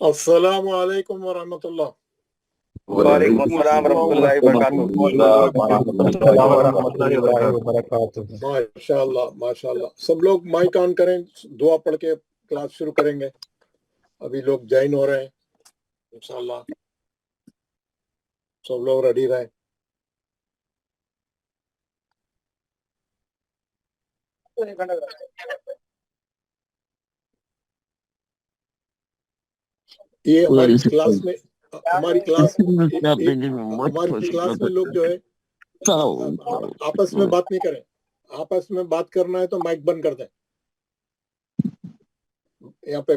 السلام علیکم ورحمۃ اللہ۔ وعلیکم السلام ورحمۃ اللہ وبرکاتہ۔ ماشاء اللہ ماشاء اللہ، سب لوگ مائک آن کریں، دعا پڑھ کے کلاس شروع کریں گے۔ ابھی لوگ جوائن ہو رہے ہیں، انشاءاللہ سب لوگ ریڈی رہیں۔ یہ ہماری کلاس میں لوگ جو ہے آپس میں بات نہیں کریں، آپس میں بات کرنا ہے تو مائک بند کر دیں یہاں پہ۔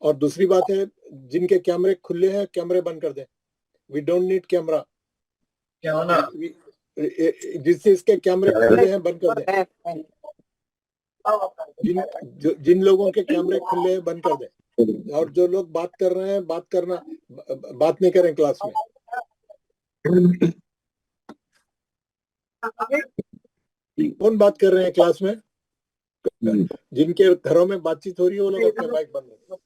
اور دوسری بات ہے، جن کے کیمرے کھلے ہیں کیمرے بند کر دیں۔ وی ڈونٹ نیڈ کیمرہ، جس کے کیمرے کھلے ہیں بند کر دیں۔ جن لوگوں کے کیمرے کھلے ہیں بند کر دیں، اور جو لوگ بات کر رہے ہیں بات نہیں کریں کلاس میں۔ کون بات کر رہے ہیں کلاس میں؟ جن کے گھروں میں بات چیت ہو رہی ہے وہ لوگ اپنے مائک بند کریں۔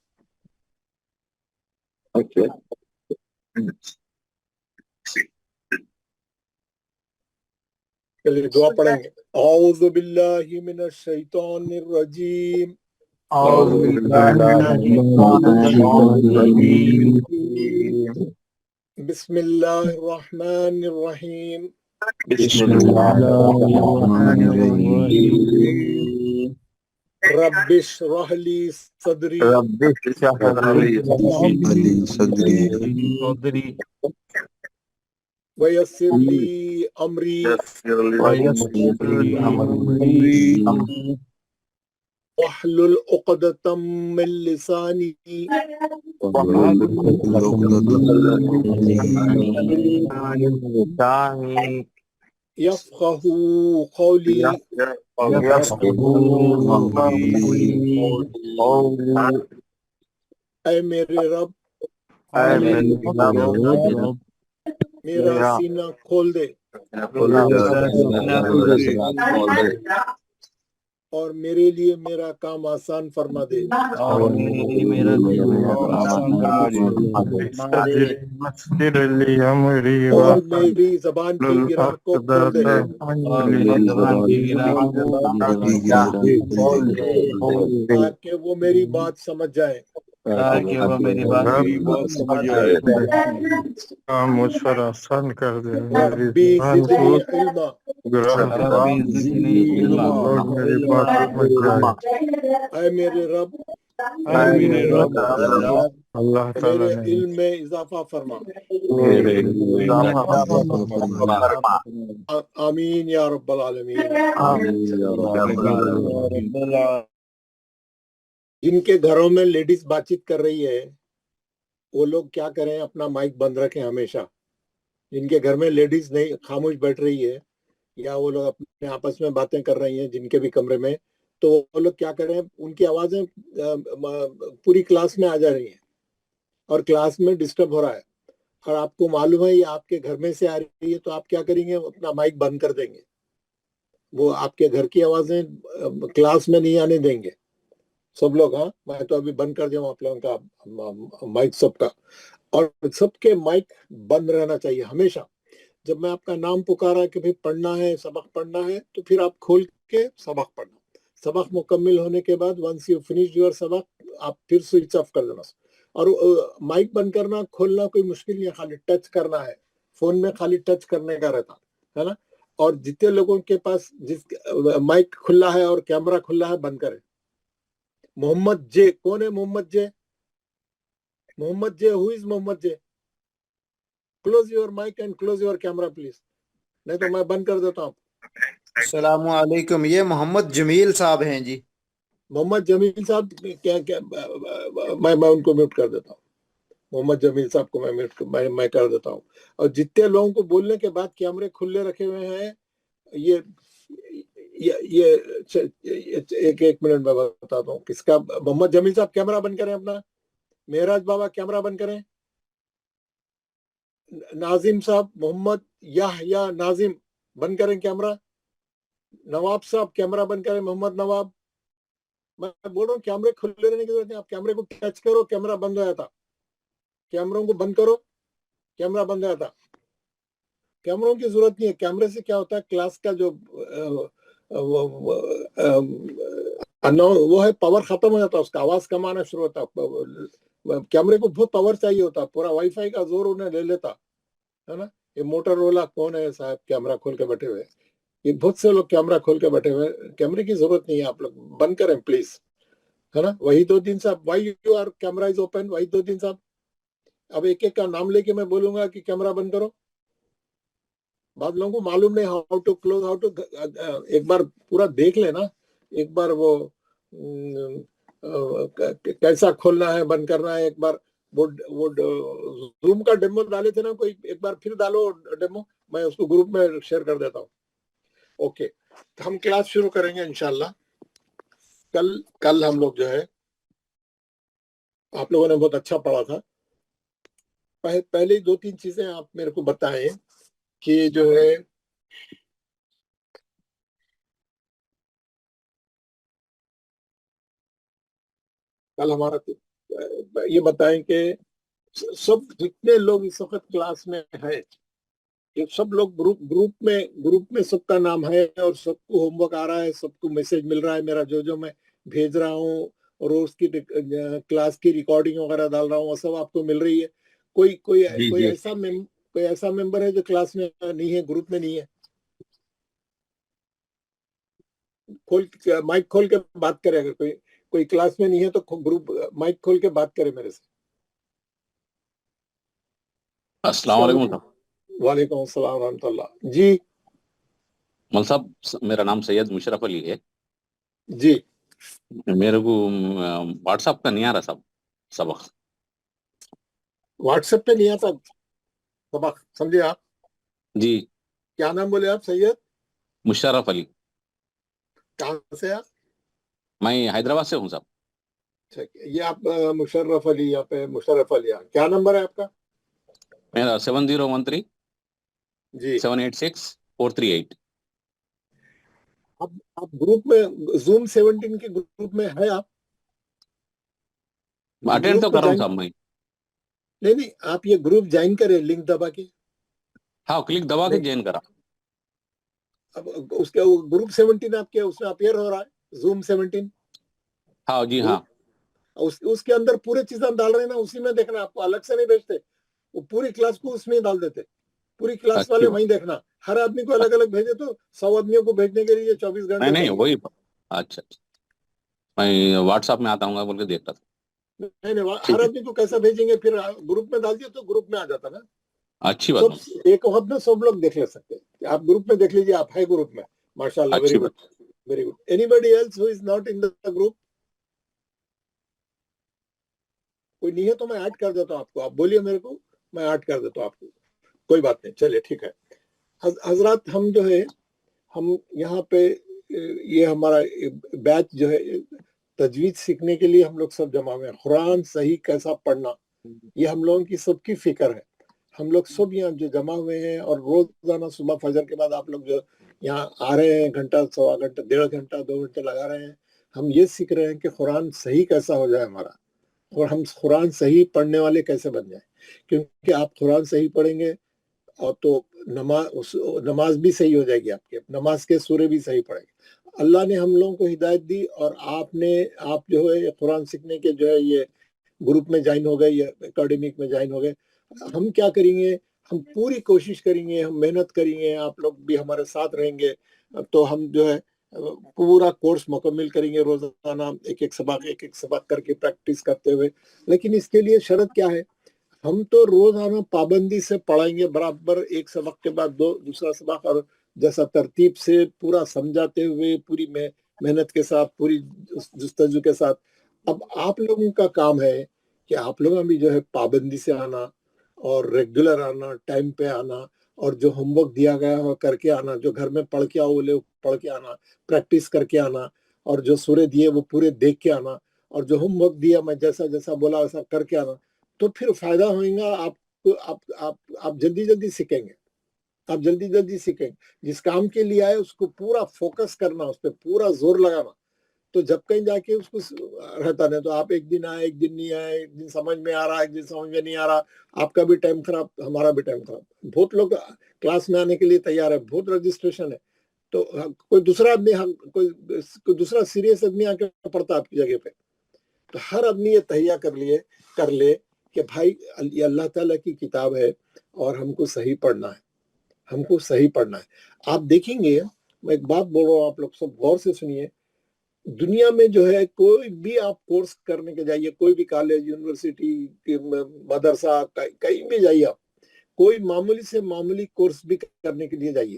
چلیے دعا پڑھیں گے۔ اعوذ باللہ من الشیطان الرجیم، اعوذ باللہ من الشیطان الرجیم، بسم اللہ الرحمن الرحیم، بسم اللہ الرحمن الرحیم، رب اشرح لی صدری رب اشرح لی صدری ویسر لی امری ویسر لی امری واحلل عقدۃ من لسانی یفقہوا قولی۔ اے میرے رب میرا سینہ کھول دے اور میرے لیے میرا کام آسان فرما دے۔ اور میری زبان کی گرہ کو کھول دے تاکہ وہ میری بات سمجھ جائے۔ مجھ پر آسان کر دے، ربی زدنی علما، اور میری بات سمجھ جائے۔ اے میرے رب اللہ تعالیٰ میرے نے علم میں اضافہ فرما۔ آمین یا رب العالمین۔ جن کے گھروں میں لیڈیز بات چیت کر رہی ہے وہ لوگ کیا کریں، اپنا مائک بند رکھیں ہمیشہ۔ جن کے گھر میں لیڈیز نہیں خاموش بیٹھ رہی ہے یا وہ لوگ اپنے آپس میں باتیں کر رہی ہیں جن کے بھی کمرے میں، تو وہ لوگ کیا کریں، ان کی آوازیں پوری کلاس میں آ جا رہی ہیں اور کلاس میں ڈسٹرب ہو رہا ہے، اور آپ کو معلوم ہے یہ آپ کے گھر میں سے آ رہی ہے، تو آپ کیا کریں گے، اپنا مائک بند کر دیں گے۔ وہ آپ کے گھر کی آوازیں کلاس میں نہیں آنے دیں گے سب لوگ۔ ہاں میں تو ابھی بند کر دیا ہوں آپ لوگوں کا مائک سب کا، اور سب کے مائک بند رہنا چاہیے ہمیشہ۔ جب میں آپ کا نام پکارا کہ بھئی پڑھنا ہے، سبق پڑھنا ہے، تو پھر آپ کھول کے سبق پڑھنا۔ سبق مکمل ہونے کے بعد ونس یو فنش یور سبق آپ پھر سوئچ آف کر دینا۔ اور مائک بند کرنا کھولنا کوئی مشکل نہیں ہے، خالی ٹچ کرنا ہے، فون میں خالی ٹچ کرنے کا رہتا ہے نا۔ اور جتنے لوگوں کے پاس مائک کھلا ہے اور کیمرہ کھلا ہے بند کریں۔ محمد جے کون ہے؟ Muhammad J who is Muhammad J? Close your mic and close your camera please, نہیں تو میں بند کر دیتا ہوں۔ السلام علیکم، یہ محمد جمیل صاحب ہیں جی۔ محمد جمیل صاحب کیا میں ان کو میوٹ کر دیتا ہوں۔ محمد جمیل صاحب کو میں کر دیتا ہوں۔ اور جتنے لوگوں کو بولنے کے بعد کیمرے کھلے رکھے ہوئے ہیں، یہ ایک منٹ میں بتاتا ہوں کس کا۔ محمد جمیل صاحب کیمرہ بند کریں اپنا، معراج بابا کیمرہ بند کریں، ناظم صاحب، محمد یحییٰ ناظم بند کریں کیمرہ، نواب صاحب کیمرہ بند کریں، محمد نواب۔ میں بول رہا ہوں کیمرے کھلے رہنے کی ضرورت نہیں، آپ کیمرے کو ٹچ کرو کیمرہ بند ہو جاتا۔ कैमरों को बंद करो, कैमरा बंद रहता। कैमरों की जरूरत नहीं है। कैमरे से क्या होता है, क्लास का जो वो है पावर खत्म हो जाता है, उसका आवाज कम आना शुरू होता है। कैमरे को बहुत पावर चाहिए होता है, पूरा वाईफाई का जोर उन्हें ले लेता है ना। ये मोटरोला कौन है साहब कैमरा खोल के बैठे हुए, ये बहुत से लोग कैमरा खोल के बैठे हुए। कैमरे की जरूरत नहीं है, आप लोग बंद करें प्लीज, है ना। Wahiduddin sahab, why your camera is open, Wahiduddin sahab. अब एक एक का नाम लेके मैं बोलूंगा कि कैमरा बंद करो। बाद लोगों को मालूम नहीं how to close, how to. एक बार पूरा देख लेना, एक बार वो कैसा खोलना है बंद करना है। एक बार वो जूम का डेमो डाले थे ना कोई, एक बार फिर डालो डेमो, मैं उसको ग्रुप में शेयर कर देता हूँ। ओके, तो हम क्लास शुरू करेंगे इंशाल्लाह। कल हम लोग जो है, आप लोगों ने बहुत अच्छा पढ़ा था। पहले 2-3 चीजें आप मेरे को बताएं कि जो है कल हमारा, ये बताएं कि सब जितने लोग इस वक्त क्लास में है, ये सब लोग ग्रुप में सबका नाम है और सबको होमवर्क आ रहा है, सबको मैसेज मिल रहा है मेरा, जो मैं भेज रहा हूँ और उसकी क्लास की रिकॉर्डिंग वगैरह डाल रहा हूँ, वो सब आपको मिल रही है। कोई ऐसा मेंबर है जो क्लास में नहीं है, ग्रुप में नहीं है? माइक खोल के बात करे। अगर कोई क्लास में नहीं है तो ग्रुप माइक खोल के बात करे मेरे से। अस्सलाम वालेकुम साहब। वालेकुम अस्सलाम रहमतुल्लाह जी। मौलवी साहब, मेरा नाम सैयद मुशर्रफ अली है जी। मेरे को व्हाट्सएप का नहीं आ रहा साहब सबक। व्हाट्सएप पे नहीं आता सबक, समझे आप? जी, क्या नाम बोले आप? सैयद मुशर्रफ अली। कहाँ से आप? मैं हैदराबाद से हूँ साहब। अच्छा, ये आप मुशर्रफ अली, यहाँ पे मुशर्रफ अली, क्या नंबर है आपका? मेरा 7013 जी। 786 438। आप ग्रुप में, जूम 17 के ग्रुप में है आप? अटेंड ग्रुप तो को कर रहा हूँ ज्वाइन, साहब मैं। नहीं, आप ये ग्रुप ज्वाइन करें लिंक दबा के। हाँ, क्लिक दबा के नहीं, ज्वाइन करा। अब उसके ग्रुप 17 आपके उसमें अपियर हो रहा है, जूम 17। हाँ जी, हाँ। उसके अंदर पूरे चीजें डाल रहे हैं ना, उसी में देखना, आपको अलग से नहीं भेजते। वो पूरी क्लास को उसमें ही डाल देते, पूरी क्लास अच्छी वाले बात। वहीं देखना। हर आदमी को अलग अलग भेजे तो 100 आदमियों को भेजने के लिए 24 नहीं घंटे नहीं, चाहिए। वही। अच्छा अच्छा, मैं व्हाट्सएप में आता हूँ बोल के देख रहा था। नहीं, हर ठीक है, आदमी को कैसा भेजेंगे? फिर ग्रुप में डाल दिए तो ग्रुप में आ जाता ना। अच्छी बात। सब एक वक्त में सब लोग देख ले सकते हैं। आप ग्रुप में देख लीजिए, आप है ग्रुप में, माशाल्लाह, वेरी अच्छी गुड, बात। Very good. Anybody else who is not in the group? कोई नहीं है तो मैं ऐड कर देता हूँ आपको, आप बोलिए मेरे को, मैं ऐड कर देता हूँ आपको, कोई बात नहीं। चलिए ठीक है। हजरत, हम जो है, हम यहाँ पे ये हमारा बैच जो है, तजवीज सीखने के लिए हम लोग सब जमा हुए हैं। कुरान सही कैसा पढ़ना, ये हम लोगों की सबकी फिक्र है। हम लोग सब यहाँ जो जमा हुए हैं, और रोजाना सुबह फजर के बाद आप लोग जो यहाँ आ रहे हैं, घंटा, सवा घंटा, 1.5 घंटा, 2 घंटे लगा रहे हैं, हम ये सीख रहे हैं कि कुरान सही कैसा हो जाए हमारा, और हम कुरान सही पढ़ने वाले कैसे बन जाए। क्योंकि आप कुरान सही पढ़ेंगे और तो नमाज भी सही हो जाएगी आपकी, नमाज के सूरे भी सही पड़ेंगे। अल्लाह ने हम लोगों को हिदायत दी, और आप जो है कुरान सीखने के जो है ये ग्रुप में ज्वाइन हो गए, या एकेडमिक में ज्वाइन हो गए। हम क्या करेंगे, हम पूरी कोशिश करेंगे, हम मेहनत करेंगे, आप लोग भी हमारे साथ रहेंगे, तो हम जो है पूरा कोर्स मुकम्मल करेंगे। रोजाना एक एक सबक करके प्रैक्टिस करते हुए। लेकिन इसके लिए शर्त क्या है, हम तो रोजाना पाबंदी से पढ़ाएंगे बराबर, एक सबक के बाद दूसरा सबक, और जैसा तरतीब से पूरा समझाते हुए, पूरी मेहनत के साथ, पूरी जुस्तजू के साथ। अब आप लोगों का काम है कि आप लोगों भी जो है पाबंदी से आना, और रेगुलर आना, टाइम पे आना, और जो होमवर्क दिया गया हो करके आना, जो घर में पढ़ के आओ बोले पढ़ के आना, प्रैक्टिस करके आना, और जो सूरे दिए वो पूरे देख के आना, और जो होमवर्क दिया मैं जैसा जैसा बोला वैसा करके आना। तो फिर फायदा होगा आपको, आप जल्दी जल्दी सीखेंगे, आप जल्दी जल्दी सीखेंगे। जिस काम के लिए आए उसको पूरा फोकस करना, उस पर पूरा जोर लगाना, تو جب کہیں جا کے اس کو رہتا نہیں، تو آپ ایک دن آئے ایک دن نہیں آئے، ایک دن سمجھ میں آ رہا ایک دن سمجھ میں نہیں آ رہا، آپ کا بھی ٹائم خراب ہمارا بھی ٹائم خراب. بہت لوگ کلاس میں آنے کے لیے تیار ہے، بہت رجسٹریشن ہے، تو کوئی دوسرا آدمی کوئی دوسرا سیریس آدمی آ کے پڑھتا آپ کی جگہ پہ. تو ہر آدمی یہ تہیا کر لے کہ بھائی یہ اللہ تعالیٰ کی کتاب ہے اور ہم کو صحیح پڑھنا ہے، ہم کو صحیح پڑھنا ہے. آپ دیکھیں گے، میں ایک بات بول رہا ہوں، آپ لوگ سب غور سے سنیے. دنیا میں جو ہے کوئی بھی آپ کورس کرنے کے جائیے، کوئی بھی کالج، یونیورسٹی، مدرسہ، کہیں بھی جائیے، آپ کوئی معمولی سے معمولی کورس بھی کرنے کے لیے جائیے.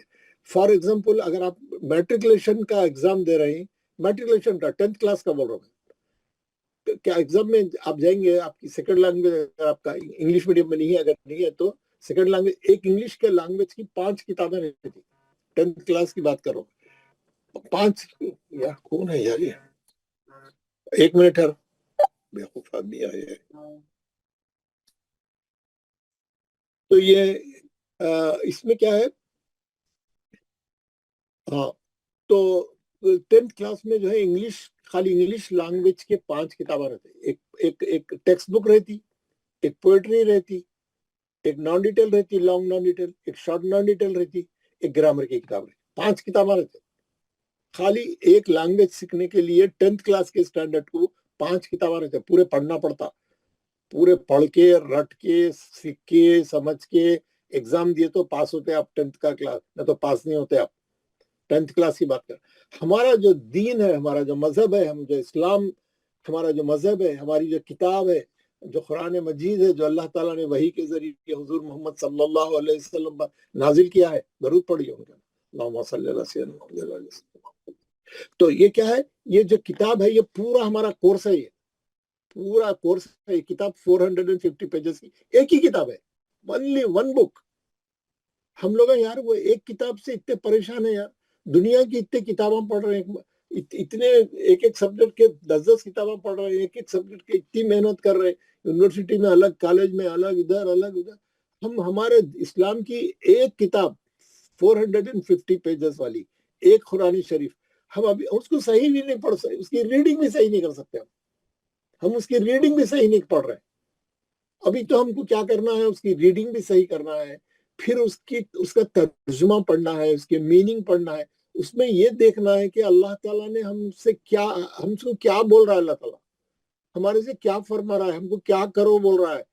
فار ایگزامپل اگر آپ میٹریکولیشن کا ایگزام دے رہے ہیں، میٹریکولیشن کا 10th کلاس کا بول رہا ہوں، کیا ایگزام میں آپ جائیں گے، آپ کی سیکنڈ لینگویج اگر آپ کا انگلش میڈیم میں نہیں ہے، اگر نہیں ہے تو سیکنڈ لینگویج، ایک انگلش کے لینگویج کی 5 کتابیں رہتی تھی. 10th کلاس کی بات کرو، 5. یار کون ہے یار، یہ ایک منٹ ہے، بیوقوف آدمی آئے ہیں. تو یہ اس میں کیا ہے، ہاں، تو 10th کلاس میں جو ہے انگلش، خالی انگلش لینگویج کے 5 کتابیں رہتے. ایک ٹیکسٹ بک رہتی، ایک پوئٹری رہتی، ایک نان ڈیٹیل رہتی، لانگ نان ڈیٹیل، ایک شارٹ نان ڈیٹیل رہتی، ایک گرامر کی کتاب رہتی. 5 کتابیں رہتے. خالی ایک لینگویج سیکھنے کے لیے 10th کلاس کے اسٹینڈرڈ کو 5 کتابیں رہتے. پورے پڑھنا پڑتا، پورے پڑھ کے رٹ کے سیکھ کے سمجھ کے ایگزام دیے تو پاس ہوتے آپ 10th کا کلاس، نہ تو پاس نہیں ہوتے آپ. 10th کلاس کی بات کر. ہمارا جو دین ہے، ہمارا جو مذہب ہے، ہم جو اسلام، ہمارا جو مذہب ہے، ہماری جو کتاب ہے، جو قرآن مجید ہے، جو اللہ تعالیٰ نے وحی کے ذریعے حضور محمد صلی اللہ علیہ وسلم پر نازل کیا ہے، درود پڑھیے ان کا، اللہم صلی اللہ علیہ وسلم. تو یہ کیا ہے، یہ جو کتاب ہے، یہ پورا ہمارا کورس ہے. یہ پورا کورس ہے. یہ کتاب 450 پیجز کی ایک ہی کتاب ہے، only one book. ہم لوگ یار وہ ایک کتاب سے اتنے پریشان ہیں یار. دنیا کی اتنے کتابیں پڑھ رہے ہیں، اتنے ایک سبجیکٹ کے 10 کتابیں پڑھ رہے ہیں، ایک سبجیکٹ کے اتنی محنت کر رہے ہیں، یونیورسٹی میں الگ، کالج میں الگ، ادھر الگ ادھر. ہم ہمارے اسلام کی ایک کتاب 450 پیجز والی ایک قرآن شریف، ہم ابھی اس کو صحیح بھی نہیں پڑھ سکتے، اس کی ریڈنگ بھی صحیح نہیں کر سکتے. ہم اس کی ریڈنگ بھی صحیح نہیں پڑھ رہے. ابھی تو ہم کو کیا کرنا ہے، اس کی ریڈنگ بھی صحیح کرنا ہے، پھر اس کا ترجمہ پڑھنا ہے، اس کے میننگ پڑھنا ہے. اس میں یہ دیکھنا ہے کہ اللہ تعالیٰ نے ہم کو کیا بول رہا ہے، اللہ تعالیٰ ہمارے سے کیا فرما رہا ہے، ہم کو کیا کرو بول رہا ہے،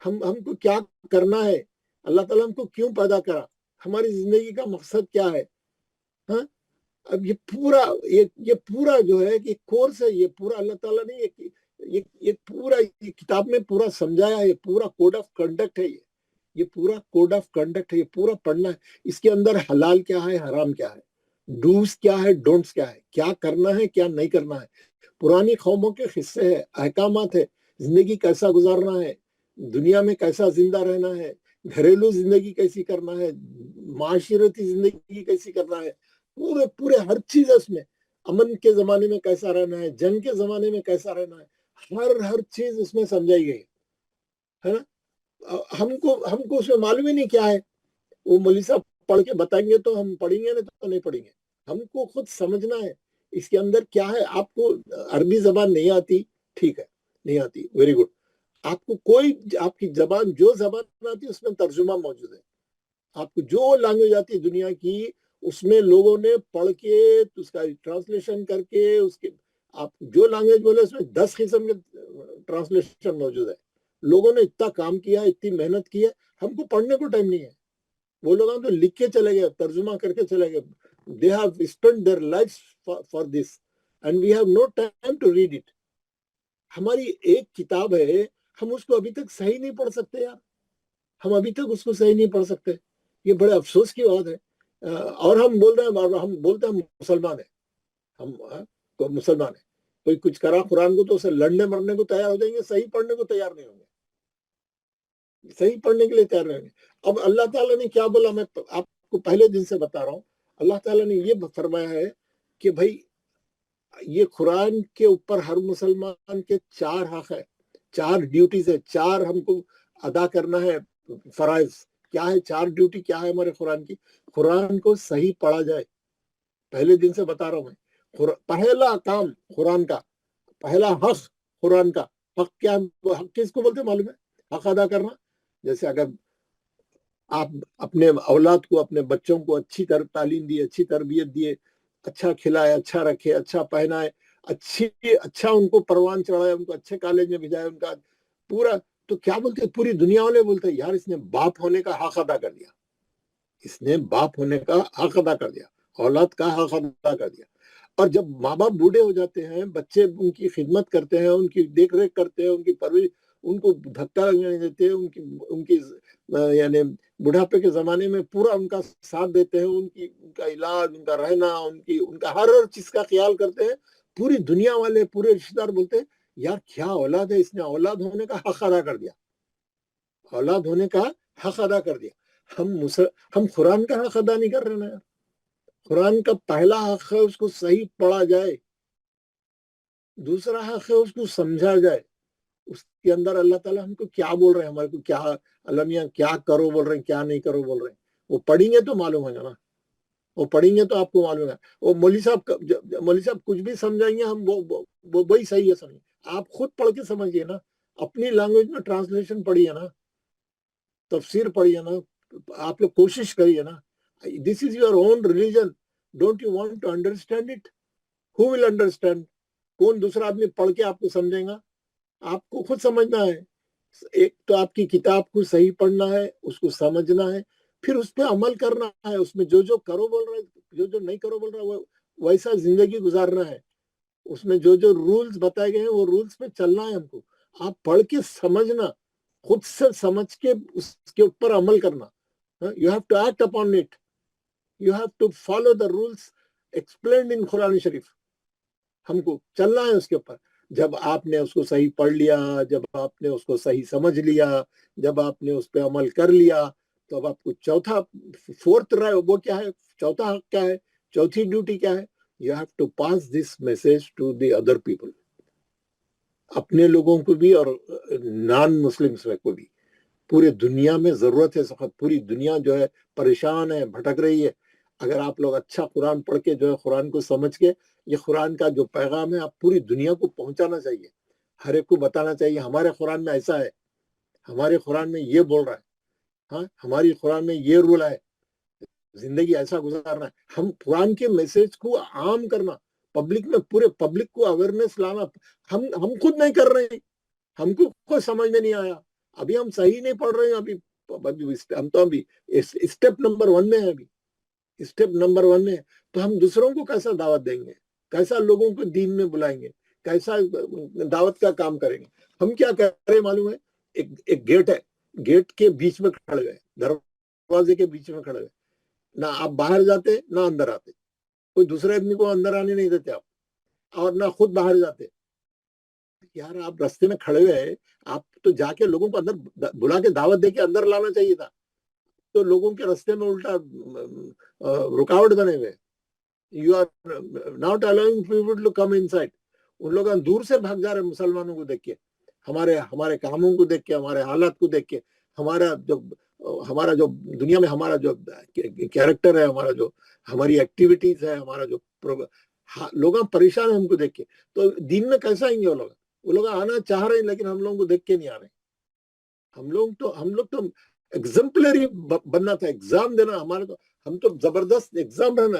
ہم کو کیا کرنا ہے، اللہ تعالیٰ ہم کو کیوں پیدا کرا، ہماری زندگی کا مقصد کیا ہے. ہاں، اب یہ پورا جو ہے کہ کورس ہے، یہ پورا اللہ تعالیٰ نے یہ پورا یہ کتاب میں پورا سمجھایا ہے. یہ پورا کوڈ آف کنڈکٹ ہے، یہ پورا کوڈ آف کنڈکٹ ہے، یہ پورا پڑھنا ہے. اس کے اندر حلال کیا ہے، حرام کیا ہے، ڈوز کیا ہے، ڈونٹس کیا ہے، کیا کرنا ہے، کیا نہیں کرنا ہے. پرانی قوموں کے قصے ہے، احکامات ہے، زندگی کیسا گزارنا ہے، دنیا میں کیسا زندہ رہنا ہے، گھریلو زندگی کیسی کرنا ہے، معاشرتی زندگی کیسی کرنا ہے. پورے ہر چیز ہے اس میں. امن کے زمانے میں کیسا رہنا ہے، جنگ کے زمانے میں کیسا رہنا ہے، ہر چیز اس میں سمجھائی گئی ہے نا. ہم کو اس میں معلوم ہی نہیں کیا ہے. وہ مولوی صاحب پڑھ کے بتائیں گے تو ہم پڑھیں گے، نہیں تو نہیں پڑھیں گے. ہم کو خود سمجھنا ہے اس کے اندر کیا ہے. آپ کو عربی زبان نہیں آتی، ٹھیک ہے، نہیں آتی، ویری گڈ. آپ کو آپ کی زبان جو زبان آتی ہے اس میں ترجمہ موجود ہے. آپ کو جو لینگویج آتی ہے دنیا کی، اس میں لوگوں نے پڑھ کے اس کا ٹرانسلیشن کر کے اس کے آپ جو لینگویج بولے اس میں 10 قسم کے ٹرانسلیشن موجود ہے. لوگوں نے اتنا کام کیا، اتنی محنت کی ہے. ہم کو پڑھنے کو ٹائم نہیں ہے. وہ لوگ تو لکھ کے چلے گئے، ترجمہ کر کے چلے گئے. they have spent their lives for this and we have no time to read it. ہماری ایک کتاب ہے، ہم اس کو ابھی تک صحیح نہیں پڑھ سکتے یار. ہم ابھی تک اس کو صحیح نہیں پڑھ سکتے. یہ بڑے افسوس کی بات ہے. اور ہم بول رہے ہیں، ہم بولتے ہیں ہم مسلمان ہیں، ہم مسلمان ہیں. کوئی کچھ کرا قرآن کو تو اسے لڑنے مرنے کو تیار ہو جائیں گے، صحیح پڑھنے کو تیار نہیں ہوں گے، صحیح پڑھنے کے لیے تیار نہیں ہوں گے. اب اللہ تعالیٰ نے کیا بولا، میں آپ کو پہلے دن سے بتا رہا ہوں. اللہ تعالیٰ نے یہ فرمایا ہے کہ بھائی یہ قرآن کے اوپر ہر مسلمان کے 4 حق ہے، 4 ڈیوٹیز ہے، 4 ہم کو ادا کرنا ہے فرائض. کیا ہے 4 ڈیوٹی، کیا ہے ہمارے قرآن کی؟ قرآن کو صحیح پڑھا جائے. پہلے دن سے بتا رہا ہوں میں، पहला काम कुरान का, पहला हक कुरान का। हक क्या, हक किसको बोलते मालूम है? हक अदा करना। जैसे अगर आप अपने औलाद को, अपने बच्चों को अच्छी तालीम दिए, अच्छी तरबियत दिए, अच्छा खिलाए, अच्छा रखे, अच्छा पहनाए, अच्छा उनको परवान चढ़ाए, उनको अच्छे कॉलेज में भेजाए, उनका पूरा, तो क्या बोलते हैं, पूरी दुनिया वाले बोलते हैं यार इसने बाप होने का हक अदा कर दिया, इसने बाप होने का हक अदा कर दिया, औलाद का हक अदा कर दिया। और जब माँ बाप बूढ़े हो जाते हैं, बच्चे उनकी खिदमत करते हैं, उनकी देख रेख करते हैं, उनकी परवरिश, उनको धक्का लगने नहीं देते, उनकी उनकी यानी बुढ़ापे के जमाने में पूरा उनका साथ देते हैं, उनका इलाज, उनका रहना, उनका हर चीज का ख्याल करते हैं। पूरी दुनिया वाले, पूरे रिश्तेदार बोलते हैं यार क्या औलाद है, इसने औलाद होने का हक अदा कर दिया, औलाद होने का हक अदा कर दिया। हम कुरान का हक अदा नहीं कर रहे ना यार। कुरान का पहला हक है उसको सही पढ़ा जाए, दूसरा हक है उसको समझा जाए। उसके अंदर अल्लाह ताला हमको क्या बोल रहे हैं, हमारे को क्या, अल्लाह मियां क्या करो बोल रहे हैं, क्या नहीं करो बोल रहे हैं, वो पढ़ेंगे तो मालूम होगा ना, वो पढ़ेंगे तो आपको मालूम है। वो मौलवी साहब कुछ भी समझाएंगे, हम वो वही सही है समझे। आप खुद पढ़ के समझिए ना, अपनी लैंग्वेज में ट्रांसलेशन पढ़िए ना, तफसीर पढ़िए ना, आप लोग कोशिश करिए ना। This is your own religion, don't you want to understand it? Who will understand? कौन दूसरा आदमी पढ़ के आपको समझेगा? आपको खुद समझना है। एक तो आपकी किताब को सही पढ़ना है, उसको समझना है, फिर उस पर अमल करना है। उसमें जो जो करो बोल रहा है, जो जो नहीं करो बोल रहा है, वो वैसा जिंदगी गुजारना है। उसमें जो जो रूल्स बताए गए हैं वो रूल्स पे चलना है हमको। आप पढ़ के समझना, खुद से समझ के उसके ऊपर अमल करना। You have to act upon it, you have to follow the rules explained in Quran Sharif. हमको चलना है उसके ऊपर। जब आपने उसको सही पढ़ लिया, जब आपने उसको सही समझ लिया, जब आपने उस पर अमल कर लिया, तो अब आपको चौथा, फोर्थ वो क्या है, चौथा हक क्या है, चौथी ड्यूटी क्या है? You have to pass this message to the other people, अपने लोगों को भी और नॉन मुस्लिम्स को भी। पूरी दुनिया में जरूरत है सख्त, पूरी दुनिया जो है परेशान है, भटक रही है। अगर आप लोग अच्छा कुरान पढ़ के जो है, कुरान को समझ के, ये कुरान का जो पैगाम है आप पूरी दुनिया को पहुंचाना चाहिए। हर एक को बताना चाहिए हमारे कुरान में ऐसा है, हमारे कुरान में ये बोल रहा है, हाँ हमारी कुरान में ये रूल है, जिंदगी ऐसा गुजारना है। हम कुरान के मैसेज को आम करना, पब्लिक में, पूरे पब्लिक को अवेयरनेस लाना। हम खुद नहीं कर रहे हैं, हमको कोई समझ में नहीं आया, अभी हम सही नहीं पढ़ रहे हैं। अभी हम तो अभी स्टेप नंबर 1 में है, अभी स्टेप नंबर 1 में है। तो हम दूसरों को कैसा दावत देंगे, कैसा लोगों को दीन में बुलाएंगे, कैसा दावत का काम करेंगे? हम क्या कर रहे हैं मालूम है? एक गेट है, गेट के बीच में खड़े गए, दरवाजे के बीच में खड़े गए, ना आप बाहर जाते ना अंदर आते, कोई दूसरे आदमी को अंदर आने नहीं देते आप, और ना खुद बाहर जाते। यार आप रास्ते में खड़े हुए, आप तो जाके लोगों को अंदर बुला के दावत दे के अंदर लाना चाहिए था। तो लोगों के रास्ते में उल्टा रुकावट बने हुए, you are not allowing people to come inside. उन लोग दूर से भाग जा रहे हैं मुसलमानों को देख के, हमारे कामों को देख के, हमारे हालात को देख के, हमारा जो दुनिया में हमारा जो कैरेक्टर है, हमारी एक्टिविटीज है, हमारा जो लोग परेशान है हमको देख के। तो दिन में कैसा आएंगे वो लोग आना चाह रहे हैं, लेकिन हम लोगों को देख के नहीं आ रहे। हम लोग तो एग्जाम्पलरी बनना था, एग्जाम देना हमारे, तो हम तो जबरदस्त एग्जाम्पल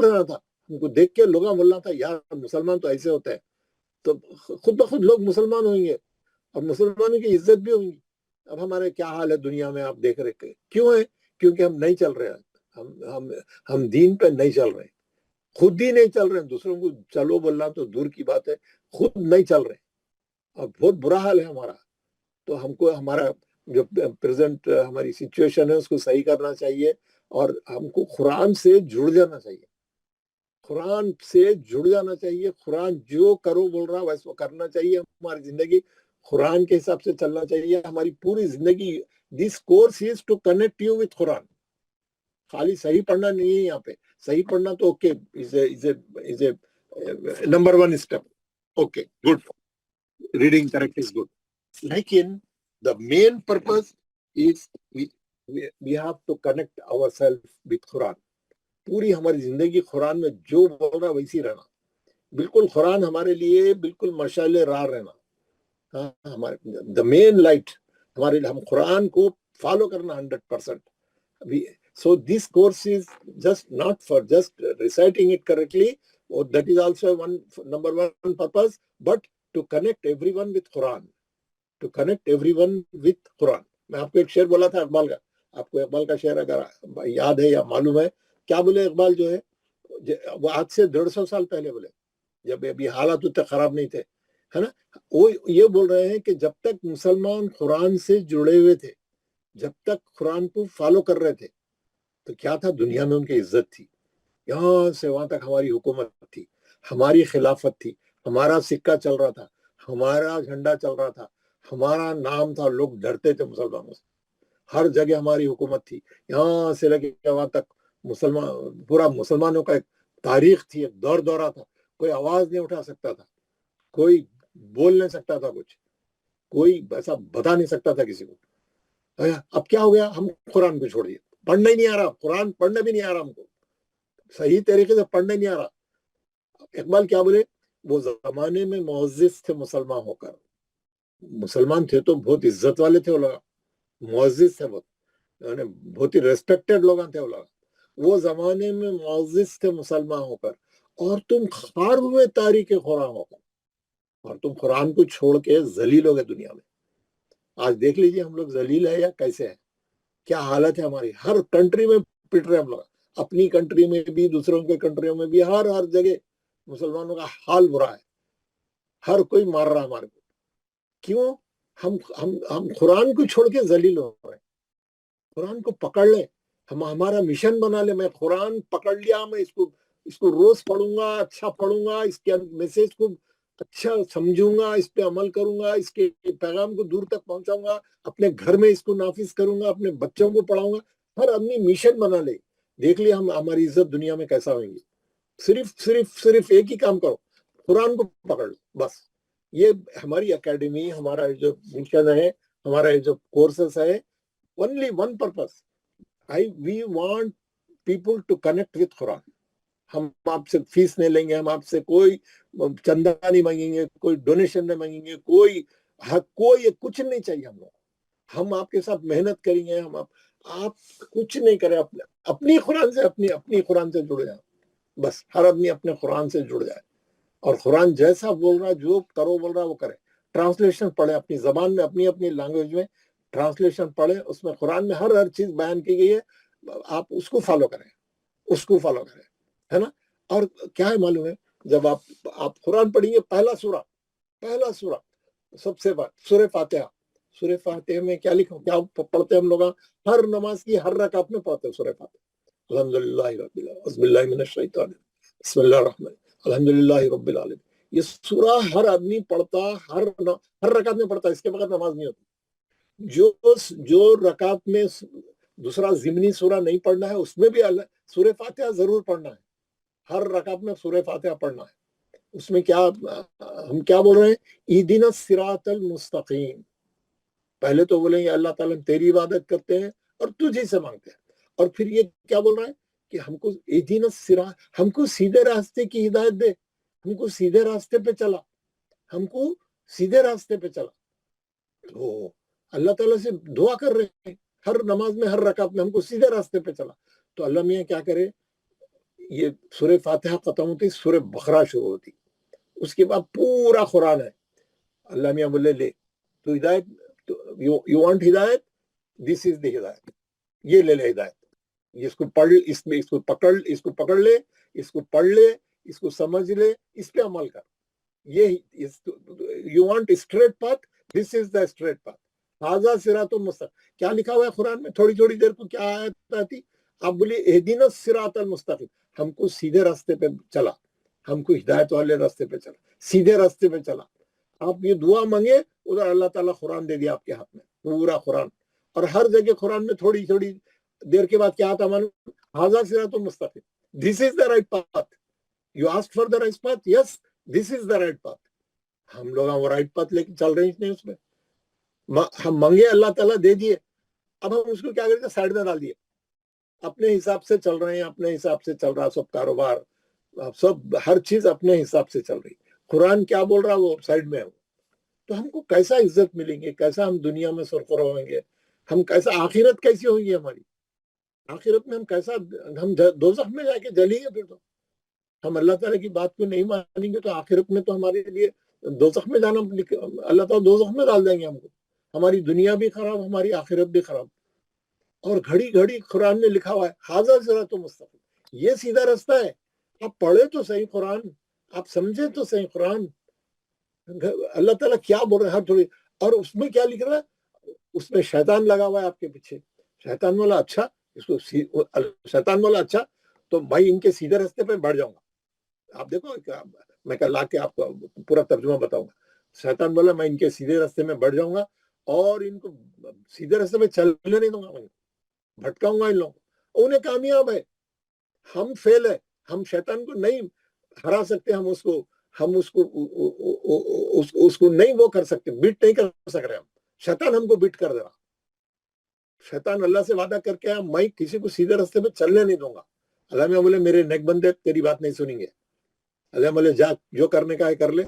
रहना था। हमको देख के लोग बोलना था यार मुसलमान तो ऐसे होते हैं, तो खुद ब खुद लोग मुसलमान होंगे और मुसलमानों की इज्जत भी होगी। अब हमारे क्या हाल है दुनिया में आप देख रहे, क्यों है? क्योंकि हम नहीं चल रहे हैं, हम दीन पे नहीं चल रहे, खुद ही नहीं चल रहे हैं। दूसरों को चलो बोलना तो दूर की बात है, खुद नहीं चल रहे और बहुत बुरा हाल है हमारा। तो हमको हमारा जो प्रेजेंट हमारी सिचुएशन है उसको सही करना चाहिए, और हमको कुरान से जुड़ जाना चाहिए, कुरान से जुड़ जाना चाहिए। कुरान जो करो बोल रहा वैसा करना चाहिए। हमारी जिंदगी कुरान के हिसाब से चलना चाहिए, हमारी पूरी जिंदगी। This course is to connect you with Quran. खाली सही पढ़ना नहीं है यहाँ पे, सही पढ़ना तो okay, is a number 1 step, okay good, reading correct is good, लेकिन the main purpose is we have to connect ourselves with Quran. पूरी हमारी जिंदगी कुरान में जो बोल रहा है वैसी रहना, बिल्कुल कुरान हमारे लिए बिल्कुल मशाले राह रहना, हाँ, हमारे द मेन लाइट हमारे लिए, हम कुरान को फॉलो करना 100%. So this course is just not for just reciting it correctly, or that is also number one purpose, but to connect everyone with Quran, to connect everyone with Quran. मैं आपको एक शेर बोला था इकबाल का, आपको इकबाल का शेर अगर याद है या मालूम है, क्या बोले इकबाल जो है, वो आज से 150 साल पहले बोले, जब अभी हालात उतने खराब नहीं थे, है ना, वो ये बोल रहे हैं कि जब तक मुसलमान कुरान से जुड़े हुए थे, जब तक कुरान को फॉलो कर रहे थे, तो क्या था, दुनिया में उनकी इज्जत थी, यहाँ से वहां तक हमारी हुकूमत थी, हमारी खिलाफत थी, हमारा सिक्का चल रहा था, हमारा झंडा चल रहा था, हमारा नाम था, लोग डरते थे मुसलमानों से, हर जगह हमारी हुकूमत थी, यहाँ से लेके वहां तक मुसलमान, पूरा मुसलमानों का एक तारीख थी, एक दौर दौरा था, कोई आवाज नहीं उठा सकता था, कोई बोल नहीं सकता था, कुछ कोई ऐसा बता नहीं सकता था किसी को. अब क्या हो गया, हम कुरान को छोड़ दिए, पढ़ना ही नहीं आ रहा, कुरान पढ़ना भी नहीं आ रहा हमको, सही तरीके से पढ़ना ही नहीं आ रहा. इकबाल क्या बोले, वो जमाने में मुअज्जिज थे मुसलमान होकर, मुसलमान थे तो बहुत इज्जत वाले थे वो लोग, मुअज्जिज थे बहुत ही रेस्पेक्टेड लोग थे वो लोग, वो जमाने में मुअज्जिज थे मुसलमान होकर, और तुम खार हुए तारीख कुरान होकर, और तुम कुरान को छोड़ के जलील हो गए दुनिया में. आज देख लीजिए हम लोग जलील है या कैसे है, क्या हालत है हमारी, हर कंट्री में पिट रहे हम लोग, अपनी कंट्री में भी, दूसरों के कंट्रियों में भी, हर जगह मुसलमानों का हाल बुरा है, हर कोई मार रहा है हमारे को. क्यों, हम कुरान को छोड़ के जलील हो रहे हैं. कुरान को पकड़ ले, हम हमारा मिशन बना ले, मैं कुरान पकड़ लिया, मैं इसको रोज पढ़ूंगा, अच्छा पढ़ूंगा, इसके मैसेज को अच्छा समझूंगा, इस पे अमल करूंगा, इसके पैगाम को दूर तक पहुंचाऊंगा, अपने घर में इसको नाफिज करूंगा, अपने बच्चों को पढ़ाऊंगा, हर आदमी मिशन बना ले. देख लिया हम हमारी इज्जत दुनिया में कैसा होगी. सिर्फ एक ही काम करो, कुरान को पकड़ लो बस. ये हमारी एकेडमी, हमारा जो मिशन है, हमारा जो कोर्सेस है, only one purpose, we want people to connect with Quran. हम आपसे फीस नहीं लेंगे, हम आपसे कोई चंदा नहीं मांगेंगे, कोई डोनेशन नहीं मांगेंगे, कोई कुछ नहीं चाहिए हम लोग. हम आपके साथ मेहनत करेंगे, हम आप कुछ नहीं करें, अपनी कुरान से अपनी कुरान से जुड़ जाए बस. हर आदमी अपने कुरान से जुड़ जाए, और कुरान जैसा बोल रहा है, जो करो बोल रहा है वो करे. ट्रांसलेशन पढ़े अपनी जबान में, अपनी लैंग्वेज में ट्रांसलेशन पढ़े, उसमें कुरान में हर चीज बयान की गई है, आप उसको फॉलो करें, है ना. और क्या है मालूम है, जब आप कुरान पढ़ेंगे, पहला सूरा सबसे बात सूरह फातिहा में क्या लिखा, क्या पढ़ते हैं हम लोग, हर नमाज की हर रकात में पढ़ते हैं सूरह फातिहा, अल्हम्दुलिल्लाहि रब्बिल आलमीन, बिस्मिल्लाहि मिनश शैतानिर रजीम, बिस्मिल्लाहिर रहमानिर रहीम, अल्हम्दुलिल्लाहि रब्बिल आलमीन. ये सूरा हर आदमी पढ़ता, हर रकात में पढ़ता, इसके बगैर नमाज नहीं होती. जो रकात में दूसरा जिमनी सूरा नहीं पढ़ना है, उसमें भी सूरह फातिहा जरूर पढ़ना है, हर रकात में सूरह फातिहा पढ़ना है. उसमें क्या हम क्या बोल रहे हैं, इहदिना सिरातल मुस्तकीम. पहले तो बोलेंगे अल्लाह ताला तेरी इबादत करते हैं और तुझे से मांगते हैं, और फिर ये क्या बोल रहा है कि हमको इहदिना सिरात, हमको सीधे रास्ते की हिदायत दे, हमको सीधे रास्ते पे चला. तो अल्लाह ताला से दुआ कर रहे हैं हर नमाज में, हर रकात में, हमको सीधे रास्ते पे चला. तो अल्लाह मियाँ क्या करे, ये सूरह फातिहा खत्म होती, सूरह बकरा शुरू होती, उसके बाद पूरा कुरान है. अल्लाह मियाँ बोले ले, तो हिदायत, यू वांट हिदायत, दिस इज द हिदायत, ये ले हिदायत, इसको पढ़, इसको पकड़ ले, इसको पढ़ ले, इसको समझ ले, इस पे अमल कर. ये you want straight path, this is the straight path, हाजा सिरातुल मुस्तकीम. क्या लिखा हुआ है कुरान में, थोड़ी देर को क्या आयत आती, आप बोलिए इहदिना सिरातल मुस्तकीम, हमको सीधे रास्ते पे चला, हमको हिदायत वाले रास्ते पे चला, सीधे रास्ते पे चला. आप ये दुआ मांगे, उधर अल्लाह ताला कुरान दे दिया आपके हाथ में, पूरा कुरान. और हर जगह कुरान में थोड़ी देर के बाद क्या आता मालूम, हाजा सिरातुल मुस्तकीम, this is the right path, you ask for the right path, yes this is the right path. हम लोग वो राइट पाथ लेके चल रहे हैं, उसमें हम मांगे, अल्लाह ताला दे दिए, अब हम उसको क्या करते, साइड में डाल दिए, اپنے حساب سے چل رہے ہیں, اپنے حساب سے چل رہا سب کاروبار, سب ہر چیز اپنے حساب سے چل رہی. قرآن کیا بول رہا وہ سائڈ میں ہے. تو ہم کو کیسا عزت ملیں گے, کیسا ہم دنیا میں سرخرو ہوئیں گے, ہم کیسا آخرت کیسی ہوگی ہماری, آخرت میں ہم کیسا, ہم دوزخ میں جا کے جلیں گے. پھر تو ہم اللہ تعالیٰ کی بات کو نہیں مانیں گے تو آخرت میں تو ہمارے لیے دوزخ میں جانا, اللہ تعالیٰ دوزخ میں ڈال دیں گے ہم کو. ہماری دنیا بھی خراب, ہماری آخرت بھی خراب. اور گھڑی گھڑی قرآن میں لکھا ہوا ہے ھذا صراط مستقیم, یہ سیدھا راستہ ہے. آپ پڑھے تو صحیح قرآن, آپ سمجھے تو صحیح قرآن. اللہ تعالیٰ کیا بول رہے ہیں ہر تھوڑی, اور اس میں کیا لکھ رہا ہے, اس میں شیطان لگا ہوا ہے آپ کے پیچھے. شیطان بولا اچھا, اس کو شیطان بولا اچھا تو بھائی ان کے سیدھے راستے پہ بڑھ جاؤں گا. آپ دیکھو میں کل لا کے آپ کو پورا ترجمہ بتاؤں گا. شیطان بولا میں ان کے سیدھے راستے میں بڑھ جاؤں گا اور ان کو سیدھے راستے پہ چلنے نہیں دوں گا, میں بھٹکاؤں گا ان لوگوں کو. انہیں کامیاب ہے, ہم فیل ہے. ہم شیطان کو نہیں ہرا سکتے, ہم اس کو نہیں وہ کر سکتے, بیٹ نہیں کر سک رہے. ہم شیطان ہم کو بیٹ کر دے رہا. شیطان اللہ سے وعدہ کر کے میں کسی کو سیدھے راستے پہ چلنے نہیں دوں گا. اللہ میں بولے میرے نیک بندے تیری بات نہیں سنیں گے. اللہ بولے جا جو کرنے کا ہے کر لے,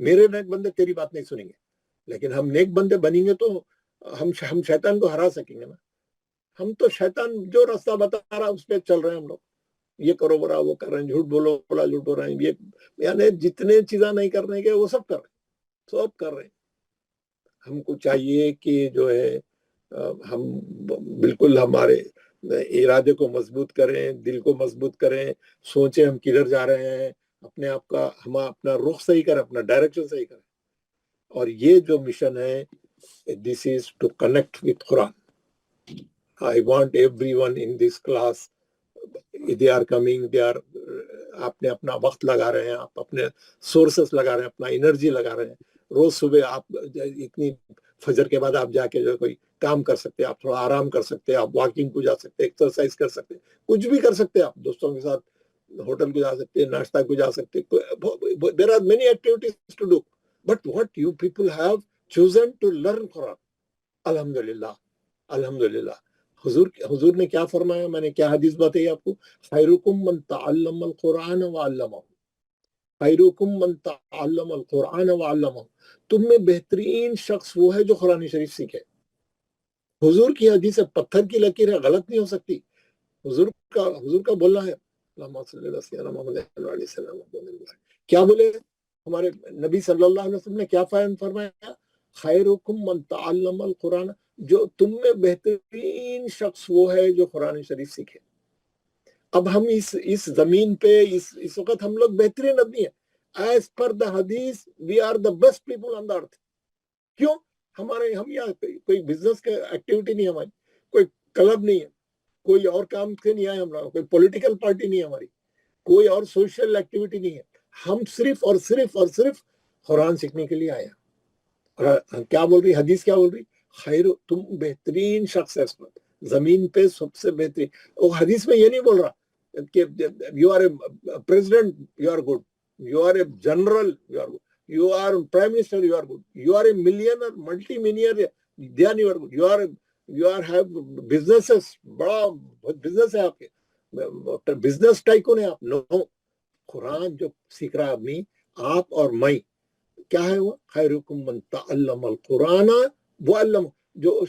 میرے نیک بندے تیری بات نہیں سنیں گے. لیکن ہم نیک بندے بنیں گے تو ہم شیطان کو ہرا سکیں گے نا. ہم تو شیطان جو راستہ بتا رہا اس پہ چل رہے ہیں ہم لوگ. یہ کرو برا, وہ کر رہے ہیں, جھوٹ بولو بڑا جھوٹ بول رہے ہیں, یہ یعنی جتنے چیزاں نہیں کرنے کے وہ سب کر رہے ہیں, سب کر رہے ہیں. ہم کو چاہیے کہ جو ہے ہم بالکل ہمارے ارادے کو مضبوط کریں, دل کو مضبوط کریں, سوچیں ہم کدھر جا رہے ہیں, اپنے آپ کا ہم اپنا رخ صحیح کریں, اپنا ڈائریکشن صحیح کریں. اور یہ جو مشن ہے, this is to connect with Quran. I want everyone in this class, they are coming, they are آپ نے اپنا وقت لگا رہے ہیں, آپ اپنے سورسز لگا رہے ہیں, اپنا انرجی لگا رہے ہیں. روز صبح آپ اتنی فجر کے بعد آپ جا کے جو کوئی کام کر سکتے ہیں, آپ تھوڑا آرام کر سکتے ہیں, آپ واکنگ کو جا سکتے ہیں, ایکسرسائز کر سکتے ہیں, کچھ بھی کر سکتے ہیں. آپ دوستوں کے ساتھ ہوٹل کو جا سکتے ہیں, ناشتہ کو جا سکتے ہیں. There are many activities to do. But what you people have chosen to learn Quran. الحمدللہ, الحمدللہ. حضور نے کیا فرمایا, میں نے کیا حدیث بتائی آپ کو, خیرکم من تعلم القرآن وعلمہ, خیرکم من تعلم القرآن وعلمہ. تم میں بہترین شخص وہ ہے جو قرآن شریف سیکھے. حضور کی حدیث ہے, پتھر کی لکیر ہے, غلط نہیں ہو سکتی. حضور کا بولنا ہے اللہم صلی اللہ علیہ وسلم. کیا بولے ہمارے نبی صلی اللہ علیہ وسلم نے, کیا فرمایا, خیرکم من تعلم القرآن, جو تم میں بہترین شخص وہ ہے جو قرآن شریف سیکھے. اب ہم اس زمین پہ اس وقت ہم لوگ بہترین آدمی ہیں. As per the hadith, we are the best people on the earth. کیوں؟ ہم یہاں کوئی بزنس کا ایکٹیویٹی نہیں, ہماری کوئی کلب نہیں ہے, کوئی اور کام سے نہیں آئے ہم لوگ, کوئی پولیٹیکل پارٹی نہیں ہے ہماری, کوئی اور سوشل ایکٹیویٹی نہیں ہے. ہم صرف اور صرف اور صرف قرآن سیکھنے کے لیے آئے ہیں. اور کیا بول رہی حدیث, کیا بول رہی, خیر تم بہترین شخص ہے اس پر زمین پہ, سب سے بہترین. وہ حدیث میں یہ نہیں بول رہا کہ you are a president, you are good, you are a general, you are good, you are prime minister, you are good, you are a millionaire, multi millionaire, then you are good, you are have businesses, بڑا business ہے آپ کے, business tycoon ہے آپ. نو, قرآن جو سیکھ رہا آدمی, آپ اور میں, کیا ہے وہ, خیرکم من تعلم القرآن وعلمہ, جو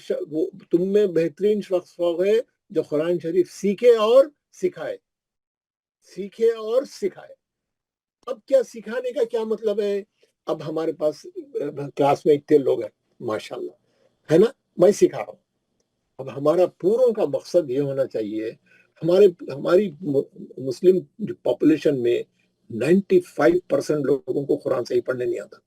تم میں بہترین شخص وہ ہے جو قرآن شریف سیکھے اور سکھائے, سیکھے اور سکھائے. اب کیا سکھانے کا کیا مطلب ہے, اب ہمارے پاس کلاس میں اتنے لوگ ہیں ماشاءاللہ, ہے نا, میں سکھا رہا ہوں. اب ہمارا پوروں کا مقصد یہ ہونا چاہیے, ہماری مسلم پاپولیشن میں 95% لوگوں کو قرآن صحیح پڑھنے نہیں آتا.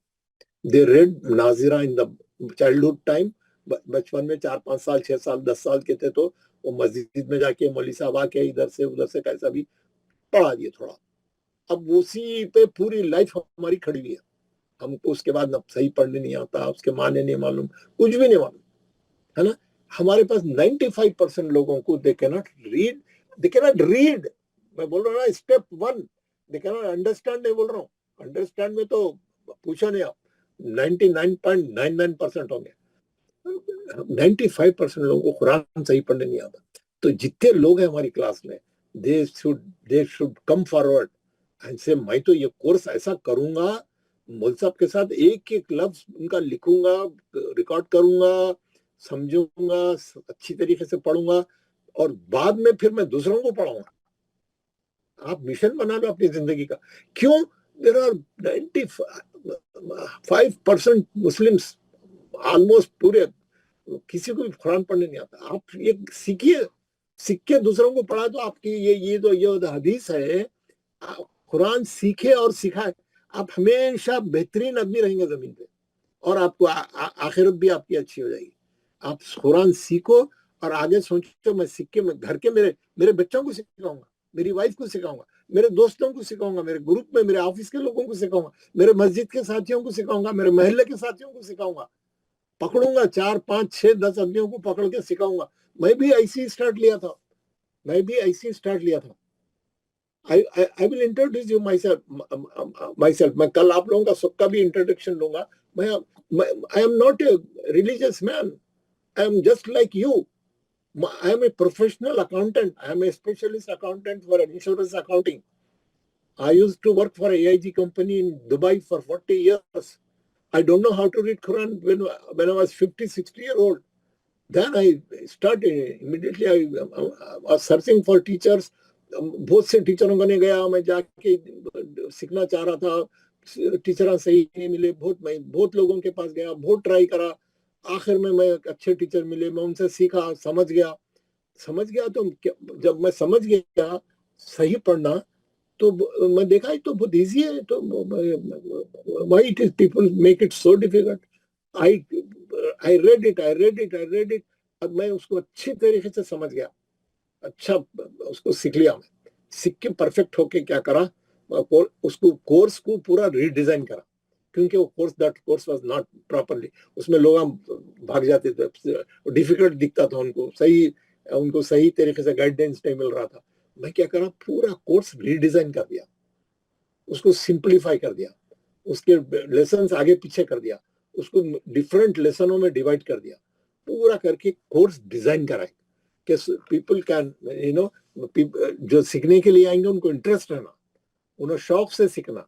They read Nazra in the childhood time. بچپن میں 4-5 سال 6 سال 10 سال کے تھے تو وہ مسجد میں جا کے مولوی صاحب آ کے ادھر سے کیسا بھی پڑھا دیے تھوڑا. اب اسی پہ پوری لائف ہماری کھڑی ہوئی ہے. ہم کو اس کے بعد صحیح پڑھنے نہیں آتا, اس کے معنی نہیں معلوم, کچھ بھی نہیں معلوم, ہے نا. ہمارے پاس 95% لوگوں کو they cannot read. میں بول رہا ہوں اسٹیپ 1, they cannot understand نہیں بول رہا ہوں. انڈرسٹینڈ میں تو پوچھو نہیں آپ, 99.99% ہوں گے. 95% لوگوں کو قرآن صحیح پڑھنے نہیں آتا. तो जितने लोग हैं हमारी क्लास में, they should come forward and say मैं तो ये कोर्स ऐसा करूंगा, मौल साहब के साथ एक एक लफ्ज उनका लिखूंगा, रिकॉर्ड करूंगा, समझूंगा, अच्छी तरीके से पढ़ूंगा, और बाद में फिर मैं दूसरों को पढ़ाऊंगा. आप मिशन बना लो अपनी जिंदगी का. क्यों? देयर आर 95% मुस्लिम्स, ऑलमोस्ट पूरे, किसी को भी कुरान पढ़ने नहीं आता. आप ये सीखिए, सीख के दूसरों को पढ़ा तो आपकी ये हदीस है, कुरान सीखे और सिखाए, आप हमेशा बेहतरीन आदमी रहेंगे जमीन पे, और आपको आखिरत भी आपकी अच्छी हो जाएगी. आप कुरान सीखो और आगे सोचो, मैं सीख के मैं घर के मेरे बच्चों को सिखाऊंगा, मेरी वाइफ को सिखाऊंगा, मेरे दोस्तों को सिखाऊंगा, मेरे ग्रुप में मेरे ऑफिस के लोगों को सिखाऊंगा, मेरे मस्जिद के साथियों को सिखाऊंगा, मेरे मोहल्ले के साथियों को सिखाऊंगा, पकड़ूंगा 4, 5, 6, 10 आदमियों को पकड़ के सिखाऊंगा. मैं भी ऐसे ही स्टार्ट लिया था. I will introduce you myself. मैं कल आप लोगों का सबका भी इंट्रोडक्शन लूंगा. I am not a religious man. I am just like you. I am a professional accountant. I am a specialist accountant for insurance accounting. I used to work for AIG company in Dubai for 40 years. I don't know how to read Quran when I was 50, 60 years old. Then I started immediately. I was searching for teachers. बहुत से टीचरों कने गया, मैं जाके सीखना चाह रहा था, टीचर सही नहीं मिले, बहुत लोगों के पास गया, बहुत ट्राई करा, आखिर में मैं अच्छे टीचर मिले, मैं उनसे सीखा, समझ गया. तो जब मैं समझ गया सही पढ़ना, तो मैं देखा तो बहुत इजी है. तो why it is people make it so difficult? I read it. अब मैं उसको अच्छी तरीके से समझ गया, अच्छा उसको सीख लिया. मैं सीख के परफेक्ट होके क्या करा, उसको कोर्स को पूरा रीडिजाइन करा, क्योंकि वो कोर्स वाज नॉट प्रॉपर्ली, उसमें लोग भाग जाते थे, डिफिकल्ट दिखता था उनको सही तरीके से गाइडेंस नहीं मिल रहा था. मैं क्या करा, पूरा कोर्स रीडिजाइन कर दिया, उसको सिंप्लीफाई कर दिया, उसके लेसन्स आगे पीछे कर दिया, उसको डिफरेंट लेसनों में डिवाइड कर दिया, पूरा करके कोर्स डिजाइन कराए कि पीपल कैन जो सीखने के लिए आएंगे उनको इंटरेस्ट रहना, उन्हें शौक से सीखना,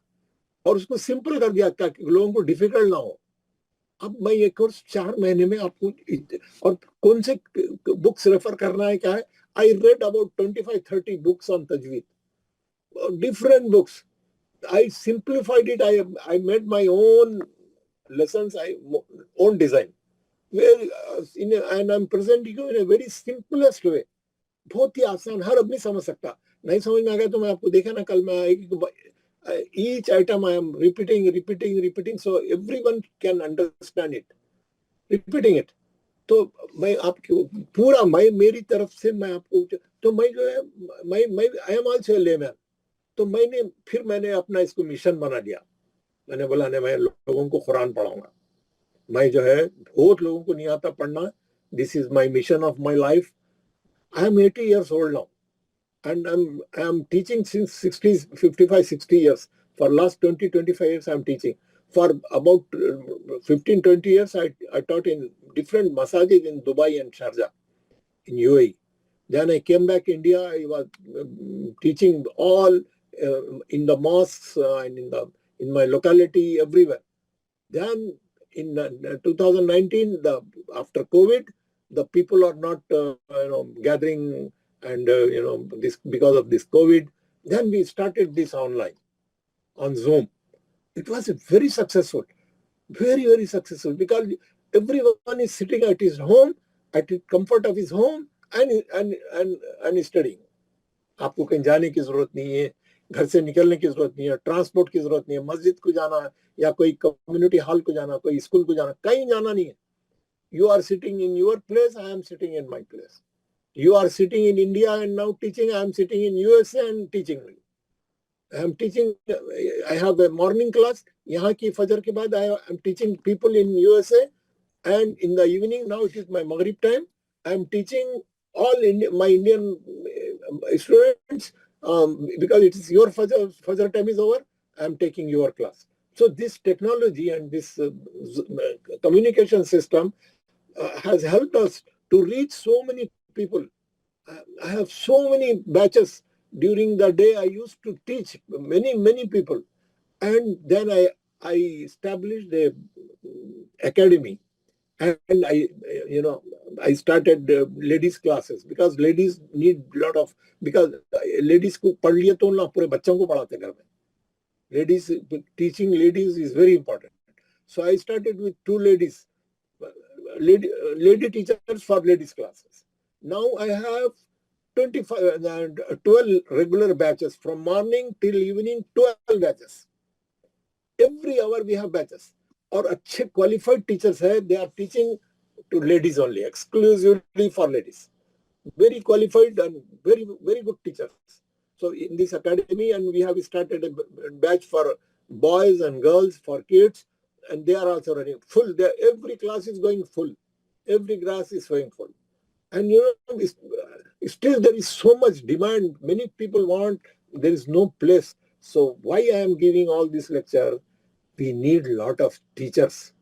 और उसको सिंपल कर दिया ताकि लोगों को डिफिकल्ट ना हो. अब मैं ये कोर्स 4 महीने में आपको, और कौन से बुक्स रेफर करना है क्या है, I read about 25-30 books on तजवीद, different books. I simplified it. I made my own lessons, own design. And I'm presenting you in a very simplest way. बहुत ही आसान, हर आदमी समझ सकता. नहीं समझ में आ गया तो मैं आपको देखा ना कल मैं each item I am repeating so everyone can understand it. Repeating it. तो मैं आपको पूरा मेरी तरफ से मैं आपको, तो मैं जो है मैं I am also a layman. तो मैंने अपना इसको मिशन बना लिया. मैंने बोला नहीं, मैं लोगों को कुरान पढ़ाऊंगा. मैं जो है बहुत लोगों को नहीं आता पढ़ना. This is my mission of my life. I am 80 years old now, and I am teaching since 55-60 years. For last 20-25 years I am teaching. For about 15-20 years I taught in different masajid in Dubai and Sharjah in UAE. Then I came back India. I was teaching all in the mosques and in my locality, everywhere. Then in 2019, after COVID, the people are not gathering, and this because of this COVID. Then we started this online on Zoom. It was very successful, very successful, because everyone is sitting at his home, at the comfort of his home, and studying. आपको कहीं जाने की जरूरत नहीं है, घर से निकलने की जरूरत नहीं है, ट्रांसपोर्ट की जरूरत नहीं है, मस्जिद को जाना या कोई कम्युनिटी हॉल को जाना, कोई स्कूल को जाना, कहीं जाना नहीं है. You are sitting in your place, I am sitting in my place. You are sitting in India and now teaching, I am sitting in USA and teaching. I am teaching, I have a morning class, यहाँ की फजर के बाद I am teaching people in USA, and in the evening, now it is my Maghrib time, I am teaching all my Indian students, because it is your fajr time is over, I am taking your class. So this technology and this communication system has helped us to reach so many people. I have so many batches. During the day, I used to teach many people. And then I established a academy. And I started ladies classes because ladies need lot of, because ladies को पढ़ लिए तो ना पूरे बच्चों को पढ़ाते घर में. Ladies, teaching ladies is very important. So I started with 2 ladies, lady teachers for ladies classes. Now I have 12 regular batches from morning till evening, 12 batches. Every hour we have batches. और अच्छे qualified teachers है, they are teaching to ladies only, exclusively for ladies. Very qualified and very good teachers. So in this academy, and we have started a batch for boys and girls, for kids, and they are also running full. Every class is going full. Every class is going full. And still there is so much demand. Many people want, there is no place. So why I am giving all this lecture? We need a lot of teachers,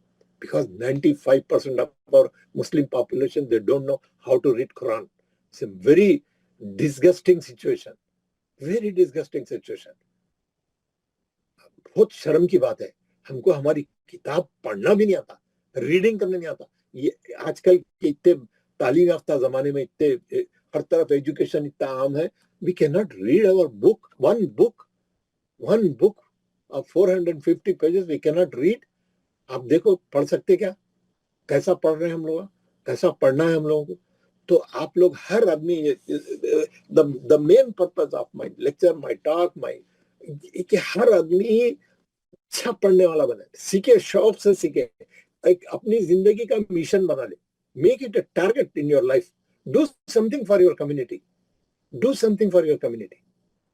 because 95% of our Muslim population, they don't know how to read Quran. It's a very disgusting situation. Very disgusting situation. बहुत शर्म की बात है, हमको हमारी किताब पढ़ना भी नहीं आता, रीडिंग करने नहीं आता. ये आजकल के इतने तालीम याफ्ता जमाने में इतने हर तरफ एजुकेशन इतना आम है, we cannot read our book, one book of 450 pages we cannot read. आप देखो पढ़ सकते क्या, कैसा पढ़ रहे हैं हम लोग, कैसा पढ़ना है हम लोगों को. तो आप लोग हर आदमी, the main purpose of my lecture, my talk, कि हर आदमी अच्छा पढ़ने वाला बने, सीखे, शौक से सीखे, एक अपनी जिंदगी का मिशन बना ले. Make it a target in your life. Do something for your community. Do something for your community.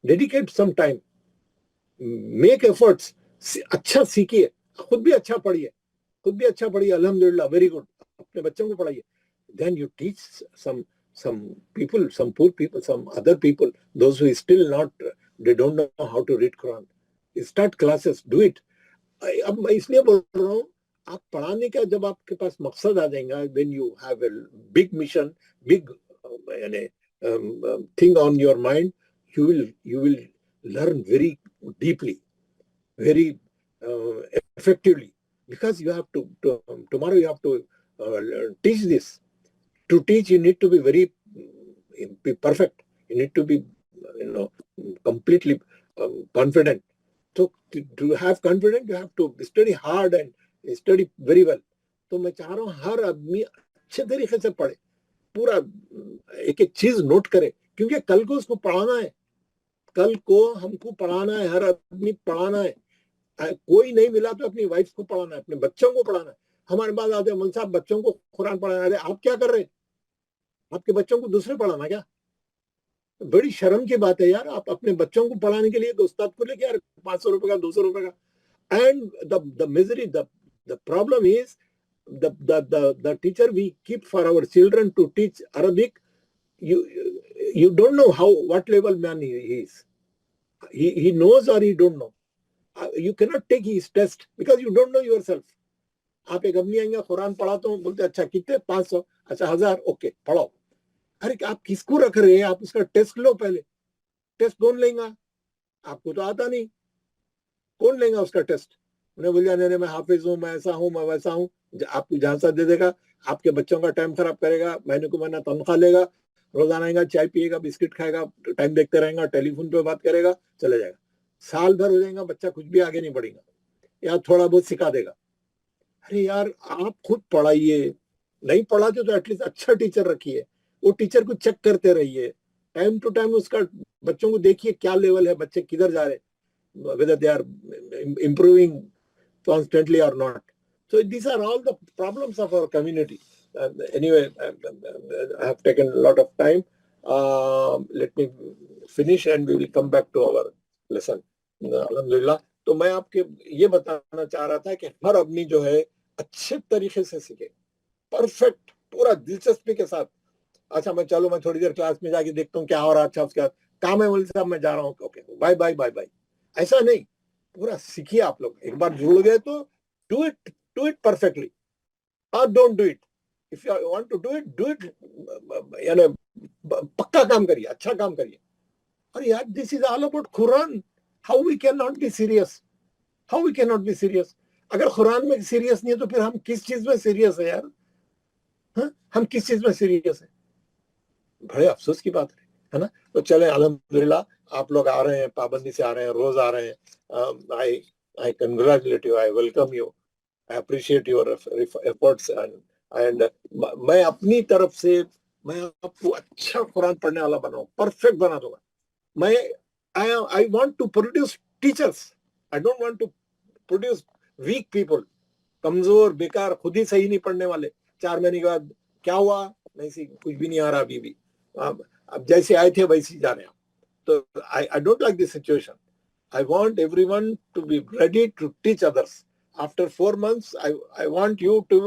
Dedicate some time. Make efforts. अच्छा सीखिए, खुद भी अच्छा पढ़िए, अल्हम्दुलिल्लाह, very good. अपने बच्चों को पढ़ाइए. Then you teach some people, some poor people, some other people, those who is still not, they don't know how to read Quran. Start classes, do it. अब मैं इसलिए बोल रहा हूँ, आप पढ़ाने का जब आपके पास मकसद आ जाएगा, when you have a big mission, big thing on your mind, you will learn very deeply, very effectively, because you have to tomorrow you have to teach this. To teach, you need to be very perfect. You need to be completely confident. So to have confidence, you have to study hard and study very well. तो मैं चाह रहा हूँ हर आदमी अच्छे तरीके से पढ़े, पूरा एक चीज नोट करे, क्योंकि कल को उसको पढ़ाना है, कल को हमको पढ़ाना है, हर आदमी पढ़ाना है. कोई नहीं मिला तो अपनी वाइफ को पढ़ाना है, अपने बच्चों को पढ़ाना है. हमारे पास आते हैं, मौलवी साहब बच्चों को कुरान पढ़ाना है. आप क्या कर रहे हैं? आपके बच्चों को दूसरे पढ़ाना क्या? बड़ी शर्म की बात है यार. आप अपने बच्चों को पढ़ाने के लिए उस्ताद को लेके यार 500 रुपए का, 200 रुपए का. And the misery, the problem is the teacher we keep for our children to teach Arabic, you don't know what level man he is. He knows or he don't know. You cannot take his test because you don't know yourself. आप एक आदमी आएंगे, कुरान पढ़ाता हूँ, बोलते अच्छा कितने, 500, अच्छा 1000, ओके पढ़ाओ. अरे आप किसको रख रहे हैं? आप उसका टेस्ट लो पहले. टेस्ट कौन लेगा? आपको तो आता नहीं, कौन लेगा उसका टेस्ट? उन्हें बोल जाने, मैं हाफिज हूँ, मैं ऐसा हूँ, मैं वैसा हूँ. आपको झांसा दे देगा, आपके बच्चों का टाइम खराब करेगा, महीने को महीना तनख्वाह लेगा, रोजाना आएगा, चाय पिएगा, बिस्किट खाएगा, टाइम देखते रहेगा, टेलीफोन पे बात करेगा, चले जाएगा. साल भर हो जाएगा, बच्चा कुछ भी आगे नहीं बढ़ेगा, या थोड़ा बहुत सिखा देगा. अरे यार आप खुद पढ़ाइए, नहीं पढ़ाते तो एटलीस्ट अच्छा टीचर रखिए, वो टीचर को चेक करते रहिए, टाइम टू टाइम उसका बच्चों को देखिए क्या लेवल है, बच्चे किधर जा रहे, whether they are improving constantly or not. So these are all the problems of our community. Anyway, I have taken a lot of time. Let me finish and we will come back to our lesson. Alhamdulillah. तो मैं आपके ये बताना चाह रहा था कि हर आदमी जो है अच्छे तरीके से सीखे, परफेक्ट, पूरा दिलचस्पी के साथ. अच्छा मैं थोड़ी देर क्लास में जाके देखता हूँ क्या हो रहा है, अच्छा उसका काम है, बोल साहब मैं जा रहा हूँ, okay bye bye bye bye. ऐसा नहीं, पूरा सीखिए आप लोग. एक बार जुड़ गए तो डू इट परफेक्टली, और don't do it. If you want to do it पक्का काम करिए, अच्छा काम करिए. और यार this is all about Quran. How we can not be serious, how we can not be serious. अगर कुरान में सीरियस नहीं है तो फिर हम किस चीज में सीरियस है यार? हम किस चीज में सीरियस है? बड़े अफसोस की बात है ना. तो चले अल्हम्दुलिल्लाह आप लोग आ रहे हैं, पाबंदी से आ रहे हैं, रोज आ रहे हैं. आई congratulate you, I welcome you, I appreciate your efforts. And मैं अपनी तरफ से मैं आपको अच्छा कुरान पढ़ने वाला बनाऊं, परफेक्ट बना दूंगा. मैं I want to produce teachers, I don't want to produce weak people, कमजोर बेकार खुद ही सही नहीं पढ़ने वाले. 4 महीने के बाद क्या हुआ, नहीं सी कुछ भी नहीं आ रहा अभी भी. अब जैसे आए थे वैसे ही जा रहे हैं. तो I don't like this situation. I want everyone to be ready to teach others. After 4 months, I want you to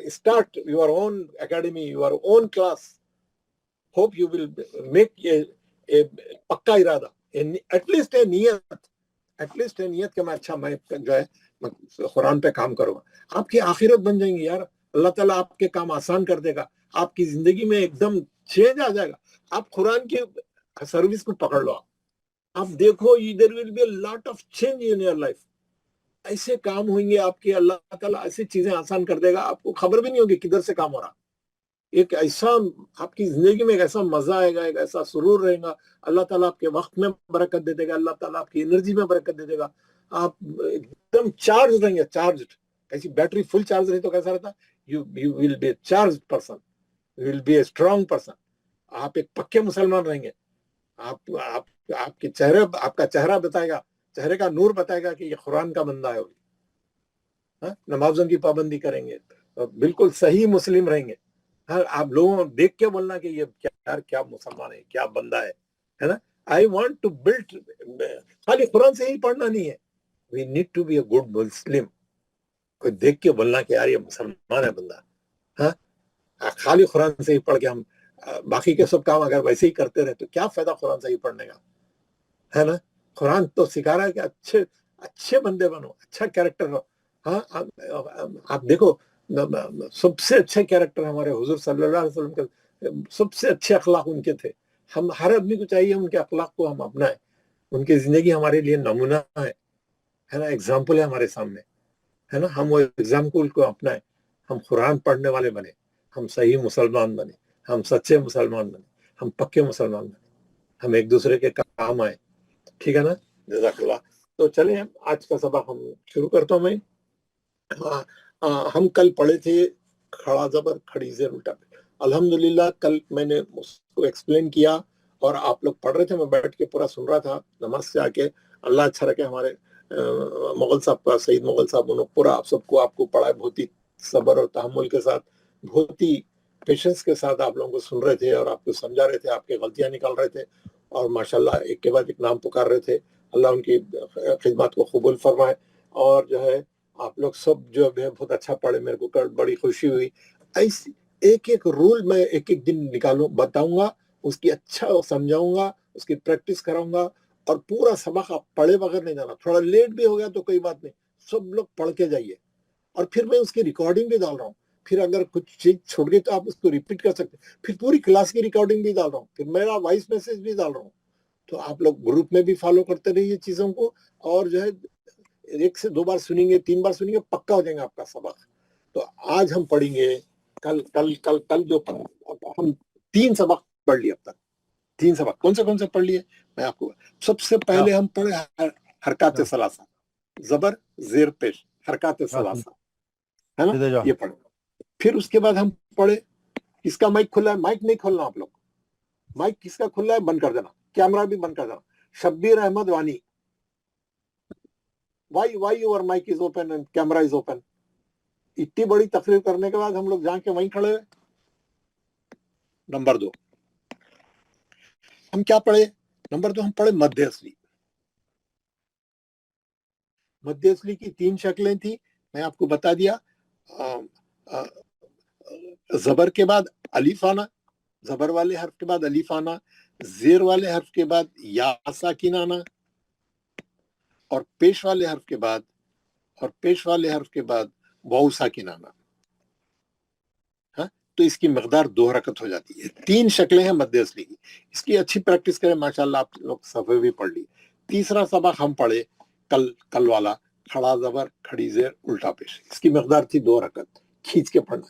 start your own academy, your own class. Hope you will make a पक्का इरादा, at least a नियत कि मैं जो है कुरान पे काम करूंगा. आपकी आखिरत बन जाएंगी यार. अल्लाह ताला आपके काम आसान कर देगा. आपकी जिंदगी में एकदम चेंज आ जाएगा. आप कुरान की सर्विस को पकड़ लो. आप देखो, there will be a lot of change in your life. ऐसे काम होंगे आपके, अल्लाह ताला ऐसी चीजें आसान कर देगा, आपको खबर भी नहीं होगी किधर से काम हो रहा. एक ऐसा आपकी जिंदगी में एक ऐसा मजा आएगा, एक ऐसा सुरूर रहेगा. अल्लाह ताला आपके वक्त में बरकत दे देगा, अल्लाह ताला आपकी एनर्जी में बरकत दे देगा. आप एकदम चार्ज रहेंगे, चार्ज. ऐसी बैटरी फुल चार्ज रही तो कैसा रहता? You will be charge person, you will be a strong person. आप एक पक्के मुसलमान रहेंगे. आप आपके चेहरे, आपका चेहरा बताएगा, चेहरे का नूर बताएगा कि ये कुरान का बंदा है. नमाजों की पाबंदी करेंगे, बिल्कुल सही मुस्लिम रहेंगे. आप लोगों देख के बोलना कि ये क्या मुसलमान है, क्या बंदा है ना. I want to build. खाली कुरान से ही पढ़ना नहीं है, we need to be a good Muslim. कोई देख के बोलना कि यार ये मुसलमान है बंदा. खाली कुरान से ही पढ़ के हम बाकी के सब काम अगर वैसे ही करते रहे तो क्या फायदा कुरान से ही पढ़ने का, है ना. कुरान तो सिखा रहा है कि अच्छे बंदे बनो, अच्छा कैरेक्टर हो. आप देखो, सबसे अच्छे कैरेक्टर हमारे हुजूर सल्लल्लाहु अलैहि वसल्लम के, सबसे अच्छे अखलाक उनके थे. हम हर आदमी को चाहिए उनके अखलाक को हम अपनाएं. उनकी जिंदगी हमारे लिए नमूना है ना, एग्जाम्पल है हमारे सामने, है ना. हम वो एग्जाम्पल को अपनाएं. हम कुरान पढ़ने वाले बने, हम सही मुसलमान बने, हम सच्चे मुसलमान बने, हम पक्के मुसलमान बने, हम एक दूसरे के काम आए. ठीक है ना. जज़ाकल्लाह. तो चले आज का सबक हम शुरू करता हूं. मैं हम कल पढ़े थे खड़ा जबर खड़ी जेर उल्टा. अल्हम्दुलिल्लाह कल मैंने उसको एक्सप्लेन किया और आप लोग पढ़ रहे थे, मैं बैठ के पूरा सुन रहा था नमाज से आके. अल्लाह अच्छा रखे. हमारे मुगल साहब का, सईद मुगल साहब, उन्होंने पूरा आप सबको आपको पढ़ाए बहुत ही सब्र और तहम्मुल के साथ, बहुत ही पेशेंस के साथ आप लोगों को सुन रहे थे और आपको समझा रहे थे, आपके गलतियां निकाल रहे थे और माशाल्लाह एक के बाद एक नाम पुकार रहे थे. अल्लाह उनकी खिदमत को कबूल फरमाए. और जो है आप लोग सब जो है बहुत अच्छा पढ़े, मेरे को बड़ी खुशी हुई. ऐसी एक एक रूल मैं एक एक दिन निकालूं, बताऊंगा, उसकी अच्छा समझाऊंगा, उसकी प्रैक्टिस कराऊंगा और पूरा सबक आप पढ़े बगैर नहीं जाना. थोड़ा लेट भी हो गया तो कोई बात नहीं, सब लोग पढ़ के जाइए. और फिर मैं उसकी रिकॉर्डिंग भी डाल रहा हूँ. फिर अगर कुछ चीज छूट गई तो आप उसको रिपीट कर सकते हैं. फिर पूरी क्लास की रिकॉर्डिंग भी डाल रहा हूँ, फिर मेरा वॉइस मैसेज भी डाल रहा हूँ. तो आप लोग ग्रुप में भी फॉलो करते रहिए चीजों को. और जो है 1 से 2 बार सुनेंगे, 3 बार सुनेंगे, पक्का हो जाएगा आपका सबक. तो आज हम पढ़ेंगे, कल जो हम 3 सबक पढ़ लिए अब तक. 3 सबक कौन से पढ़ लिए मैं आपको. सबसे पहले हम पढ़े हरकत सलासा, जबर जेर पेश, हरकत सलासा, है ना, ये पढ़े. फिर उसके बाद हम पढ़े, किसका माइक खुला है, माइक नहीं खोलना आप लोग. माइक किसका खुला है बंद कर देना, कैमरा भी बंद कर देना. शब्बीर अहमद वानी, why your mic is open and camera is open. इतनी बड़ी तकरीर करने के बाद हम लोग जाके वहीं खड़े हुए. नंबर 2 हम क्या पढ़े, नंबर 2 हम पढ़े मध्य असली. मध्य असली की 3 शक्लें थी, मैं आपको बता दिया. जबर के बाद अलीफ आना, जबर वाले हर्फ के बाद अलीफ आना, जेर वाले हर्फ के बाद या साकिन आना, और पेश वाले हर्फ के बाद वाउ साकिन आना. हाँ, تو اس کی مقدار 2 حرکت ہو جاتی ہے. 3 شکلیں ہیں مد اصلی کی. اس کی اچھی پریکٹس کریں ماشاءاللہ. آپ لوگ صفحے بھی پڑھ لی. تیسرا سبق ہم پڑھے کل والا کھڑا زبر کھڑی زیر الٹا پیش. اس کی مقدار تھی 2 حرکت. کھینچ کے پڑھنا,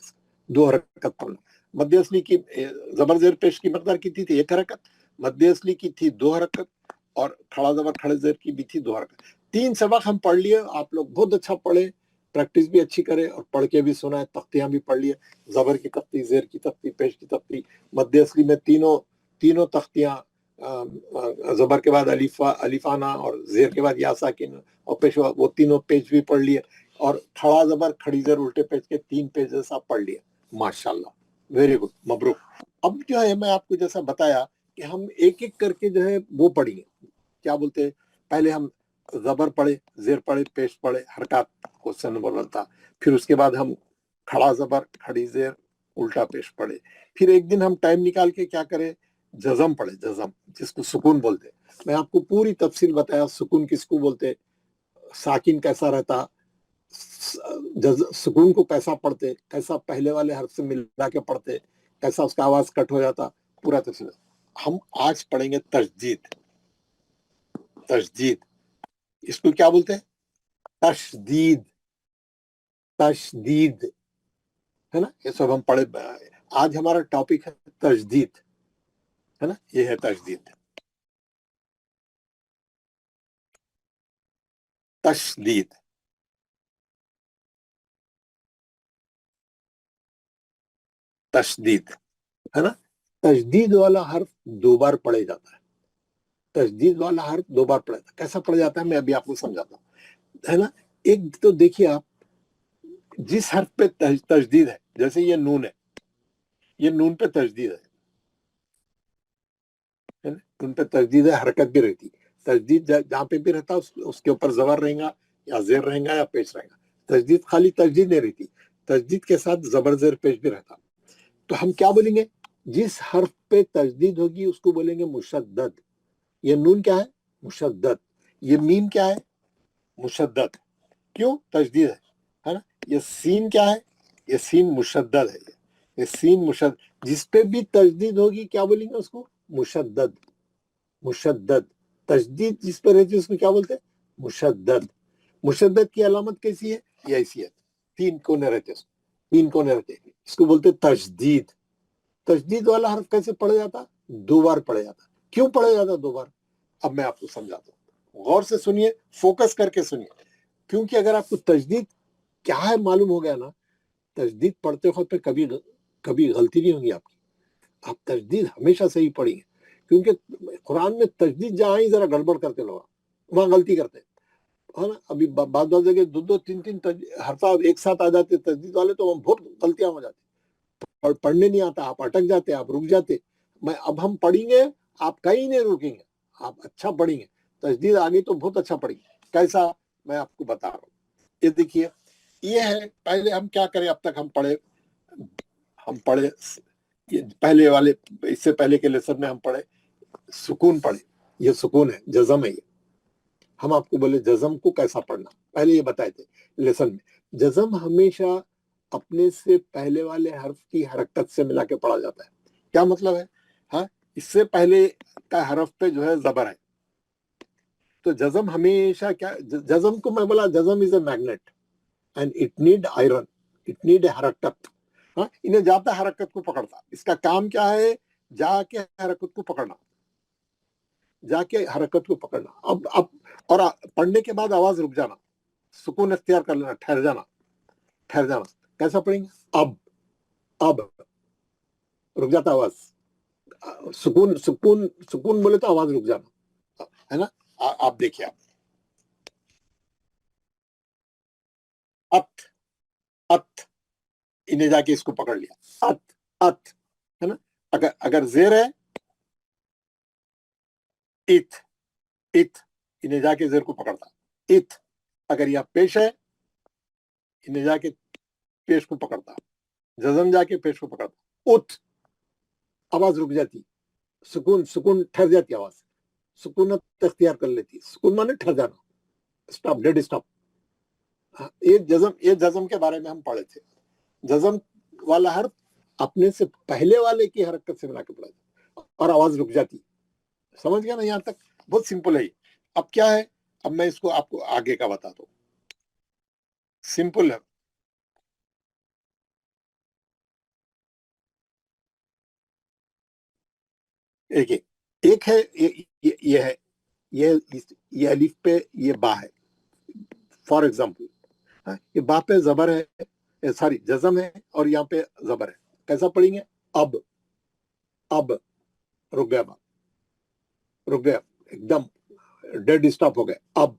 2 حرکت پڑھنا. مد اصلی کی زبر زیر پیش کی مقدار کتنی تھی؟ 1 حرکت. مد اصلی کی تھی 2 حرکت, اور کھڑا زبر کھڑے زیر کی بھی تھی 2 حرکت. 3 سبق ہم پڑھ لیے. آپ لوگ بہت اچھا پڑھے, پریکٹس بھی اچھی کرے اور پڑھ کے بھی سنائے. تختیاں بھی پڑھ لیے, زبر کی تختی, زیر کی تختی, پیش کی تختی. مد اصلی میں تینوں تختیاں, زبر کے بعد الفانہ اور زیر کے بعد یا ساکن اور پیش, وہ تینوں پیج بھی پڑھ لیے. اور کھڑا زبر کھڑی زیر الٹے پیج کے 3 پیجز آپ پڑھ لیے. ماشاءاللہ, ویری گڈ, مبروک. اب جو ہے میں آپ کو جیسا بتایا کہ ہم ایک ایک کر کے جو ہے وہ پڑھیں گے. کیا بولتے ہیں, پہلے ہم زبر پڑھے, زیر پڑھے, پیش پڑھے, حرکات کوشچن نمبر 1 تھا. پھر اس کے بعد ہم کھڑا زبر کھڑی زیر الٹا پیش پڑھے. پھر ایک دن ہم ٹائم نکال کے کیا کرے, جزم پڑھے. جزم جس کو سکون بولتے. میں آپ کو پوری تفصیل بتایا سکون کس کو بولتے, ساکن کیسا رہتا, سکون کو کیسا پڑھتے, کیسا پہلے والے حرف سے ملا کے پڑھتے, کیسا اس کا آواز کٹ ہو جاتا, پورا تفصیل. ہم آج پڑھیں گے تشدید. تشدید اس کو کیا بولتے ہیں؟ تشدید. تشدید ہے نا, یہ سب ہم پڑھے. آج ہمارا ٹاپک ہے تشدید, ہے نا, یہ ہے تشدید. تشدید تشدید ہے نا. تشدید والا حرف 2 بار پڑھے جاتا ہے. تشدید والا حرف 2 بار پڑھا جاتا ہے. کیسا پڑھا جاتا ہے میں ابھی آپ کو سمجھاتا ہوں, ہے نا. ایک تو دیکھیے آپ, جس حرف پہ تشدید ہے, جیسے یہ نون ہے, یہ نون پہ تشدید ہے, نون پہ تشدید ہے, حرکت بھی رہتی. تشدید جہاں پہ بھی رہتا اس کے اوپر زبر رہیں گا یا زیر رہیں گا یا پیش رہیں گا. تشدید خالی تشدید نہیں رہتی, تشدید کے ساتھ زبر زیر پیش بھی رہتا. تو ہم کیا بولیں گے, جس حرف پہ تشدید ہوگی اس کو بولیں گے مشدد. یہ نون کیا ہے؟ مشدد. یہ میم کیا ہے؟ مشدد. کیوں؟ تشدید ہے نا. یہ سین کیا ہے؟ یہ سین مشدد ہے. یہ سین مشدد, جس پہ بھی تشدید ہوگی کیا بولیں گے اس کو؟ مشدد. مشدد. تشدید جس پہ رہتی ہے اس کو کیا بولتے ہیں؟ مشدد. مشدد کی علامت کیسی ہے؟ یہ ایسی ہے, 3 کونے رہتے, 3 کونے رہتے, اس کو بولتے تشدید. تشدید والا حرف کیسے پڑھا جاتا؟ 2 بار پڑھا جاتا. کیوں پڑھا جاتا 2 بار؟ اب میں آپ کو سمجھاتا ہوں, غور سے سنیے, فوکس کر کے سنیے. کیونکہ اگر آپ کو تشدید کیا ہے معلوم ہو گیا نا, تشدید پڑھتے وقت کبھی غلطی نہیں ہوگی آپ کی. آپ تشدید ہمیشہ صحیح پڑھیں گے, کیونکہ قرآن میں تشدید جہاں ہی ذرا گڑبڑ کرتے لوگ, وہاں غلطی کرتے ہے نا. ابھی بعض جگہ 2-3 حرف ایک ساتھ آ جاتے تشدید والے, تو وہاں بہت غلطیاں ہو جاتی, اور پڑھنے نہیں آتا, آپ اٹک جاتے, آپ رک جاتے. اب ہم پڑھیں گے, آپ کہیں نہیں رکیں گے, آپ اچھا پڑھیں گے. تشدید آگے تو بہت اچھا پڑھیں گے. کیسا میں آپ کو بتا رہا ہوں. یہ دیکھیے, یہ ہے, پہلے ہم کیا کریں, اب تک ہم پڑھے پہلے والے, اس سے پہلے کے لیسن میں ہم پڑھے سکون پڑھے. یہ سکون ہے, جزم ہے. یہ ہم آپ کو بولے جزم کو کیسا پڑھنا, پہلے یہ بتائے تھے لیسن میں. جزم ہمیشہ اپنے سے پہلے والے حرف کی حرکت سے ملا کے پڑھا جاتا ہے. کیا مطلب ہے؟ ہاں, اس سے پہلے کا حرف پہ جو ہے زبر ہے, تو جزم ہمیشہ کیا, جزم کو میں بولا جزم is a magnet and it need iron, it need a حرکت. ہاں, انہیں جاتا حرکت کو پکڑتا. اس کا کام کیا ہے؟ جا کے حرکت کو پکڑنا, جا کے حرکت کو پکڑنا. اب اور پڑھنے کے بعد آواز رک جانا, سکون اختیار کر لینا, ٹھہر جانا. کیسا پڑھیں گے؟ اب رک جاتا آواز. سکون بولے تو آواز رک جانا, ہے نا. آپ دیکھیے, آپ ات انہیں جا کے اس کو پکڑ لیا, ات ہے نا. اگر زیر ہے ات انہیں جا کے زیر کو پکڑتا. ات اگر یہ پیش ہے انہیں جا کے پیش کو پکڑتا. جزم جا کے پیش کو پکڑتا. ات آواز رک جاتی, سکون ٹھہر جاتی آواز, سکونت اختیار کر لیتی. سکون مانے ٹھہر جانا, اسٹاپ, ڈیڈ اسٹاپ. یہ جزم کے بارے میں ہم پڑھے تھے. جزم والا حرف अपने से पहले वाले की हरकत से मिला के पढ़ा जाता और आवाज रुक जाती। समझ गया ना यहाँ तक? बहुत सिंपल है ये। अब क्या है, अब मैं इसको आपको आगे का बताता हूँ। सिंपल है। एक एक है ये है, ये अलिफ पे ये बा है। फॉर एग्जाम्पल ये बा पे जबर है, सॉरी जजम है, और यहाँ पे जबर है। कैसा पढ़ेंगे? अब रुक गया बा, रुक गया, एकदम डेड स्टॉप हो गए। अब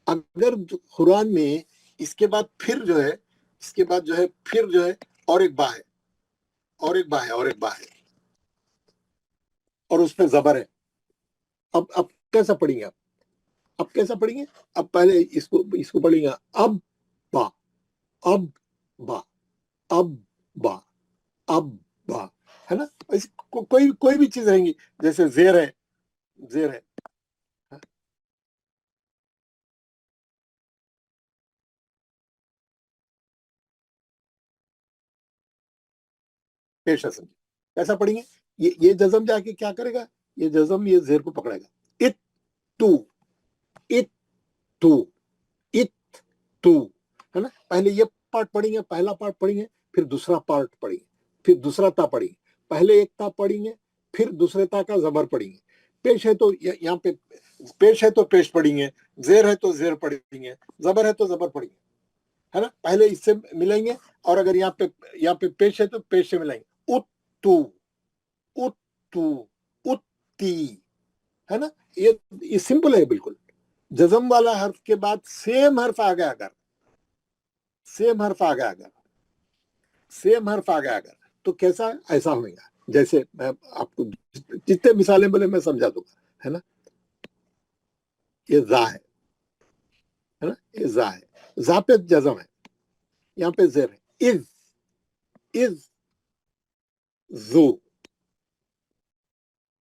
अगर कुरान में इसके बाद फिर जो है, इसके बाद जो है फिर जो है और एक बा है, और एक बा है, और एक बा है, और उस पे जबर है। अब कैसा पढ़ेंगे आप? अब कैसा पढ़ेंगे? अब पहले इसको पढ़ेंगे अब बा, अब बा, अब बा, अब बा, है ना? ऐसे कोई भी चीज रहेंगी, जैसे जेर है, जेर है, पेश असम। कैसा पढ़ेंगे? ये जजम जाके क्या करेगा? ये जजम ये जेर को पकड़ेगा। इत तू, इत तू, इत तू, है ना? पहले ये पार्ट पढ़ेंगे, पहला पार्ट पढ़ेंगे, फिर दूसरा पार्ट पढ़ेंगे, फिर दूसरा ता पढ़ेंगे, पहले एक ता पढ़ेंगे, फिर दूसरे ता का जबर पढ़ेंगे। पेश है तो यहाँ पे पेश है तो पेश पढ़ेंगे, जेर है तो जेर पढ़ेंगे, जबर है तो जबर पढ़ेंगे, है ना? पहले इससे मिलाएंगे, और अगर यहाँ पे पेश है तो पेश से मिलाएंगे। उत्तू, उत्तू, उत्ती, है ना? ये सिंपल है बिल्कुल। जजम वाला हर्फ के बाद सेम हर्फ आ गया अगर, सेम हर्फ आ गया अगर, सेम हर्फ आ गया अगर, तो कैसा ऐसा होगा? जैसे मैं आपको जितने मिसालें बोले मैं समझा दूंगा, है ना? ये जा है ना? ये जा है, जा पे जजम है, यहाँ पे जेर है। इज जो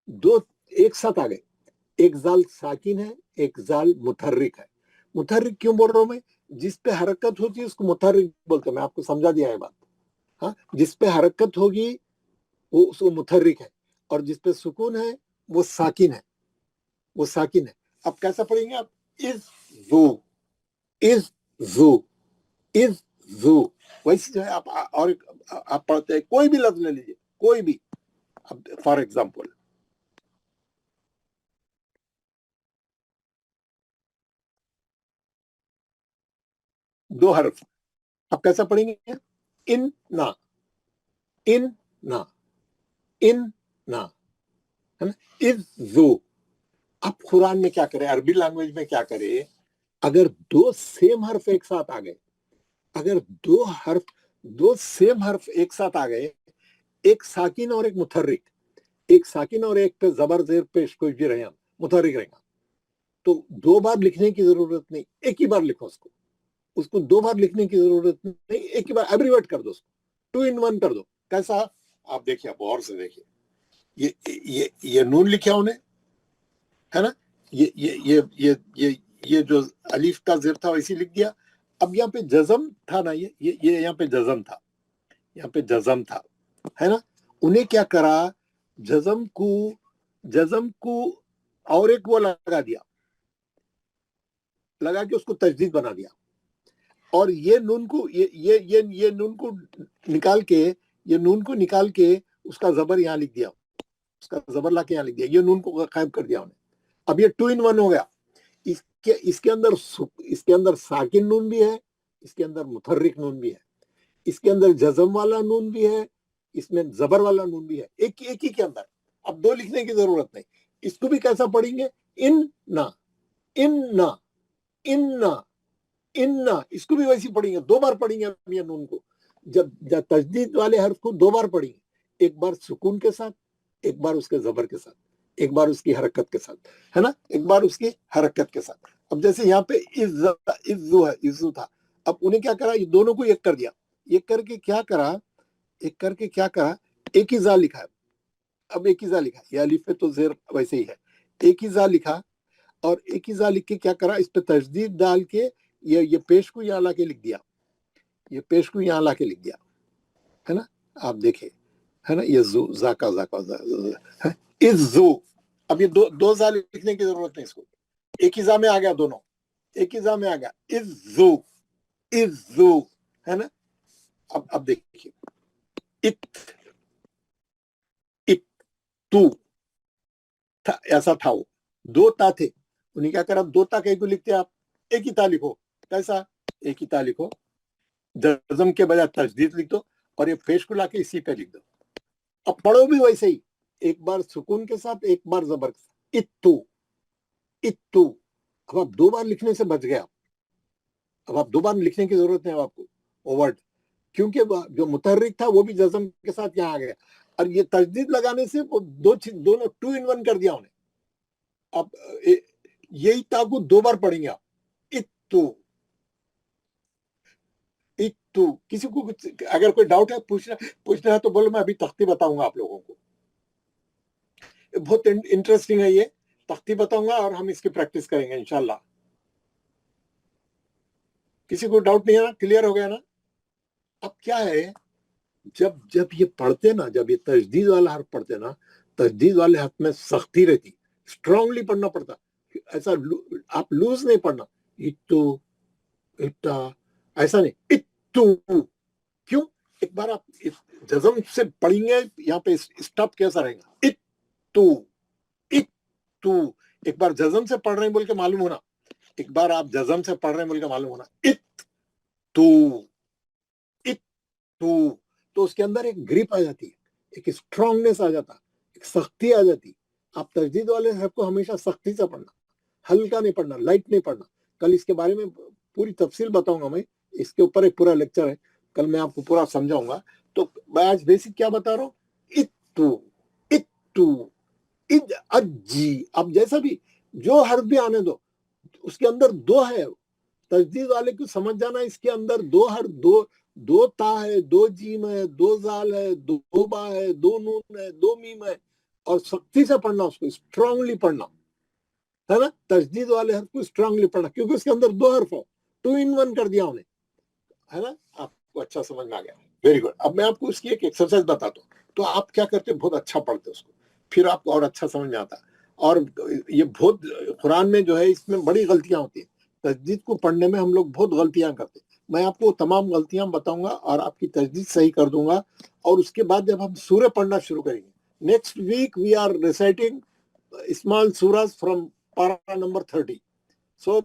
दो एक साथ आ गए, एक जाल साकिन है, एक जाल मुतहर्रिक है। मुतहर्रिक क्यों बोल रहा हूं मैं? जिस पे हरकत होती है उसको मुतहर्रिक बोलते हैं। मैं आपको समझा दिया है बात। हाँ, जिस पे हरकत होगी वो उसको मुतहर्रिक है, और जिस पे सुकून है वो साकिन है, वो साकिन है। अब कैसा पढ़ेंगे आप? इज जो, इज जो, इज जो। वैसे जो है आप और आप पढ़ते हैं, कोई भी लफ्ज ले लीजिए, कोई भी। अब फॉर एग्जाम्पल दो हर्फ, आप कैसा पढ़ेंगे? इन ना, इन ना, इन ना, है ना? इज जो। अब कुरान में क्या करे, अरबी लैंग्वेज में क्या करे? अगर दो सेम हर्फ एक साथ आ गए, अगर दो सेम हर्फ एक साथ आ गए, एक साकिन और एक मुतहर्रिक, एक साकिन और एक पे जबर जेर पेश कोई भी रहे, मुतहर्रिक रहेगा, तो दो बार लिखने की जरूरत नहीं, एक ही बार लिखो उसको। उसको दो बार लिखने की जरूरत नहीं, एक ही बार एब्रीवेट कर दो उसको, 2 in 1 कर दो। कैसा? आप देखिए, आप और से देखिए, ये नून लिखा उन्हें, है ना? ये जो अलीफ का जिर था वैसे लिख दिया। अब यहाँ पे जजम था ना, ये यहाँ पे जजम था, यहाँ पे जजम था, है ना? उन्हें क्या करा? जजम को और एक वो लगा दिया, लगा के उसको तजदीद बना दिया, और ये नून को ये नून को निकाल के, ये नून को निकाल के उसका जबर यहाँ लिख दिया, उसका जबर ला के यहाँ लिख दिया, ये नून को गायब कर दिया उन्हें। अब ये 2 in 1 हो गया। इसके अंदर साकिन नून भी है, इसके अंदर मुतहर्रिक नून भी है, इसके अंदर जजम वाला नून भी है, इसमें जबर वाला नून भी है, एक ही के अंदर। अब दो लिखने की जरूरत नहीं। इसको भी कैसा पढ़ेंगे? इन ना, इन ना, इन ना, इन ना। इसको भी वैसे पढ़ेंगे, दो बार पढ़ेंगे अब ये नून को। जब तजदीद वाले हर्फ को दो बार पढ़ेंगे, एक बार सुकून के साथ, एक बार उसके जबर के साथ, एक बार उसकी हरकत के साथ, है ना? एक बार उसकी हरकत के साथ। अब जैसे यहाँ पे इज्जू है, इज्जू था, अब उन्हें क्या करा? ये दोनों को एक कर दिया। एक करके क्या करा? एक ही जा लिखा है। अब एक ही जा लिखा, ये अलिफ पे तो जेर वैसे ही है, एक ही जा लिखा, और एक ही जा लिख के क्या करा? इस पे तजदीद डाल के ये पेश को यहाँ ला के लिख दिया, ये पेश को यहाँ ला के लिख दिया, है ना? آپ دیکھیں ہے نا یہ زو زاکا زاکا زو. اب یہ دو زا لکھنے کی ضرورت نہیں اس کو, ایک ہی زا میں آ گیا, دونوں ایک ہی زا میں آ گیا. زو ہے نا. اب دیکھیے تو ایسا تھا, وہ دو تا تھے, انہیں کیا کرا, دو تا کہیں کو لکھتے آپ, ایک ہی تا لکھو. کیسا ایک ہی تا لکھو, جزم کے بجائے تشدید لکھ دو, اور یہ پیش کو لا کے اسی پہ لکھ دو. اب پڑھو بھی ویسے ہی, ایک بار سکون کے ساتھ, ایک بار زبر کے ساتھ. اتو. اب آپ دو بار لکھنے سے بچ گیا. اب آپ دو بار لکھنے کی ضرورت نہیں آپ کو وہ ورڈ, کیونکہ جو متحرک تھا وہ بھی جزم کے ساتھ یہاں آ گیا, اور یہ تشدید لگانے سے وہ دونوں 2 in 1 کر دیا انہیں. اب یہی تا کو دو بار پڑھیں گے آپ. اتو. کسی کو اگر کوئی ڈاؤٹ ہے پوچھنا ہے تو بولو, میں ابھی تختی بتاؤں گا آپ لوگوں کو. بہت انٹرسٹنگ ہے یہ, تختی بتاؤں گا اور ہم اس کی پریکٹس کریں گے انشاءاللہ. کسی کو ڈاؤٹ نہیں ہے نا, کلیئر ہو گیا نا. اب کیا ہے, جب یہ پڑھتے نا, جب یہ تجدید والا حرف پڑھتے نا, تجدید والے حرف میں سختی رہتی, اسٹرانگلی پڑھنا پڑتا. ایسا آپ لوز نہیں پڑھنا, اتو اتا ایسا نہیں, اتو. کیوں؟ ایک بار آپ جزم سے پڑھیں گے, یہاں پہ اسٹاپ کیسا رہے گا, اتو. ایک بار جزم سے پڑھ رہے ہیں بول کے معلوم ہونا, ایک بار آپ جزم سے پڑھ رہے ہیں بول کے معلوم ہونا, اتو. تو اس کے اندر ایک گریپ آ جاتی ہے, ایک اسٹرانگنیس آ جاتا, ایک سختی آ جاتی. آپ تجدید والے حرف کو ہمیشہ سختی سے پڑھنا, ہلکا نہیں پڑھنا, لائٹ نہیں پڑھنا. کل اس کے بارے میں پوری تفصیل بتاؤں گا میں, اس کے اوپر ایک پورا لیکچر ہے, کل میں آپ کو پورا سمجھاؤں گا. تو میں آج بیسک کیا بتا رہا ہوں, اتو اجی. اب جیسا بھی جو حرف بھی آنے دو, اس کے اندر دو ہے, تجدید والے کو سمجھ جانا, اس کے اندر دو حرف, دو تا ہے, دو جیم ہے, دو زال ہے, دو با ہے, دو نون ہے, دو میم ہے, اور سختی سے پڑھنا, اس کو اسٹرانگلی پڑھنا ہے نا. تجدید والے حرف کو اسٹرانگلی پڑھنا, کیونکہ اس کے اندر دو حرف ہو, 2 in 1 کر دیا انہیں, ہے نا. آپ کو اچھا سمجھ میں آ گیا, ویری گڈ. اب میں آپ کو اس کی ایک ایکسرسائز بتاتا ہوں, تو آپ کیا کرتے, بہت اچھا پڑھتے اس کو, پھر آپ کو اور اچھا سمجھ میں آتا. اور یہ بہت قرآن میں جو ہے اس میں بڑی غلطیاں ہوتی ہیں, تجدید کو پڑھنے میں ہم لوگ بہت غلطیاں کرتے ہیں. میں آپ کو تمام غلطیاں بتاؤں گا اور آپ کی تجدید صحیح کر دوں گا. اور اس کے بعد جب ہم سورہ پڑھنا شروع کریں گے, next week we are reciting small سورہز فرام پارا نمبر 30. سو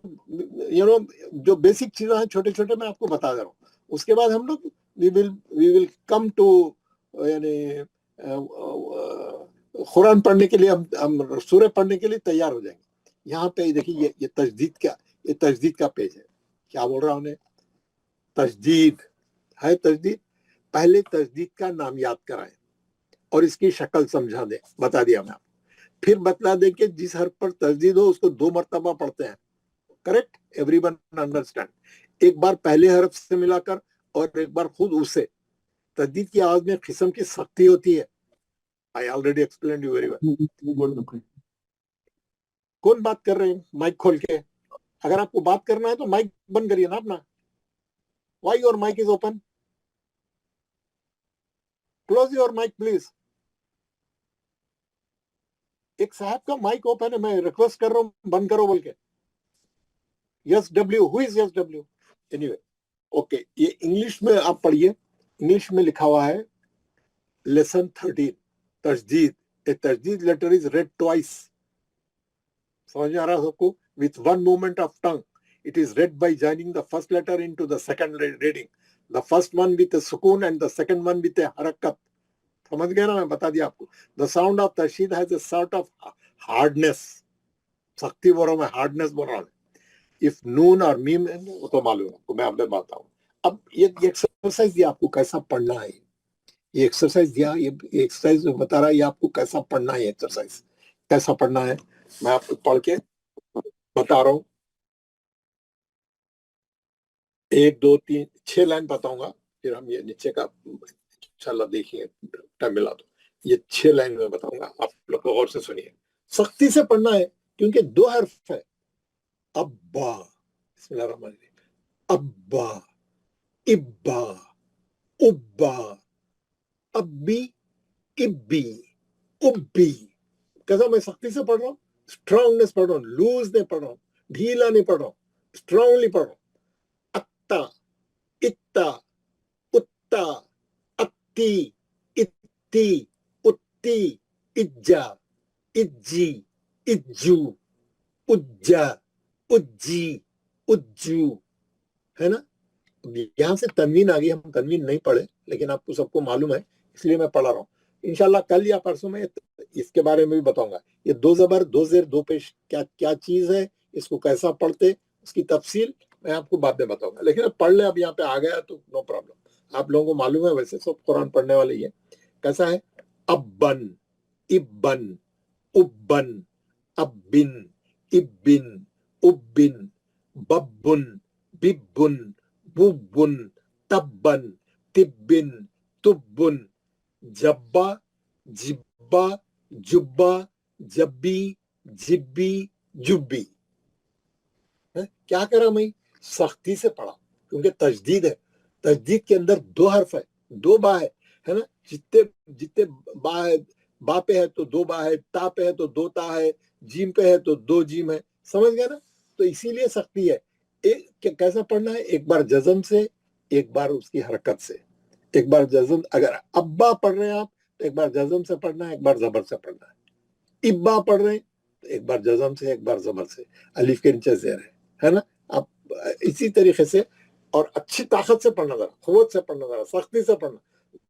جو بیسک چیزیں ہیں چھوٹے چھوٹے میں آپ کو بتا دے رہا ہوں. اس کے بعد ہم لوگ وی ول کم ٹو یعنی قرآن پڑھنے کے لیے, ہم سورہ پڑھنے کے لیے تیار ہو جائیں گے. یہاں پہ دیکھیے یہ تجدید کا پیج ہے. کیا بول رہا ہوں نے, تجدید ہے. تجدید پہلے تجدید کا نام یاد کرائیں اور اس کی شکل سمجھا دیں, بتا دیا میں آپ. پھر بتلا دیں کہ جس حرف پر تجدید ہو اس کو 2 مرتبہ پڑھتے ہیں. Correct, every one understand. ایک بار پہلے حرف سے ملا کر اور ایک بار خود اس سے. تجدید کی آواز میں قسم کی سختی ہوتی ہے. I already explained you very well. کون بات کر رہے ہیں مائک کھول کے؟ اگر آپ کو بات کرنا ہے تو مائک بند کریے نا اپنا. Why your mic is open? Close your mic please. ایک صاحب کا مائک اوپن ہے, میں ریکویسٹ کر رہا ہوں بند کرو بول کے. S W, who is S W? Anyway okay, یہ انگلش میں آپ پڑھیے. انگلش میں لکھا ہوا ہے لیسن 13 تجدید. A تجدید letter is read twice. سمجھ میں آ رہا ہے سب کو؟ With one movement of tongue. It is read by joining the first letter into the second reading. The first one with a sukoon and the second one with a harakat. سمجھ گئے نا, میں بتا دیا آپ کو. The sound of تشدید has a sort of hardness. سختی بول رہا ہوں میں, hardness بول رہا ہوں. If noon or meme وہ تو معلوم ہے, میں آپ نے بتاؤں. اب یہ ایکسرسائز دیا آپ کو کیسا پڑھنا ہے. یہ ایکسرسائز دیا, یہ ایکسرسائز بتا رہا ہے یہ آپ کو کیسا پڑھنا ہے. ایکسرسائز کیسا پڑھنا ہے میں آپ کو پڑھ کے بتا رہا ہوں. 1 2 3 6 لائن بتاؤں گا, پھر ہم یہ نیچے کا انشاءاللہ دیکھیں گے ٹائم ملا تو. یہ 6 لائن میں بتاؤں گا, آپ لوگ غور سے سنیے. سختی سے پڑھنا ہے کیونکہ 2 حرف ہے. ابا, بسم اللہ الرحمن الرحیم, ابا, ابا, ابا, अब्बी इब्बी उब्बी। कैसा मैं सख्ती से पढ़ रहा हूँ, स्ट्रांगनेस पढ़ रहा हूँ, लूज नहीं पढ़ रहा हूँ, ढीला नहीं पढ़ रहा हूँ, स्ट्रांगली पढ़ रहा हूँ। अत्ता इत्ता उत्ता अत्ती इत्ती उत्ती इज्जा इज्जी इज्जू उज्जा उज्जी उज्जू, है ना। यहाँ से तनवीन आ गई, हम तनवीन नहीं पढ़े लेकिन आपको सबको मालूम है इसलिए मैं पढ़ा रहा हूँ। इंशाल्लाह कल या परसों में इसके बारे में भी बताऊंगा, ये दो जबर दो जेर दो पेश क्या क्या चीज है, इसको कैसा पढ़ते, उसकी तफसील मैं आपको बाद में बताऊंगा। लेकिन अब पढ़ ले, अब यहाँ पे आ गया तो नो प्रॉब्लम। आप लोगों को मालूम है वैसे सब कुरान पढ़ने वाले ही है। कैसा है, अब्बन इब्बन उब्बन अब्बिन इब्बिन उब्बिन बब्बुन बिब्बुन बुब्बुन तब्बन तिब्बिन तुब्बुन जब्बा जिब्बा जुब्बा जब्बी जिब्बी जुब्बी। क्या करा मैं, सख्ती से पढ़ा क्योंकि तजदीद है, तजदीद के अंदर दो हर्फ है, दो बा है ना। जितने जितने बा है, बा पे है तो दो बा है, ता पे है तो दो ता है, जीम पे है तो दो जीम है, समझ गया ना। तो इसीलिए सख्ती है। कैसा पढ़ना है, एक बार जज़म से, एक बार उसकी हरकत से। एक बार जज़म, अगर अब्बा पढ़ रहे हैं आप तो एक बार जज़म से पढ़ना है, एक बार जबर से पढ़ना है। इब्बा पढ़ रहे हैं तो एक बार जज़म से, एक बार जबर से, अलिफ के नीचे ज़ेर है ना। आप इसी तरीके से और अच्छी ताकत से पढ़ना, जरा कुव्वत से पढ़ना, जरा सख्ती से पढ़ना।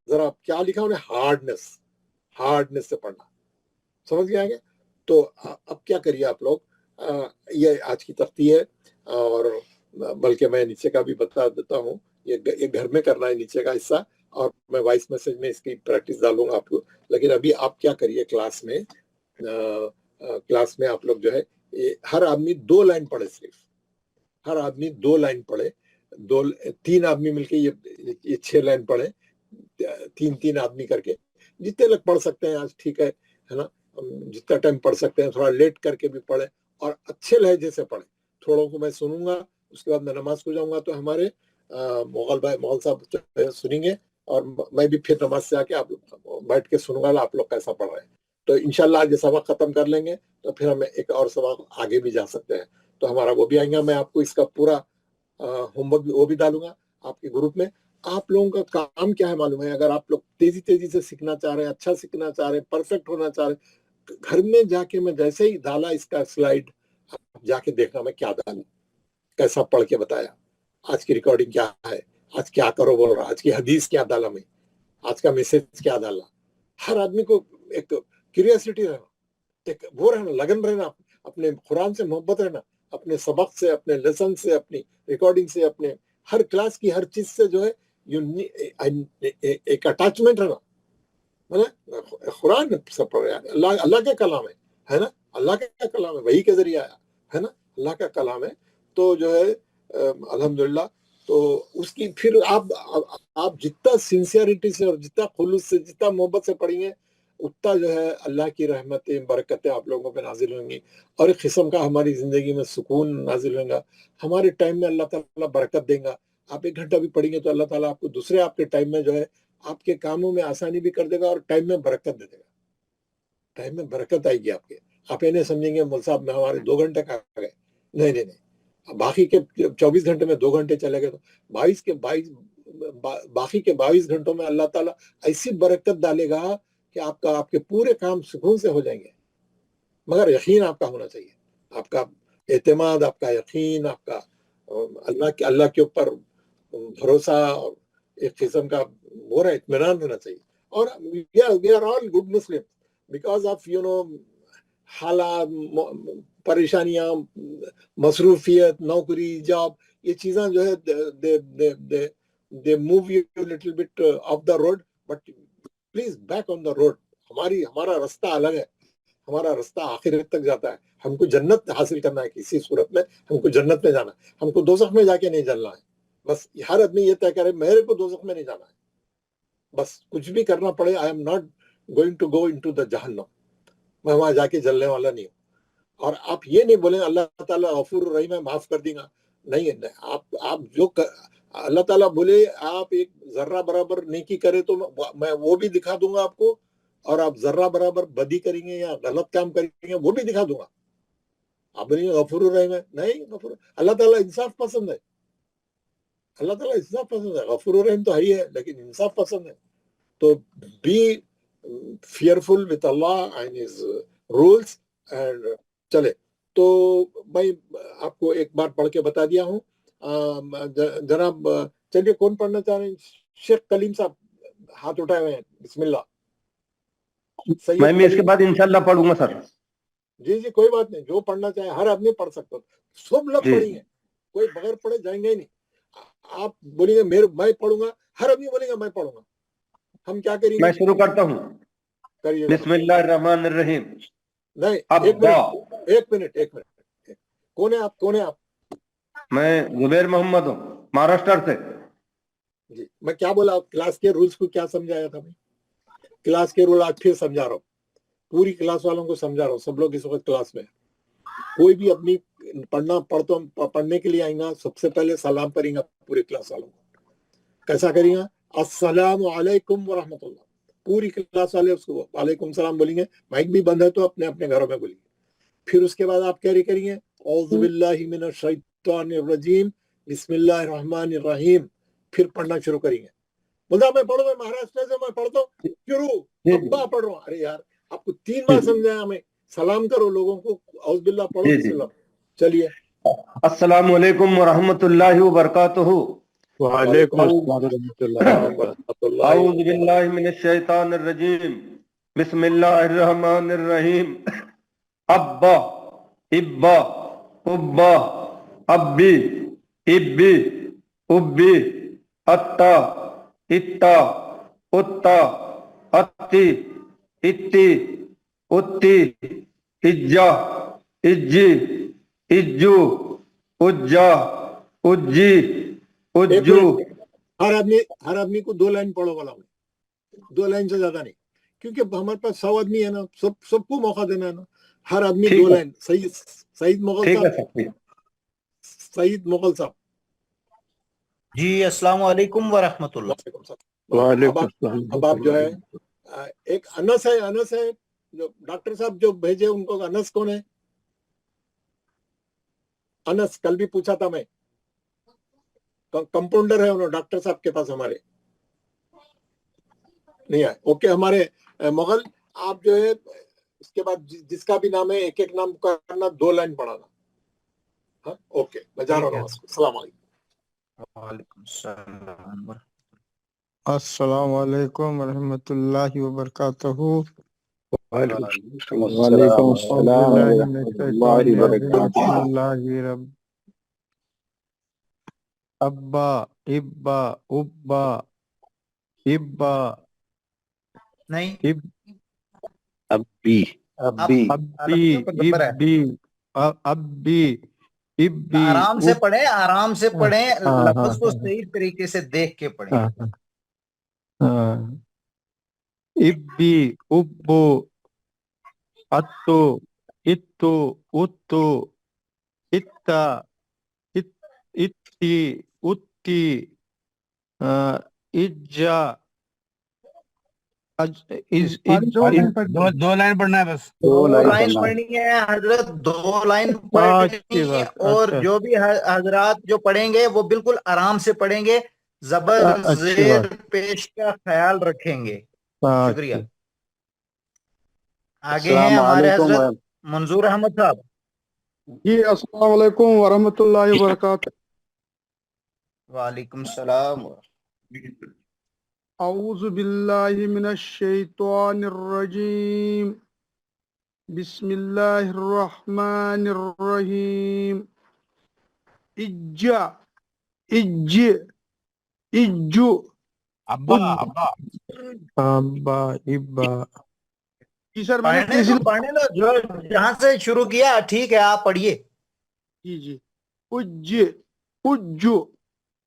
जरा क्या लिखा उन्हें, हार्डनेस, हार्डनेस से पढ़ना, समझ गया क्या। तो अब क्या करिए आप लोग, ये आज की तख्ती है, और बल्कि मैं नीचे का भी बता देता हूँ, ये घर में करना है नीचे का हिस्सा, और मैं वॉइस मैसेज में इसकी प्रैक्टिस डालूंगा आपको। लेकिन अभी आप क्या करिए, क्लास में आप लोग जो है हर आदमी 2 लाइन पढ़े, सिर्फ हर आदमी 2 लाइन पढ़े। 3 आदमी मिलके ये 6 लाइन पढ़े, 3 आदमी करके, जितने लोग पढ़ सकते हैं आज, ठीक है ना। जितना टाइम पढ़ सकते हैं, थोड़ा लेट करके भी पढ़े और अच्छे लहजे से पढ़े। थोड़ों को मैं सुनूंगा, उसके बाद मैं नमाज को जाऊंगा, तो हमारे मोगल साहब सुनेंगे, और मैं भी फिर नमाज से आके आप बैठ के सुनूंगा आप लोग कैसा पढ़ रहे हैं। तो इंशाल्लाह आज सबक खत्म कर लेंगे तो फिर हम एक और सबक आगे भी जा सकते हैं, तो हमारा वो भी आएंगे। मैं आपको इसका पूरा होमवर्क वो भी डालूंगा आपके ग्रुप में। आप लोगों का काम क्या है मालूम है, अगर आप लोग तेजी तेजी से सीखना चाह रहे हैं, अच्छा सीखना चाह रहे हैं, परफेक्ट होना चाह रहे हैं, घर में जाके मैं जैसे ही डाला इसका स्लाइड, जाके देखना मैं क्या डाला, कैसा पढ़ के बताया, आज की रिकॉर्डिंग क्या है, आज क्या करो बोल रहा, आज की हदीस क्या डाला मैं, आज का मैसेज क्या डाला। हर आदमी को एक क्यूरियोसिटी रहना, एक वो रहना, लगन रहना, अपने कुरान से मोहब्बत रहना, अपने सबक से, अपने लेसन से, अपनी रिकॉर्डिंग से, अपने हर क्लास की हर चीज से जो है एक अटैचमेंट रहना, है ना। कुरान सब पढ़ रहे, अल्लाह का कलाम है ना, अल्लाह का कलाम है, वही के जरिए आया है ना, अल्लाह का कलाम है। तो जो है अल्हम्दुलिल्लाह, तो उसकी फिर आप जितना सिंसियरिटी से और जितना खुलूस से, जितना मोहब्बत से पढ़ेंगे, उतना जो है अल्लाह की रहमतें, बरकतें आप लोगों पे नाजिल होंगी, और एक किस्म का हमारी जिंदगी में सुकून नाजिल होगा। हमारे टाइम में अल्लाह ताला बरकत देगा। आप 1 घंटा भी पढ़ेंगे तो अल्लाह ताला आपको दूसरे आपके टाइम में जो है आपके कामों में आसानी भी कर देगा और टाइम में बरकत दे देगा। टाइम में बरकत आएगी आपके। आप ये नहीं समझेंगे मौलवी साहब में हमारे 2 घंटे का गए, नहीं नहीं नहीं, बाकी के 24 घंटे में 2 घंटे चले गए, तो 22 बाकी के 22 घंटों में अल्लाह ताला ऐसी बरकत डालेगा कि आपके पूरे काम सुकून से हो जाएंगे। मगर यकीन आपका होना चाहिए, आपका एतमाद, आपका यकीन, आपका अल्लाह के ऊपर भरोसा, और एक किस्म का वो रहा, इत्मीनान रहना चाहिए। और we are all good Muslim because of हालात, परेशानियां, मसरूफियत, नौकरी, जॉब, ये चीजें जो है they move you little bit off the road, but please back on the road. हमारा रास्ता अलग है, हमारा रास्ता आखिरत तक जाता है। हमको जन्नत हासिल करना है, किसी सूरत में हमको जन्नत में जाना है, हमको दोज़ख में जाके नहीं जलना है। बस हर आदमी ये तय करे मेरे को दोज़ख में नहीं जाना है, बस कुछ भी करना पड़े, I am not going to go into the जहन्नम, मैं वहां जाके जलने वाला नहीं हूँ। और आप ये नहीं बोले अल्लाह ताला गफूर रहीम है, माफ कर देगा, नहीं है। आप اللہ ताला बोले आप एक जर्रा बराबर नेकी करे तो मैं वो भी दिखा दूंगा आपको, और आप जर्रा बराबर बदी करेंगे या गलत काम करेंगे वो भी दिखा दूंगा। आप बोलेंगे गफूर रहीम है, नहीं गफूर, अल्लाह ताला इंसाफ पसंद है, अल्लाह ताला इंसाफ पसंद है, गफूर रहीम तो है ही है लेकिन इंसाफ पसंद है। तो B fearful with Allah and his rules and चले। तो मैं आपको एक बार पढ़ के बता दिया हूँ। जनाब चलिए कौन पढ़ना चाह रहे हैं? शेख कलीम साहब हाथ उठाए हुए हैं, बिस्मिल्लाह। मैं इसके बाद इंशाल्लाह पढ़ूंगा सर। जी जी कोई बात नहीं, जो पढ़ना चाहे हर आदमी पढ़ सकता, सब लोग जी। पढ़ेंगे, कोई बगैर पढ़े जाएंगे ही नहीं। आप बोलेंगे मैं पढ़ूंगा, हर आदमी बोलेगा मैं पढ़ूंगा। हम क्या करेंगे? मैं शुरू करता हूँ। करिए। बिस्मिल्लाहिर्रहमानिर्रहीम। नहीं, एक मिनट। कौन है आप? मैं जुबैर मोहम्मद हूँ, महाराष्ट्र से। जी, मैं क्या बोला, क्लास के रूल्स को क्या समझाया था मैं? क्लास के रूल आज फिर समझा रहा हूँ, पूरी क्लास वालों को समझा रहा हूँ। सब लोग इस वक्त क्लास में, कोई भी अपनी पढ़ने के लिए आएगा, सबसे पहले सलाम करेंगे पूरी क्लास वालों को। कैसा करेंगे? अस्सलामु अलैकुम व रहमतुल्लाह। पूरी क्लास वाले उसको वालेकुम सलाम बोलेंगे। माइक भी बंद है तो अपने अपने घरों में बोलेंगे। फिर उसके बाद आप क्या करेंगे? औज़ु बिल्लाहि मिनश शैतानिर रजीम, बिस्मिल्लाहिर रहमानिर रहीम। फिर पढ़ना शुरू करेंगे। बोलता मैं पढ़ रहा हूँ, महाराष्ट्र से मैं पढ़ता हूँ, शुरू अब्बा पढ़ रहा हूँ। अरे यार, आपको 3 बार समझाया हमें, सलाम करो लोगों को, औज़ु बिल्लाह पढ़ो, बिस्मिल्लाह। चलिए, अस्सलामु अलैकुम व रहमतुल्लाहि व बरकातुहू। वालेकुम अस्सलाम रहमतुल्लाह। औज़ु बिल्लाहि मिनश शैतानिर रजीम, बिस्मिल्लाहिर रहमानिर रहीम। अब्बा, इब्बा, उब्बा, अब्बी, इब्बी, उब्बी, अत्ता, इत्ता, उत्ता, अत्ती, इत्ती, उत्ती, इज्जा, इज्जी, इज्जू, उज्जा, उज्जी, उज्जू। हर आदमी को 2 लाइन पढ़ो वाला हूँ, 2 लाइन से ज्यादा नहीं, क्योंकि हमारे पास 100 आदमी है ना, सबको मौका देना है ना। हर आदमी 2 लाइन। सईद मुगल साहब। जी अस्सलाम वालेकुम व रहमतुल्लाह। वालेकुम अस्सलाम। अब आप जो है, एक अनस है जो डॉक्टर साहब जो भेजे उनको, अनस कौन है? अनस कल भी पूछा था मैं, कंपाउंडर है उन्होंने डॉक्टर साहब के पास, हमारे नहीं आए। ओके, हमारे मुगल, आप जो है उसके बाद जिसका भी नाम है एक एक नाम करना, 2 लाइन पढ़ाना। हाँ ओके, मैं जा रहा हूँ। अस्सलाम वालेकुम। अस्सलाम वालेकुम व रहमतुल्लाहि व बरकातहू। वालेकुम अस्सलाम व रहमतुल्लाहि व बरकातुहू। अब्बा, इब्बा, उब्बा, इब्बा, नहीं, अब्बी, अब्बी, इब्बी, अब्बी, इब्बी। आराम से पढ़े, आराम से पढ़े, हाँ, लफ्ज को हाँ, सही तरीके से देख के पढ़े। इब्बी, उब्बू, अत्तु, इत्तु, उत्तु, इत्ता, इत्ती, उत्ती, इज्जा, दो लाइन पढ़ना है बस। 2 लाइन पढ़नी है हजरत, 2 लाइन पढ़नी है। और जो भी हजरात जो पढ़ेंगे वो बिल्कुल आराम से पढ़ेंगे, जबर जेर पेश का ख्याल रखेंगे। शुक्रिया। आगे हैं हमारे हजरत मंजूर अहमद साहब। जी अस्सलाम वालेकुम वरहमतुल्लाहि वबरकातुहू। वालेकुम सलाम। औज़ु बिल्लाहि मिनश शैतानिर रजीम, बिस्मिल्लाहिर रहमानिर रहीम। इज्जा, इज्ज, इज्जू, अब्बा, अब्बा, अब्बा, इब्बा। जी सर, पढ़ने लो, जो जहां से शुरू किया ठीक है, आप पढ़िए। जी। उज्ज, उज्जू,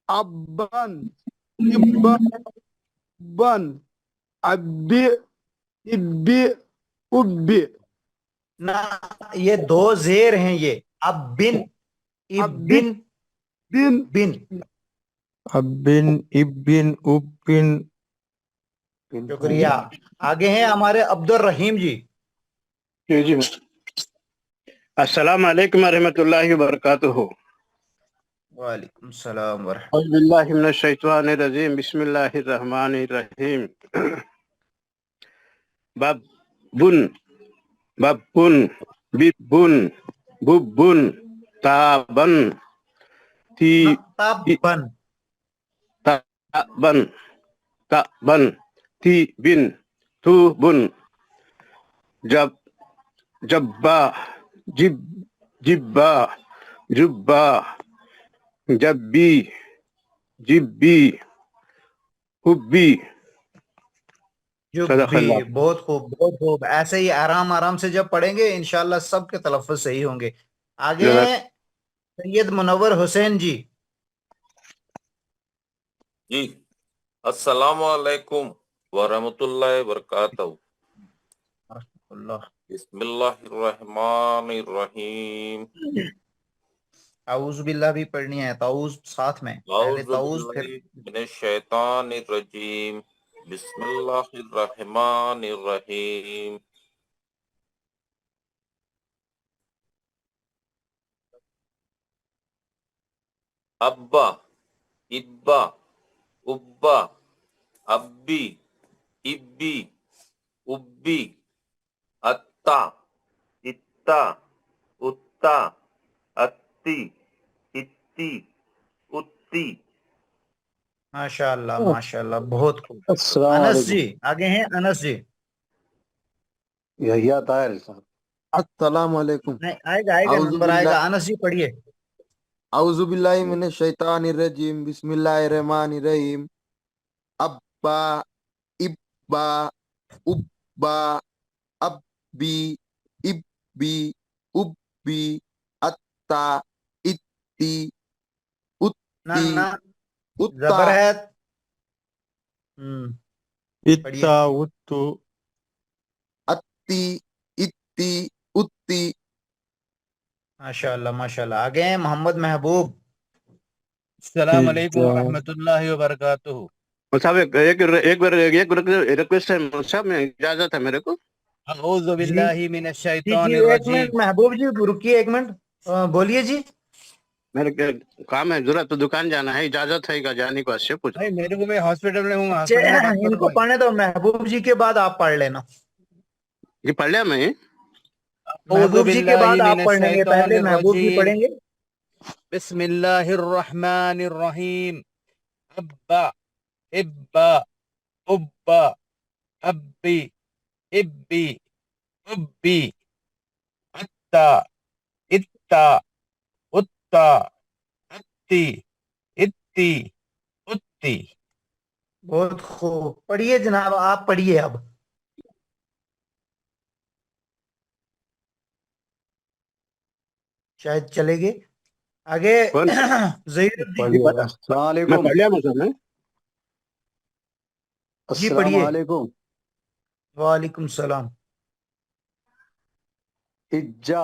अब्बन, इब्बन, अब्बी, इब्बी, उब्बी। ना, ये 2 जेर हैं, ये अब बिन, इब्बिन, बिन, बिन। अबिन इबिन उबिन शुक्रिया। आगे हैं हमारे अब्दुल रहीम जी। जी अस्सलाम वालेकुम रहमतुल्लाहि व बरकातुहू। वालेकुम सलाम व रहमतुल्लाह। औज़ु बिल्लाहि मिनश शैतानिर रजीम बिस्मिल्लाहिर रहमानिर रहीम। बाबुन बाबुन बिबुन बुबुन ताबन ती तबन ताबन ताबन ती बिन तुबुन जब जब्बा जिब जिब्बा जुब्बा जब्बी जिब्बी हुब्बी। जुब्बी। बहुत खूब, बहुत खूब। ऐसे ही आराम आराम से जब पढ़ेंगे इंशाल्लाह सबके तलफ़्फ़ुज़ सही होंगे। आगे हैं सैयद मुनव्वर हुसैन जी। जी अस्सलाम वालेकुम वरहमतुल्लाहि वबरकातुहू। अल्लाह। बिस्मिल्लाहिर्रहमानिर्रहीम। ताऊज़ बिल्लाह भी पढ़नी है, ताऊज़ साथ में, पहले औज़ु ताऊज़ फिर बिल्लाहि मिनश शैतानिर रजीम बिस्मिल्लाहिर्रहमानिर्रहीम। अब्बा इब्बा उब्बा अब्बी इब्बी उब्बी अत्ता इत्ता उत्ता अत्ती इत्ती उत्ती। माशाल्लाह माशाल्लाह, बहुत खूब। अस्सलाम अनस वालेकुम। जी, आगे हैं अनस जी। यहिया ताहिर साहब। अस्सलाम वालेकुम। नहीं, आएगा आएगा, नंबर आएगा। अनस जी पढ़िए। औज़ु बिल्लाहि मिनश शैतानिर रजीम बिस्मिल्लाहिर रहमानिर रहीम। अब्बा इब्बा उब्बा अब्बी इब्बी उब्बी अत्ता इत्ती ना उत्ती ना, उत्ता जबर है। पढ़िए। इत्ता उत्तु अत्ती इत्ती उत्ती। माशाल्लाह माशाल्लाह। आगे हैं मोहम्मद महबूब। अस्सलाम वालेकुम इज्जा रहमतुल्लाहि व बरकातुहू। साहब एक रिक्वेस्ट है साहब, में इजाजत है मेरे को। अऊज़ु जी बिल्लाहि मिनश जी जी, शैतानिर एक मिनट रजीम। महबूब जी, रुकिए एक मिनट। बोलिए जी। मेरे काम है, जरूरत तो दुकान जाना है, इजाजत है क्या जाने को? उससे पूछ रहा भाई मेरे को, मैं हॉस्पिटल में हूँ, अच्छे, हॉस्पिटल में बात कर रहा हूँ इनको भाई। पढ़ने दो, महबूब जी के बाद आप पढ़ लेना। हूँ जी, पढ़ लिया मैं। अऊज़ु महबूब जी के बिल्लाहि बाद आप मिनश पढ़ेंगे, पहले शैतानिर महबूब जी रजीम पढ़ेंगे। बिस्मिल्लाहिर रहमानिर रहीम। अब्बा इब्बा उब्बा अब्बी इब्बी उब्बी अत्ता इत्ता उत्ता अत्ती इत्ती उत्ती। बहुत खूब, पढ़िए जनाब, आप पढ़िए अब। शायद चलेंगे आगे। कौन? जहीरुद्दीन अस्सलाम वालेकुम। मैं पढ़ लिया मैं सब। जी अस्सलाम पढ़िए। वालेकुम। वालेकुम सलाम। इज्जा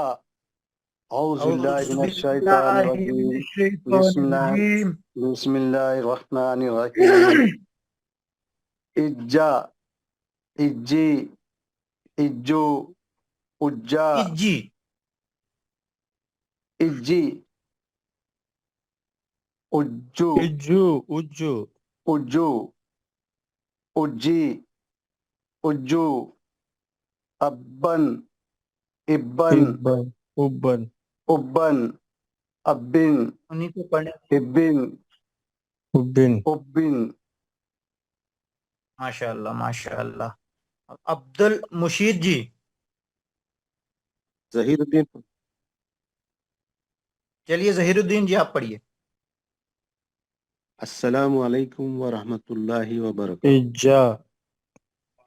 औज़ु बिल्लाहि औज़ु मिनश शैतानिर बिल्लाहि रजीम मिनश शैतानिर रजीम। बिस्मिल्लाहिर रहमानिर रहीम। इज्जा इज्जी इज्जू उज्जा इज्जी। इज्जी उज्जू इज्जू उज्जू उज्जू उज्जी उज्जू अब्बन इब्बन इब्बन उब्बन उब्बन अब्बिन उन्हीं को पढ़ने। इब्बिन उब्बिन उब्बिन। माशाल्लाह माशाल्लाह। अब्दुल मुशीद जी। जहीरुद्दीन। चलिए जहीरुद्दीन जी, आप पढ़िए। अस्सलामु अलैकुम व रहमतुल्लाहि व बरकातुहू। इज्जा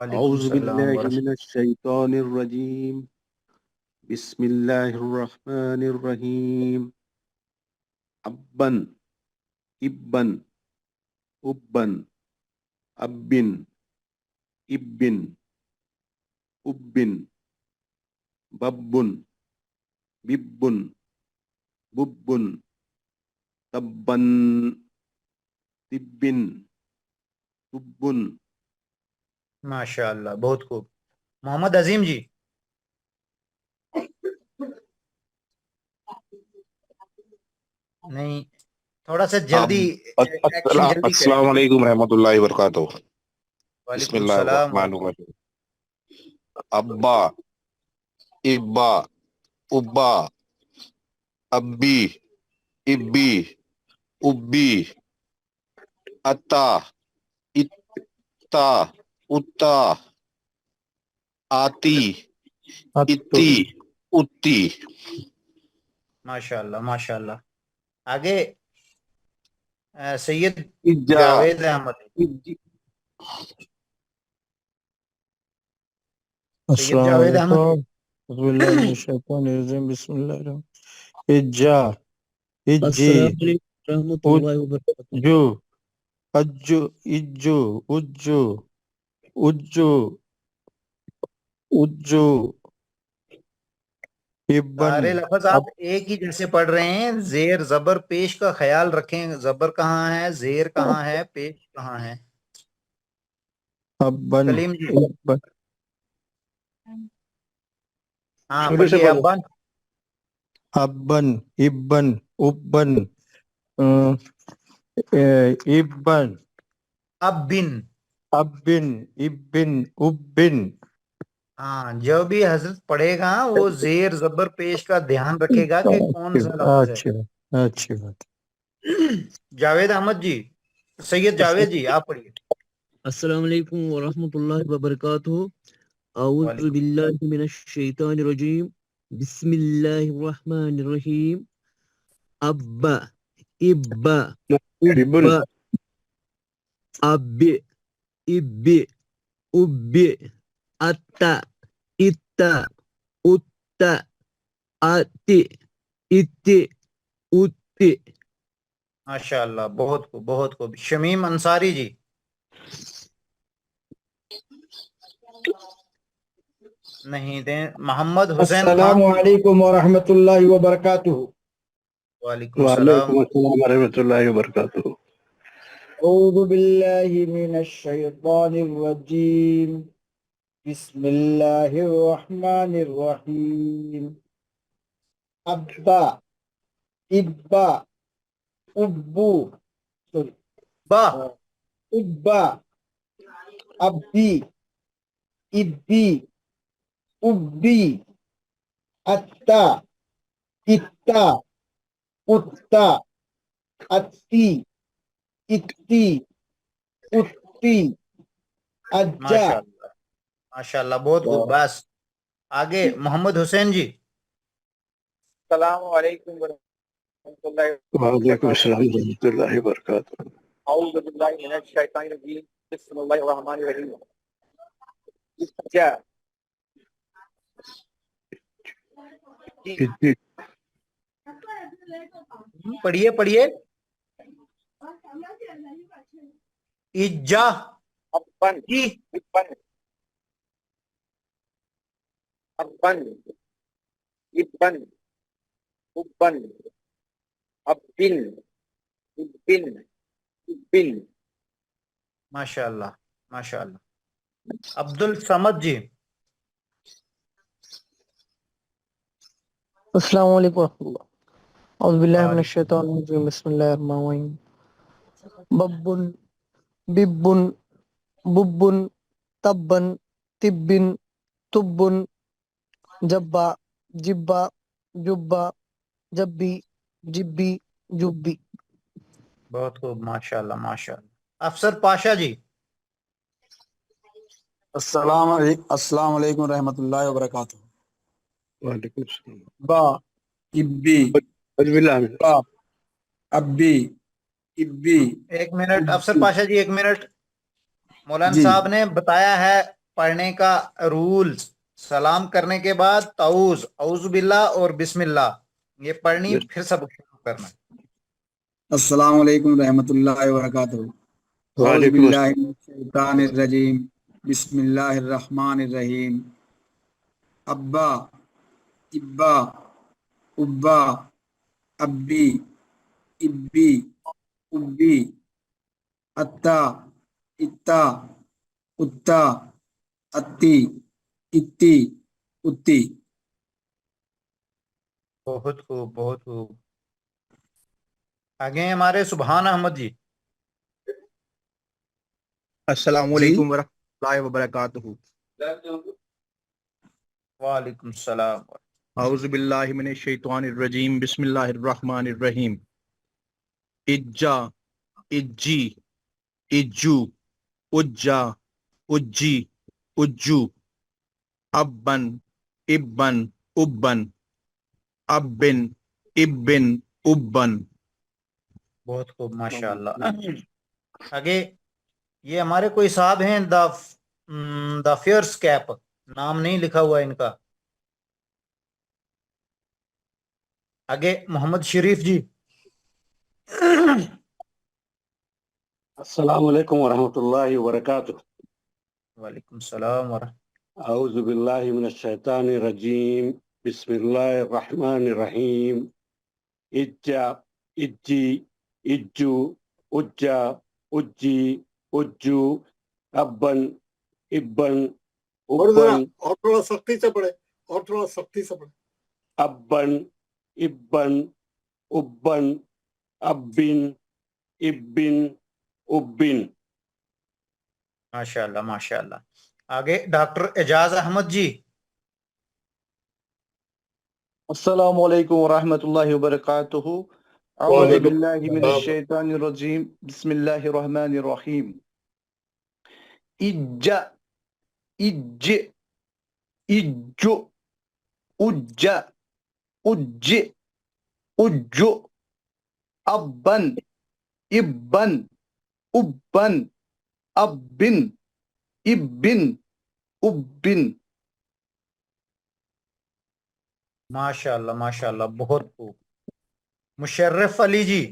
वालेकुम औज़ु सलाम बिल्लाहि मिनश शैतानिर रजीम बिस्मिल्लाहिर रहमानिर रहीम। अब्बन इब्बन उब्बन अब्बिन इब्बिन उब्बिन बब्बुन बिब्बुन बुब्बुन तब्बन طب طب ماشاء اللہ بہت خوب. محمد عظیم جی. نہیں تھوڑا سا جلدی ایکشن جلدی کریں. السلام علیکم رحمۃ اللہ وبرکاتہ. بسم وعلیکم اللہ السلام. الرحمن الرحیم. ابا ابا ابا ابی ابی ابی اتا اتا اتا آتی اتی اتی. ماشاء اللہ ماشاء اللہ. آگے سید اجا جاوید احمد. سید السلام جاوید احمد. علیکم اعوذ باللہ من الشیطان الرجیم بسم اللہ الرحمن اجا اجی رحمۃ اللہ وبرکاتہ. جو اجو اجو اجو اجو اجو ابن سارے لفظ آپ ایک ہی جیسے پڑھ رہے ہیں. زیر زبر پیش کا خیال رکھیں. زبر کہاں ہے, زیر کہاں ہے, پیش کہاں ہے. ابن کلیم جی. ابن ہاں شروع سے پڑھیے. بولو. ابن ابن ابن ابن ابن ابن. ابن ابن ابن. ہاں جو بھی حضرت پڑھے گا وہ زیر زبر پیش کا دھیان رکھے گا کہ کون سا لفظ ہے. اچھی بات. جاوید احمد جی, سید جاوید جی آپ پڑھیے. السلام علیکم ورحمۃ اللہ وبرکاتہ. اعوذ باللہ من الشیطان الرجیم. بسم اللہ الرحمن الرحیم. ابا ابا ابا اب اب اب اتا اتا اتا اتی اتی اتی. ماشاء اللہ بہت خوب بہت خوب. شمیم انصاری جی. نہیں دیں. محمد حسین السلام خان. علیکم ورحمۃ اللہ وبرکاتہ. وعلیکم السلام. السلام ورحمۃ اللہ وبرکاتہ. اعوذ باللہ من الشیطان الرجیم بسم اللہ الرحمن الرحیم. ابا ابا ابو سوری با ابا ابی ابی ابی اتا اتا اتا اتی اتی اتی اجا. ماشاء اللہ ماشاء اللہ بہت خوب. بس آگے محمد حسین جی. السلام علیکم ورحمۃ اللہ وعلیکم وبرکاتہ. السلام ورحمۃ اللہ وبرکاتہ. اعوذ باللہ من الشیطان الرجیم بسم اللہ الرحمن الرحیم. اجا پڑھیے پڑھیے. اجا ابن جی. ابن ابن ابن ابن ابن ابن ابن. ماشاء اللہ ماشاء اللہ. عبد الصمد جی. السلام علیکم ورحمۃ اللہ. اعوذ باللہ من الشیطان الرجیم بسم اللہ الرحمن الرحیم. ببن ببن ببن تبن تبن تبن جبا جبا جبا جبی جبی جبی. بہت خوب ماشاء اللہ ماشاء اللہ. افسر پاشا جی. السلام علیکم رحمۃ اللہ وبرکاتہ. وعلیکم السلام. با ابی با ابی ابی. ایک منٹ افسر پاشا جی, ایک منٹ. مولانا جی. صاحب نے بتایا ہے پڑھنے کا رولز. سلام کرنے کے بعد تعوذ اعوذ باللہ اور بسم اللہ یہ پڑھنی, پھر سبق شروع کرنا. السلام علیکم رحمۃ اللہ وبرکاتہ. اعوذ وعلیکم باللہ السلام. من الشیطان الرجیم بسم اللہ الرحمن الرحیم. ابا ابا ابا ابی ابی ابی अत्ता इत्ता उत्ता अत्ती इत्ती उत्ती। बहुत खूब, बहुत खूब। आगे हैं हमारे सुभान अहमद जी। अस्सलाम जी वालेकुम वरहमतुल्लाहि वबरकातुहू। वालेकुम सलाम। औज़ु बिल्लाहि मिनश शैतानिर रजीम, बिस्मिल्लाहिर रहमानिर रहीम। इज्जा, इज्जी, इज्जू, उज्जा, उज्जी, उज्जू। अब्बन, इब्बन, उब्बन। अब्बिन, इब्बिन, उब्बन। बहुत खूब, माशाअल्लाह। आगे ये हमारे कोई साहब हैं, द फियर्स कैप, नाम नहीं लिखा हुआ इनका। आगे मोहम्मद शरीफ जी। अस्सलाम वालेकुम वरहमतुल्लाहि वबरकातुह। वालेकुम सलाम औज़ु बिल्लाहि मिनश शैतानिर रजीम, बिस्मिल्लाहिर रहमानिर रहीम। इज्जा, इज्जी, इज्जू, उज्जा, उज्जी, उज्जू। अब्बन, इब्बन, और जरा उब्बन। और थोड़ा सख्ती से पढ़े, और थोड़ा सख्ती से पढ़े। अब्बन, इब्बन, उब्बन। अब्बिन, इब्बिन, उब्बिन। माशाअल्लाह, माशाअल्लाह। आगे डॉक्टर एजाज अहमद जी। अस्सलामु अलैकुम वरहमतुल्लाहि वबरकातुहू। अऊज़ु वालेकुम बिल्लाहि मिनश सलाम। शैतानिर रजीम, बिस्मिल्लाहिर रहमानिर रहीम। इज्जा, इज्ज, इज्जु, उज्जा, उज्ज, उज्जु। अब्बन, इब्बन, उब्बन। अब्बिन, इब्बिन, उब्बिन। माशाअल्लाह, माशाअल्लाह, बहुत खूब। मुशर्रफ अली जी,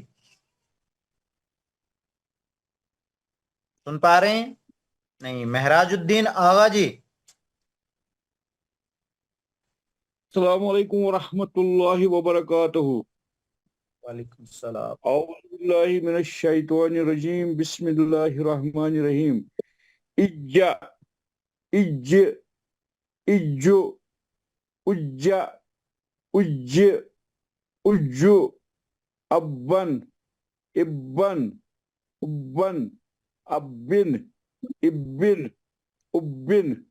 सुन पा रहे हैं? नहीं। महराजुद्दीन आगा जी। अस्सलामु अलैकुम वरहमतुल्लाहि वबरकातुहू। वालेकुम सलाम। औज़ु बिल्लाहि मिनश शैतानिर रजीम, बिस्मिल्लाहिर रहमानिर रहीम। इज्जा, इज्ज, इज्जु, उज्जा, उज्ज, उज्जु। अब्बन, इब्बन, उब्बन। अब्बिन, इब्बिन, उब्बिन।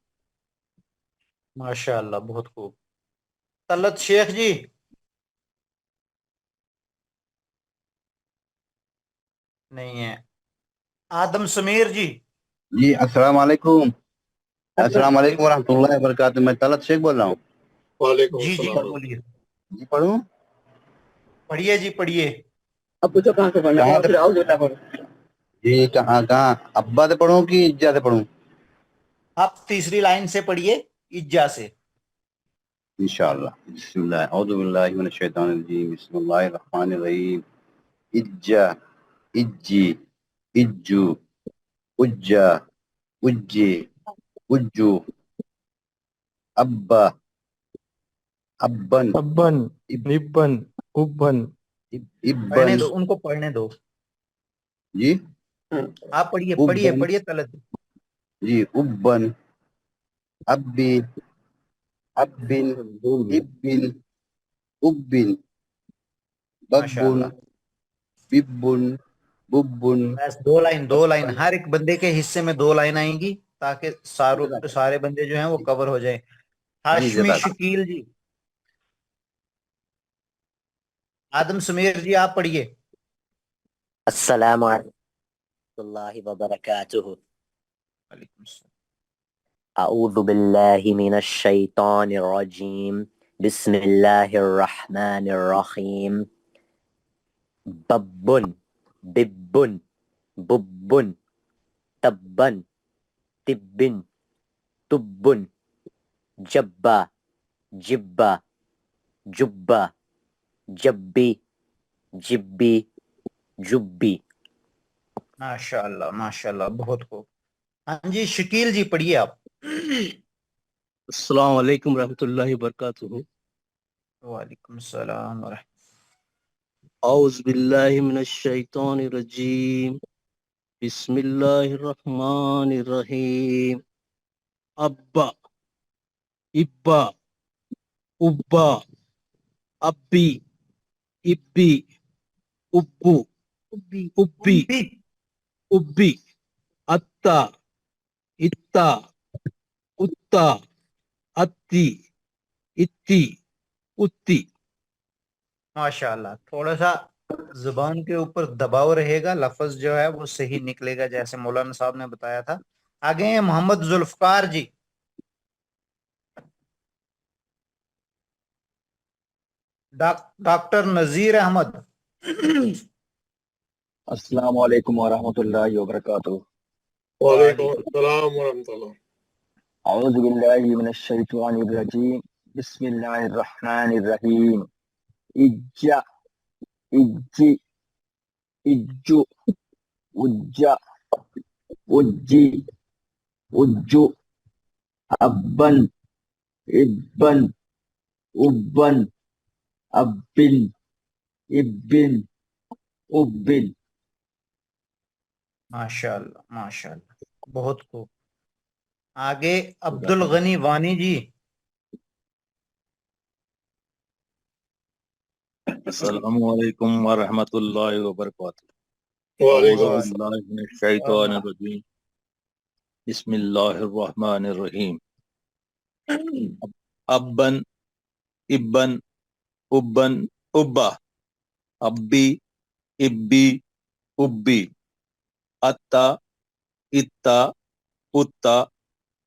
माशाअल्लाह, बहुत खूब। तलत शेख जी। नहीं है। आदम समीर जी। जी अस्सलाम वालेकुम। अस्सलाम वालेकुम वरहमतुल्लाहि वबरकातुहू। मैं तलत शेख बोल रहा हूँ। वालेकुम जी जी, अस्सलाम। बोलिए। जी पढ़ूं? पढ़िए जी, पढ़िए। अब पूछो कहाँ से पढ़ना है, फिर औज़ु बिल्लाह पढ़ो। जी कहाँ कहाँ, अब्बा से पढ़ूं कि इज्जा से पढ़ूं? आप तीसरी लाइन से पढ़िए, इज्जा से। इंशाअल्लाह। बिस्मिल्लाह, औज़ु बिल्लाहि मिनश शैतानिर रजीम, बिस्मिल्लाहिर रहमानिर रहीम। इज्जा, इज्जी, इज्जू, उज्जा, उज्जी, उज्जू। अब्बा, अब्बन, अब्बन, इब, इब्बन, उब्बन। पढ़ने इब्बन। दो, उनको पढ़ने दो। जी आप पढ़िए, पढ़िए, उब्बन। पढ़िए तलत। जी उब्बन, अब्बी, अब्बिन, इब्बिन, उब्बिन। बब्बुन, माशाअल्लाह। बिब्बुन, बुब्बुन। बस दो लाइन, दो लाइन, हर एक बंदे के हिस्से में दो लाइन आएंगी, ताकि सारे बंदे जो हैं वो कवर हो जाएं। जी हाशमी जज़ाक। शकील जी। आदम समीर जी, आप पढ़िए। अस्सलामु अलैकुम वबरकातुहू। वालेकुम सलाम। अऊज़ु बिल्लाहि मिनश शैतानिर रजीम, बिस्मिल्लाहिर रहमानिर रहीम। बब्बुन, बिब्बुन, बुब्बुन। तब्बन, तिब्बिन, तुब्बुन। जब्बा, जिब्बा, जुब्बा। जब्बी, जिब्बी, जुब्बी। माशाअल्लाह, माशाअल्लाह, बहुत खूब। हाँ जी, शकील जी, पढ़िए आप। अस्सलाम वालेकुम रहमतुल्लाहि वबरकातुहू। वालेकुम सलाम औज़ु बिल्लाहि मिनश शैतानिर रजीम, बिस्मिल्लाहिर्रहमानिर्रहीम अब्बा इब्बा उब्बा अब्बी इब्बी उब्बू उब्बी उब्बी अत्ता इत्ता उत्ता अत्ती इत्ती उत्ती। माशाल्लाह, थोड़ा सा जुबान के ऊपर दबाव रहेगा, लफ्ज जो है वो सही निकलेगा जैसे मौलाना साहब ने बताया था। आगे हैं मोहम्मद जुल्फकार जी। डॉक्टर नजीर अहमद। अस्सलाम वालेकुम वरहमतुल्लाहि वबरकातुहू। वालेकुम अस्सलाम वरहमतुल्लाह। औज़ु बिल्लाहि मिनश शैतानिर रजीम। बिस्मिल्लाहिर रहमानिर रहीम। इज्जा इज्जी इज्जु उज्जा उज्जी उज्जु अब्बन इब्बन उब्बन अब्बिन इब्बिन उब्बिन। माशाल्लाह माशाल्लाह, बहुत खूब। आगे अब्दुल गनी वानी जी। अस्सलामु अलैकुम वरहमतुल्लाहि वबरकातुहू। वालेकुम औज़ु अस्सलाम। बिल्लाहि मिनश शैतानिर रजीम। बिस्मिल्लाहिर रहमानिर रहीम। अब्बन इब्बन उब्बन उब्बा अब्बी इब्बी उब्बी अत्ता इत्ता उत्ता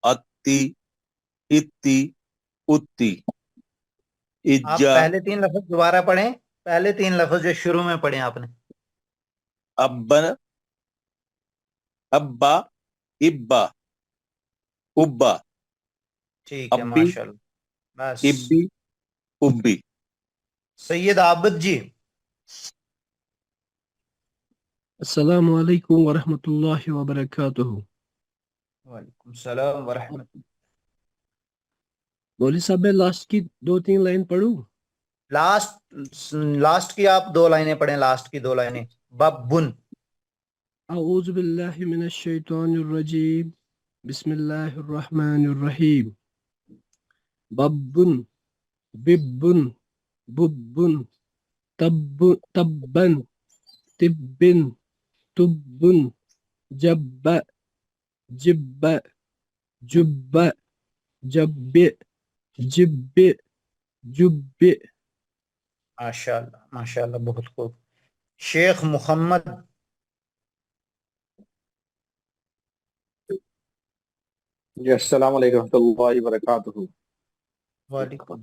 अत्ती इत्ती उत्ती। आप इज्जा पहले तीन लफ्ज दोबारा पढ़ें, पहले तीन लफ्ज जो शुरू में पढ़े आपने। अब्बन अब्बा इब्बा उब्बा ठीक है, अब्बी माशाल्लाह, बस। इब्बी उब्बी। सैयद आबिद जी। अस्सलामु अलैकुम वरहमतुल्लाहि वबरकातुहू। वालेकुम सलाम वरहमतुल्लाह। मौलवी साहब मैं लास्ट की 2-3 लाइन पढ़ूं? लास्ट की आप दो लाइनें पढ़ें, लास्ट की दो लाइनें। बब्बुन। अऊज़ु बिल्लाहि मिनश शैतानिर रजीम बिस्मिल्लाहिर रहमानिर रहीम बब्बुन बिब्बुन बुब्बुन तब्बन तिब्बिन तुब्बुन जब्बा जिब्बा जुब्बा जब्बे जिब्बे जुब्बे। माशाल्लाह माशाल्लाह, बहुत खूब। शेख मुहम्मद। जी अस्सलाम वालेकुम रहमतुल्लाहि व बरकातुहू। वालेकुम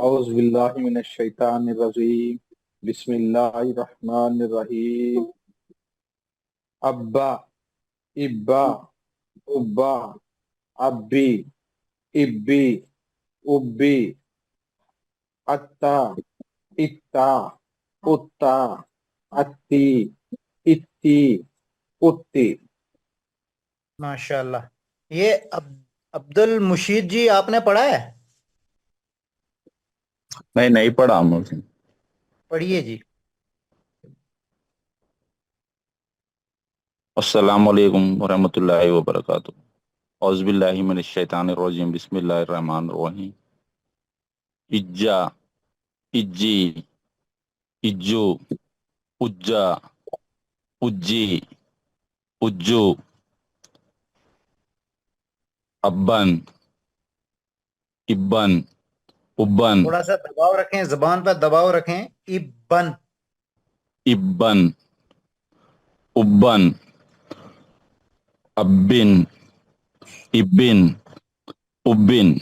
औज़ु बिल्लाहि मिनश शैतानिर रजीम। बिस्मिल्लाहिर रहमानिर रहीम। अब्बा इब्बा उब्बा अब्बी इब्बी उब्बी अत्ता इत्ता उत्ता अत्ती इत्ती उत्ती। माशाल्लाह। ये अब्दुल मुशीद जी आपने पढ़ा है? नहीं पढ़ा मुझे। पढ़िए जी। अस्सलामु अलैकुम वरहमतुल्लाहि वबरकातुहू। औज़ु बिल्लाहि मिनश शैतानिर रजीम। बिस्मिल्लाहिर रहमानिर रहीम। इज्जा इज्जी इज्जू उज्जा उज्जी उज्जू अब्बन इब्बन उब्बन थोड़ा सा दबाव रखें, जबान पर दबाव रखें। इब्बन इब्बन उब्बन अब्बिन इब्बिन उब्बिन।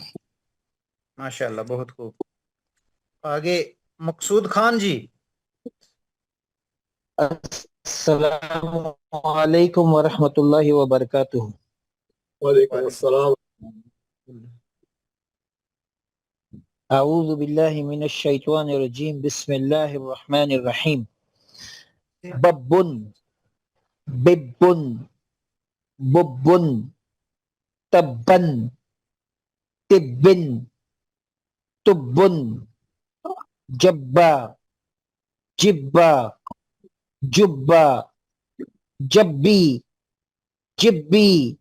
माशाल्लाह, बहुत खूब। आगे मकसूद खान जी। अस्सलामु अलैकुम वरहमतुल्लाहि वबरकातुहू। वालेकुम अस्सलाम। अऊज़ु बिल्लाहि मिनश शैतानिर रजीम बिस्मिल्लाहिर रहमानिर रहीम बब्बुन बिब्बुन बुब्बुन तब्बन तिब्बिन तुब्बुन जब्बा जिब्बा जुब्बा जब्बी جبی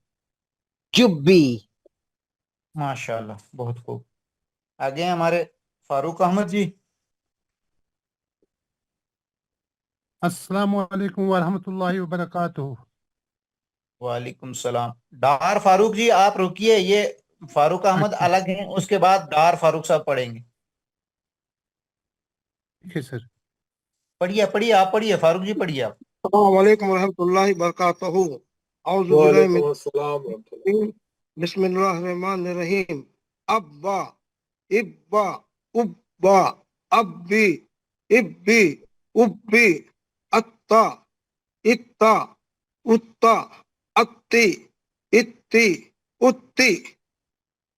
جبی. ماشاءاللہ بہت خوب. آگے ہیں ہمارے فاروق احمد جی. السلام علیکم ورحمۃ اللہ وبرکاتہ. وعلیکم السلام. ڈار فاروق جی آپ رکیے, یہ فاروق احمد اچھا الگ ہیں, اس کے بعد ڈار فاروق صاحب پڑھیں گے. ٹھیک ہے سر. پڑھیے آپ پڑھیے فاروق جی, پڑھیے آپ. السلام علیکم ورحمۃ اللہ وبرکاتہ. اعوذ باللہ من وعلیکم السلام ورحمۃ اللہ. الرجیم. بسم اللہ الرحمن الرحیم. ابا ابا ابا ابی ابی ابی اتا اتا اتا اتی اتی اتی.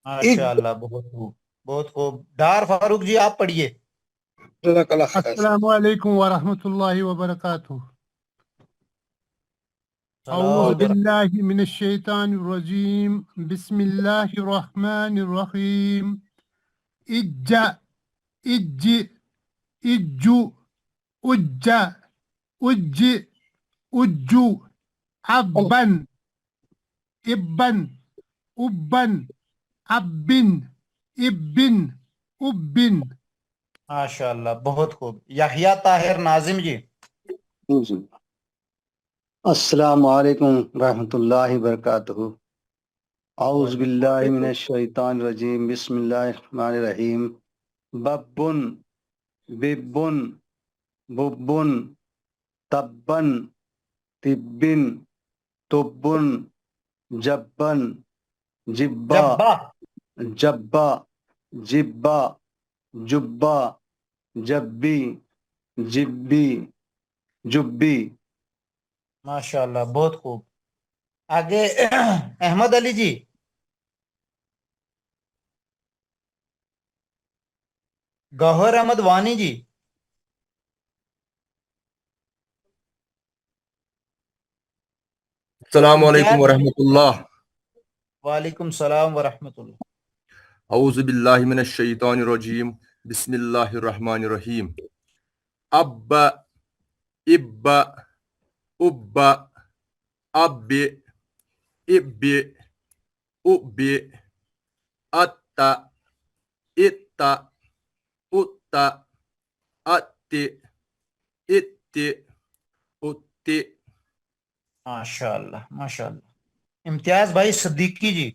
ماشاءاللہ بہت خوب بہت خوب. ڈار فاروق جی آپ پڑھیے. جزاک اللہ خیر. السلام علیکم ورحمۃ اللہ وبرکاتہ. اعوذ باللہ من الشیطان الرجیم. بسم اللہ الرحمن الرحیم. اجا اج اجو اجا اج اجو ابن ابن ابن ابن ابن ابن. ماشاءاللہ بہت خوب. یحییٰ طاہر ناظم جی. السلام علیکم رحمۃ اللہ وبرکاتہ. اعوذ باللہ من الشیطان الرجیم. بسم اللہ الرحمن الرحیم. ببن ببن ببن تبن تبن تبن جبن جبا جبا جبا جبا جبی جبی جبی. ماشاءاللہ بہت خوب. آگے احمد علی جی. گوہر احمد وانی جی. السلام علیکم ورحمۃ اللہ. وعلیکم السلام ورحمۃ اللہ. اعوذ باللہ من الشیطان الرجیم. بسم اللہ الرحمن الرحیم. ابا ابا ابا اب اب اب اتا اتا اتا ات ات ات. ماشاءاللہ ماشاءاللہ. امتیاز بھائی صدیقی جی.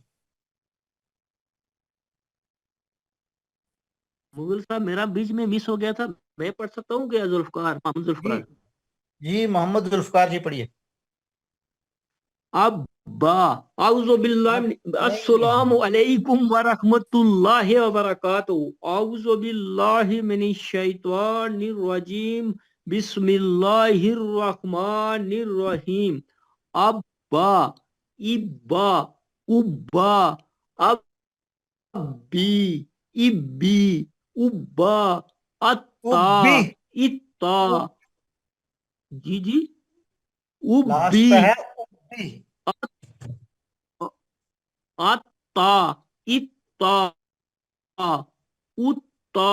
مغل صاحب میرا بیچ میں مس ہو گیا تھا, میں پڑھ سکتا ہوں کیا؟ ذوالفقار محمد ذوالفقار. جی محمد ذوالفقار جی پڑھیے. ابا اعوذ باللہ السلام علیکم ورحمۃ اللہ وبرکاتہ. اعوذ باللہ من الشیطان الرجیم. بسم اللہ الرحمن الرحیم. ابا ابا ابا ابی ابی ابا اتا اتا. جی جی ابی اتا اتا اتا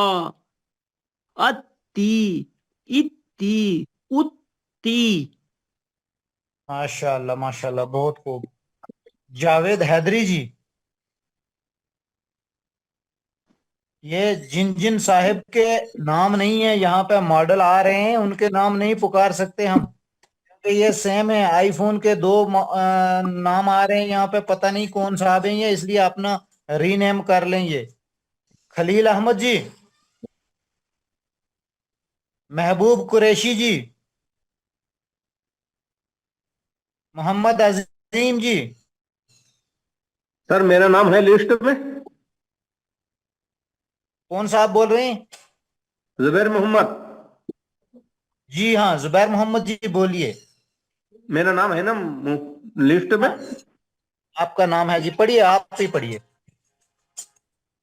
اتی اتی اتی. ماشاءاللہ ماشاءاللہ بہت خوب. جاوید حیدری جی. یہ جن جن صاحب کے نام نہیں ہے یہاں پہ ماڈل آ رہے ہیں, ان کے نام نہیں پکار سکتے ہم, کیونکہ یہ سیم ہے. آئی فون کے دو نام آ رہے ہیں یہاں پہ, پتہ نہیں کون صاحب ہیں یہ, اس لیے اپنا ری نیم کر لیں. یہ خلیل احمد جی. محبوب قریشی جی. محمد عظیم جی. سر میرا نام ہے لسٹ میں. کون صاحب بول رہے ہیں؟ زبیر محمد. جی ہاں زبیر محمد جی بولیے. میرا نام ہے نا لسٹ میں. آپ کا نام ہے جی, پڑھیے آپ ہی پڑھیے.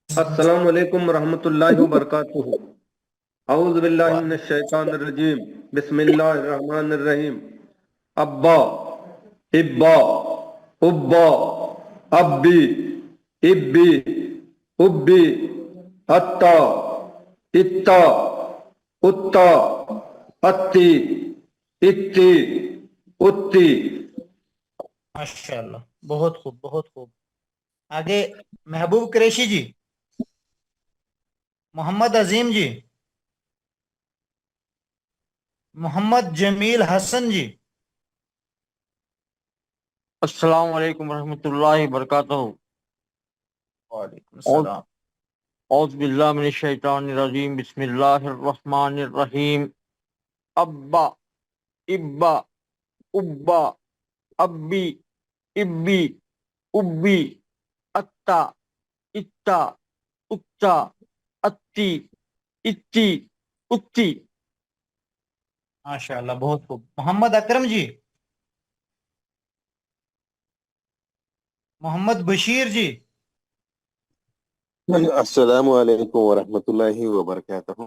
السلام علیکم ورحمۃ اللہ وبرکاتہ. اعوذ باللہ من الشیطان الرجیم. بسم اللہ الرحمن الرحیم. ابا ابا ابا ابی ابی ابی اتا اتا اتا اتی اتی اتی. माशाल्लाह, बहुत खूब, बहुत खूब। आगे महबूब कुरैशी जी, मोहम्मद अजीम जी, मोहम्मद जमील हसन जी। अस्सलाम वालेकुम रहमतुल्लाहि वबरकातुहू। वालेकुम सलाम। औज़ु बिल्लाहि मिनश शैतानिर रजीम, बिस्मिल्लाहिर रहमानिर रहीम। अब्बा, इब्बा, उब्बा, अब्बी, इब्बी, उब्बी, अत्ता, इत्ता, उत्ता, अत्ती, इत्ती, उत्ती। माशाल्लाह, बहुत खूब। मोहम्मद अकरम जी, मोहम्मद बशीर जी। अस्सलामु अलैकुम वरहमतुल्लाहि वबरकातुहू।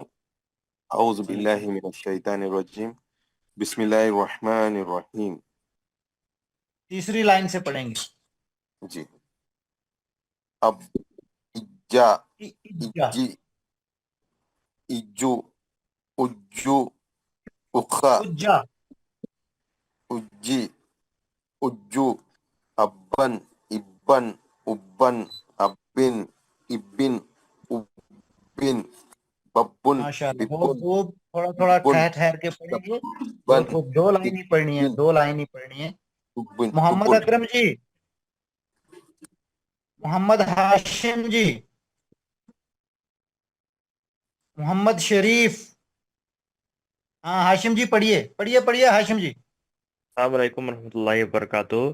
औज़ु बिल्लाहि मिनश शैतानिर रजीम। बिस्मिल्लाहिर रहमानिर रहीम। तीसरी लाइन से पढ़ेंगे। जी। अब, इज्जा, इज्जा, इज्जी, इज्जू, उज्जू, उख्खा, उज्जा, उज्जी, उज्जू, अब्बन, इब्बन, उब्बन, अब्बिन, इब्बिन, उब्बिन, बब्बुन, माशाल्लाह, बहुत बिब्बुन, खूब। थोड़ा थोड़ा इब्बुन, ठहर ठहर के पढ़ेंगे। तब्बन, बहुत खूब। दो लाइन ही पढ़नी है, इब्बिन, दो लाइन ही पढ़नी है। उब्बिन, मोहम्मद उब्बुन। अकरम जी, मोहम्मद हाशिम जी, मोहम्मद शरीफ। हाँ हाशिम जी, पढ़िए पढ़िए पढ़िए हाशिम जी। अस्सलाम वालेकुम रहमतुल्लाहि वबरकातुहू।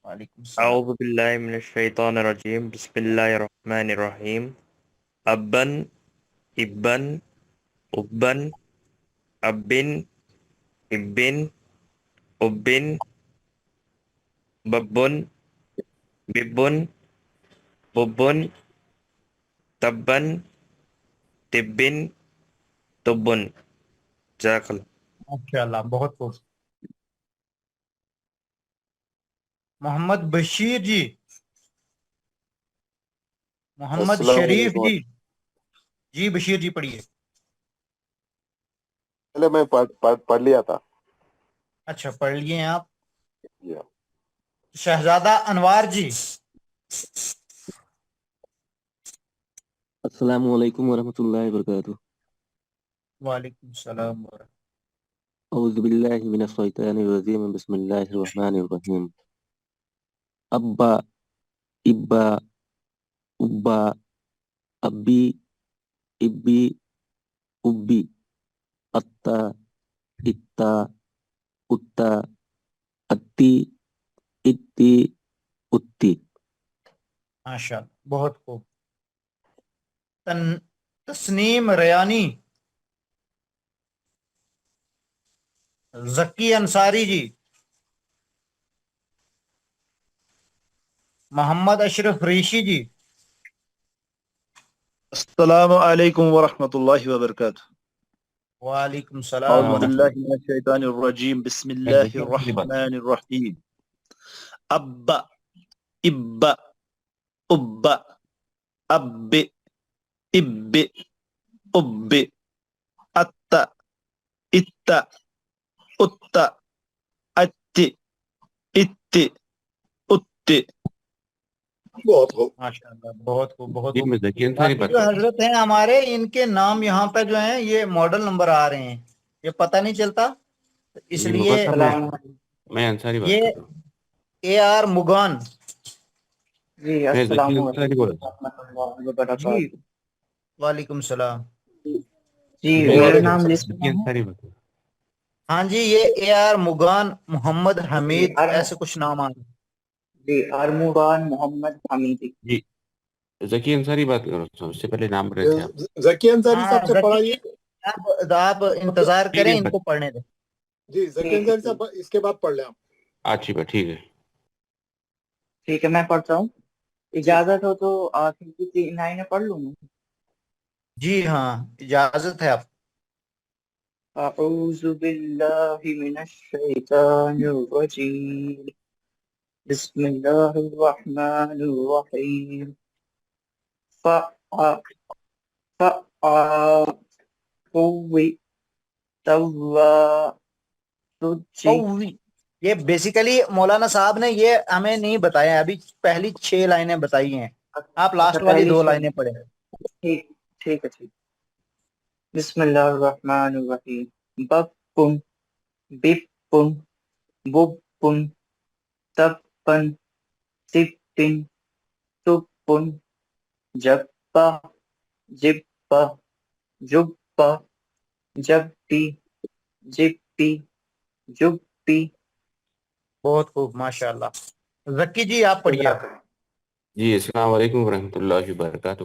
वालेकुम सलाम। औज़ु बिल्लाहि मिनश शैतानिर रजीम, बिस्मिल्लाहिर रहमानिर रहीम। अब्बन, इब्बन, उब्बन, अब्बिन, इब्बिन, उब्बिन, बब्बुन, बिब्बुन, बुब्बुन, तब्बन, तिब्बिन, तुब्बुन। जज़ाकल्लाह। माशाल्लाह, बहुत खूब। मोहम्मद बशीर जी, मोहम्मद अस्सलामु शरीफ अलैकुम। जी। जी बशीर जी, पढ़िए। पहले मैं पढ़ लिया था। अच्छा, पढ़ लिए हैं आप। या। शहजादा अनवार जी। अस्सलामु अलैकुम वरहमतुल्लाहि वबरकातुहू। वालेकुम सलाम। औज़ु बिल्लाहि मिनश शैतानिर रजीम, बिस्मिल्लाहिर रहमानिर रहीम। अब्बा, इब्बा, उब्बा, अब्बी, इब्बी, उब्बी, अत्ता, इत्ता, उत्ता, अत्ती, इत्ती, उत्ती। माशाल्लाह, बहुत खूब। तस्नीम रयानी, जक्की अंसारी जी, मोहम्मद अशरफ रेशी जी। अस्सलामु अलैकुम वरहमतुल्लाहि वबरकातुहू। वालेकुम أعوذ सलाम। بالله من الشيطان الرجيم بسم الله الرحمن الرحيم أب إب أب أب إب أب أت إت أت أت إت أت। बहुत खूब। माशाल्लाह, बहुत खूब, बहुत जी खूब। मैं जकी अंसारी बाकी बात जो कर रहा हजरत हैं हमारे, इनके नाम यहाँ पे जो हैं ये मॉडल नंबर आ रहे हैं, ये पता नहीं चलता, तो हूँ। जी इसलिए मुगल साहब, मैं अंसारी बात ये कर रहा हूँ। ए आर मुगान जी मैं अस्सलाम जकी अंसारी वालेकुम बोल रहा रहमतुल्लाहि जी। वबरकातुहू। वालेकुम सलाम। जी हूँ। मैं मेरा वालेकुम नाम सलाम। जकी लिस्मा है। अंसारी बात कर रहा हाँ जी, ये ए आर मुगान मोहम्मद जी हमीद ऐसे कुछ नाम आ रहे हैं। जी अरमुगान मोहम्मद हमीदी। हूँ। जी जकी अंसारी बात कर रहा हूँ। उससे पहले नाम रहे थे आप। जकी अंसारी साहब हाँ से जकी पढ़ाइए। जी, आप इंतजार ठीक करें, है इनको पढ़ने दें। जी जकी ठीक है अंसारी साहब इसके बाद पढ़ लें आप। अच्छी बात, ठीक है। ठीक है, मैं पढ़ता हूँ। जी इजाजत हो तो आखिर की 3 लाइनें पढ़ लूँ मैं। जी हाँ, इजाजत है आप। अऊज़ु बिल्लाहि मिनश शैतानिर रजीम, बिस्मिल्लाहिर रहमानिर रहीम। फ़अ फ़अ कुव्वी तव्वा तुज्जी कौवी یہ بیسیکلی مولانا صاحب نے یہ ہمیں نہیں بتایا، ابھی پہلی 6 لائنیں بتائی ہیں، آپ لاسٹ والی 2 لائنیں پڑھیں۔ ٹھیک ٹھیک ہے ٹھیک۔ بسم اللہ الرحمن الرحیم۔ بپن بپن بپن تپن تپن تپن جپا جپا جپا جپی جپی جپی۔ بہت خوب، ماشاء اللہ۔ ذکی جی آپ پڑھیے۔ جی السلام علیکم ورحمۃ اللہ وبرکاتہ۔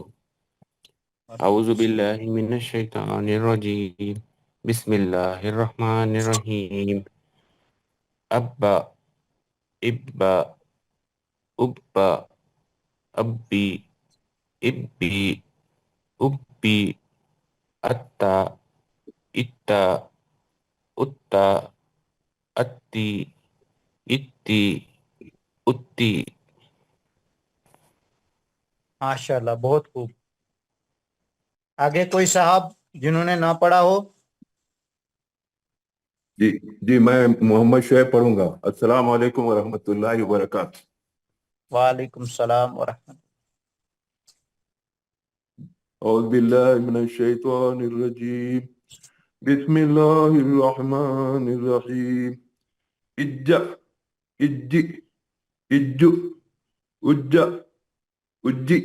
اعوذ باللہ من الشیطان الرجیم، بسم اللہ الرحمن الرحیم۔ ابا ابا ابا ابی ابی ابی اتا اتا اتا اتی اتی اتی۔ ماشاء اللہ، بہت خوب۔ آگے کوئی صاحب جنہوں نے نہ پڑھا ہو؟ جی میں محمد شعیب پڑھوں گا۔ السلام علیکم ورحمۃ اللہ وبرکاتہ۔ وعلیکم السلام ورحمۃ۔ اعوذ باللہ من الشیطان الرجیم، بسم اللہ الرحمن الرحیم۔ اجا اجی اجو اجا اجی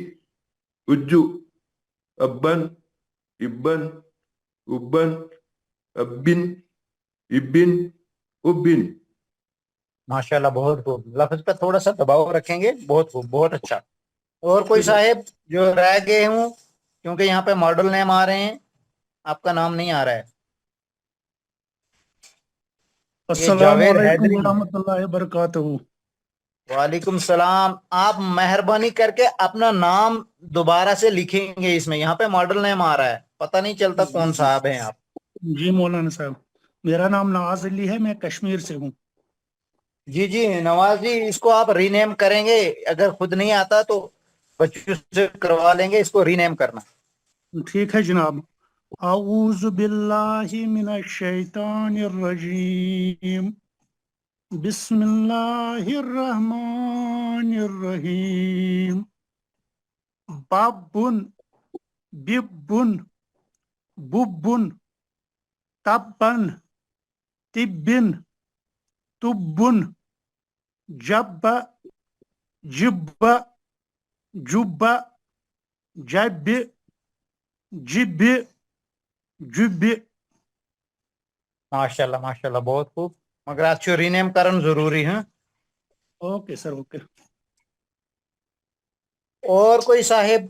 اجو ابن ابن ابن ابن ابن ابن۔ ماشاء اللہ، بہت خوب۔ لفظ پہ تھوڑا سا دباؤ رکھیں گے، بہت خوب، بہت اچھا۔ اور کوئی صاحب جو رہ گئے ہوں، کیونکہ یہاں پہ ماڈل نیم آ رہے ہیں، آپ کا نام نہیں آ رہا ہے۔ السلام علیکم ورحمۃ اللہ وبرکاتہ۔ وعلیکم السلام۔ آپ مہربانی کر کے اپنا نام دوبارہ سے لکھیں گے اس میں، یہاں پہ ماڈل نیم آ رہا ہے، پتہ نہیں چلتا کون صاحب ہیں آپ۔ جی مولانا صاحب، میرا نام نواز علی ہے، میں کشمیر سے ہوں۔ جی جی نواز جی، اس کو آپ ری نیم کریں گے، اگر خود نہیں آتا تو بچوں سے کروا لیں گے، اس کو ری نیم کرنا۔ ٹھیک ہے جناب۔ اعوذ باللہ من الشیطان الرجیم، بسم اللہ الرحمن الرحیم۔ بابن ببن ببن تبن تبن تبن جب جب جب جب جب جب۔ ماشاء اللہ ماشاء اللہ، بہت خوب، مگر آپ ری نیم کرن ضروری ہے۔ Okay sir, okay. اور کوئی صاحب؟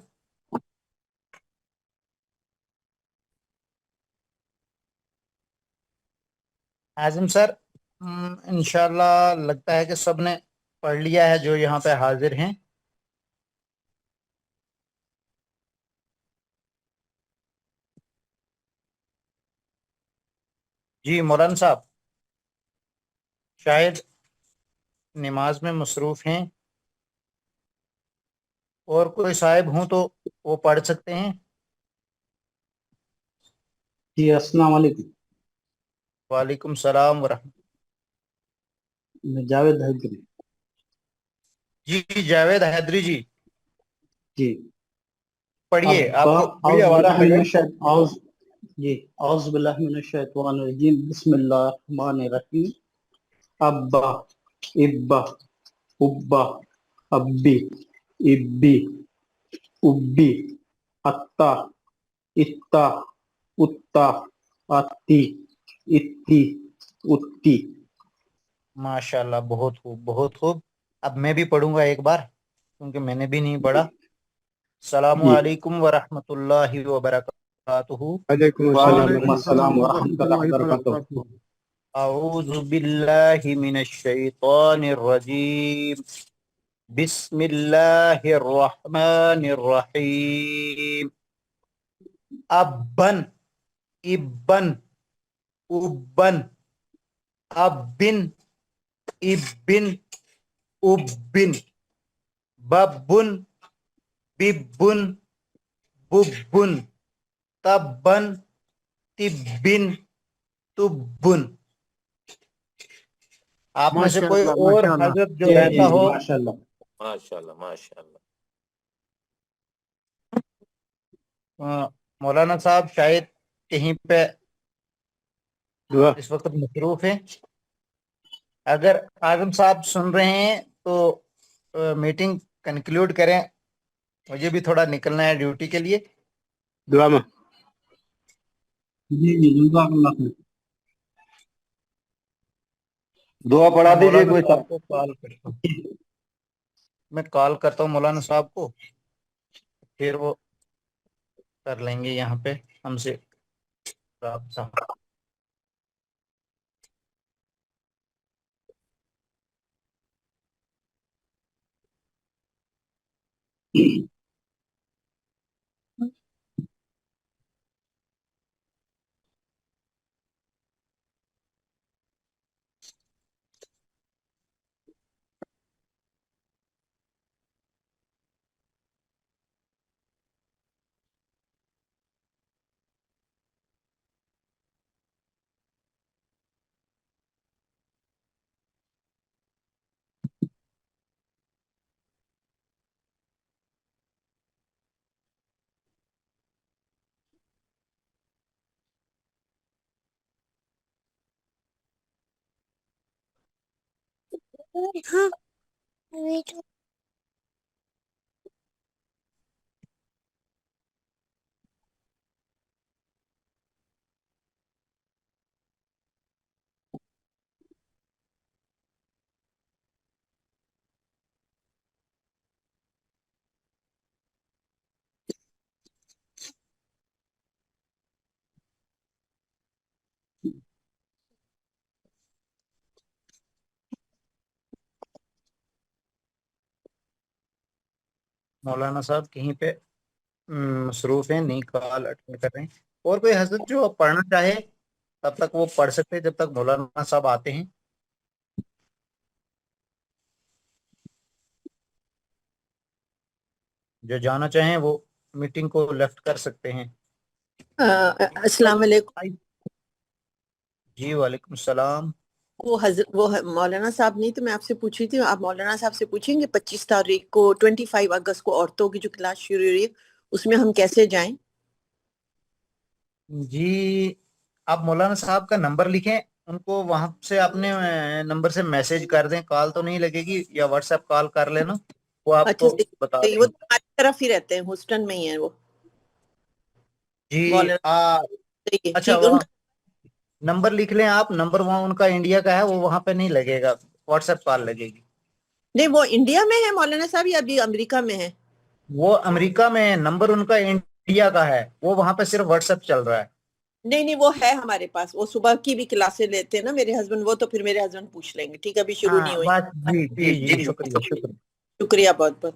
اعظم سر، انشاءاللہ لگتا ہے کہ سب نے پڑھ لیا ہے جو یہاں پہ حاضر ہیں۔ جی مولانا صاحب شاید نماز میں مصروف ہیں، اور کوئی صاحب ہوں تو وہ پڑھ سکتے ہیں۔ جی السلام علیکم، وعلیکم السلام ورحمۃ۔ میں جاوید حیدری۔ جی جاوید حیدری جی جی پڑھیے، آپ کو بڑی آواز میں پڑھیں۔ اعوذ باللہ من الشیطان الرجیم، بسم اللہ الرحمن الرحیم۔ ابا ابا ابا ابی ابی ابی اتا اتا اتا اتی اتی اتی۔ ماشاء اللہ، بہت خوب بہت خوب۔ اب میں بھی پڑھوں گا ایک بار، کیونکہ میں نے بھی نہیں پڑھا۔ السلام علیکم ورحمۃ اللہ وبرکاتہ۔ وعلیکم السلام ورحمۃ اللہ وبرکاتہ۔ اعوذ باللہ من الشیطان الرجیم، بسم اللہ الرحمن الرحیم۔ ابن ابن ابن ابن ابن ابن ببن ببن ببن تبن تبن تبن۔ آپ میں سے کوئی اور حضرت جو رہتا ہو ماشاءاللہ ماشاءاللہ ماشاءاللہ. مولانا صاحب شاید کہیں پہ اس وقت مصروف ہیں. اگر اعظم صاحب سن رہے ہیں تو میٹنگ کنکلوڈ کریں، مجھے بھی تھوڑا نکلنا ہے ڈیوٹی کے لیے. دعا میں جی جی جزاک اللہ خیر. دعا پڑھا دیجیے مولانا کوئی صاحب کو کال کرتا ہوں، میں کال کرتا ہوں مولانا صاحب کو، پھر وہ کر لیں گے یہاں پہ ہم سے رابطہ. مولانا صاحب کہیں پہ مصروف ہیں، نہیں کال اٹینڈ کر رہے ہیں. اور کوئی حضرت جو پڑھنا چاہے تب تک وہ پڑھ سکتے ہیں جب تک مولانا صاحب آتے ہیں. جو جانا چاہیں وہ میٹنگ کو لیفٹ کر سکتے ہیں. السلام علیکم. جی وعلیکم السلام. وہ مولانا صاحب نہیں تو میں آپ سے پوچھی تھی، آپ مولانا صاحب سے پوچھیں گے 25 تاریخ کو 25 اگست کو عورتوں کی جو کلاس شروع ہو رہی ہے اس میں ہم کیسے جائیں؟ جی آپ مولانا صاحب کا نمبر لکھیں، ان کو وہاں سے اپنے نمبر سے میسج کر دیں، کال تو نہیں لگے گی، یا واٹس ایپ کال کر لینا، وہ آپ اچھا کو بتا دیں وہ گے. ہماری طرف ہی رہتے ہیں، ہوسٹن میں ہی ہیں وہ جی مولانا. اچھا ٹھیک، ان وہاں کا نمبر لکھ لیں آپ، نمبر وہاں ان کا انڈیا کا ہے، وہ وہاں پہ نہیں لگے گا، واٹس ایپ کال لگے گی. نہیں وہ انڈیا میں ہے مولانا صاحب یا ابھی امریکہ میں ہے؟ وہ امریکہ میں ہے، نمبر ان کا انڈیا کا ہے، وہ وہاں پہ صرف واٹس ایپ چل رہا ہے. نہیں وہ ہے ہمارے پاس، وہ صبح کی بھی کلاسیں لیتے ہیں نا میرے ہسبینڈ، وہ تو پھر میرے ہسبینڈ پوچھ لیں گے. ٹھیک ہے، ابھی شروع نہیں ہوئی. بس جی جی جی شکریہ شکریہ. شکریہ بہت بہت.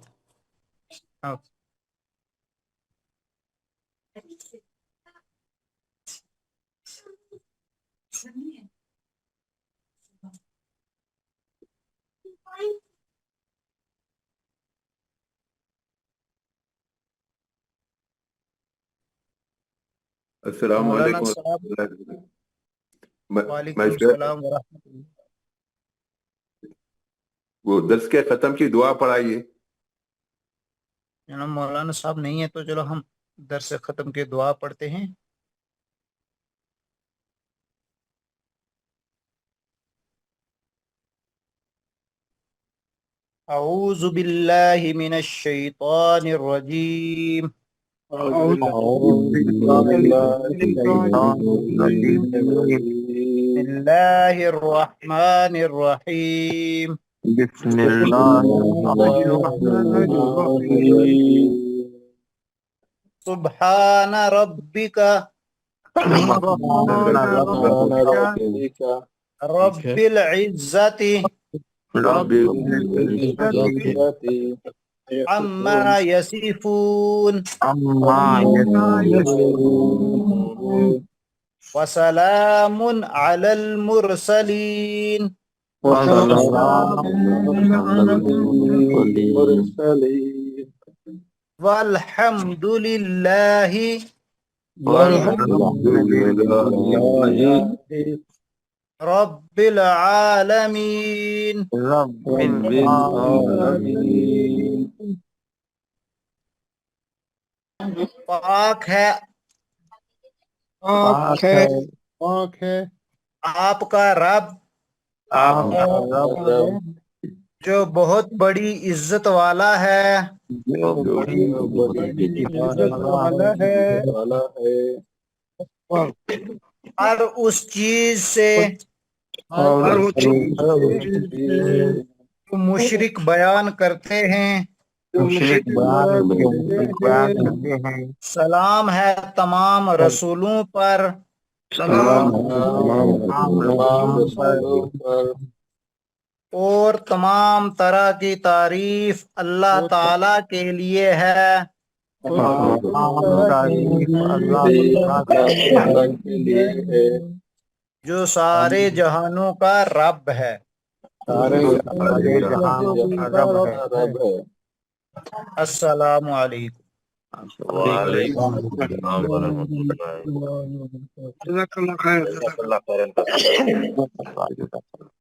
السلام مولانا علیکم صاحب میں وعلیکم شعیب السلام ورحمۃ اللہ. وہ درس کے ختم کی دعا پڑھائیے. جناب مولانا صاحب نہیں ہے تو چلو ہم درس ختم کے دعا پڑھتے ہیں. اعوذ باللہ من الشیطان الرجیم. بسم اللہ الرحمن الرحیم. بسم اللہ الرحمن الرحیم. سبحان ربک رب العزت عما یصفون وسلام علی المرسلین والحمد للہ رب العالمین رب العالمین پاک ہے پاک ہے پاک ہے آپ کا رب آپ کا رب جو بہت بڑی عزت والا ہے جو بڑی عزت والا ہے ہر اس چیز سے اور جو مشرک بیان کرتے ہیں مشرق بیان کرتے ہیں سلام ہے تمام رسولوں پر سلام تمام رسولوں پر اور تمام طرح کی تعریف اللہ تعالی کے لیے ہے تمام تعریف اللہ تعالیٰ کے لیے ہے جو سارے جہانوں کا رب ہے سارے جہانوں کا رب ہے السلام علیکم وعلیکم السلام ورحمۃ اللہ جزاک اللہ خیر جزاک اللہ خیرن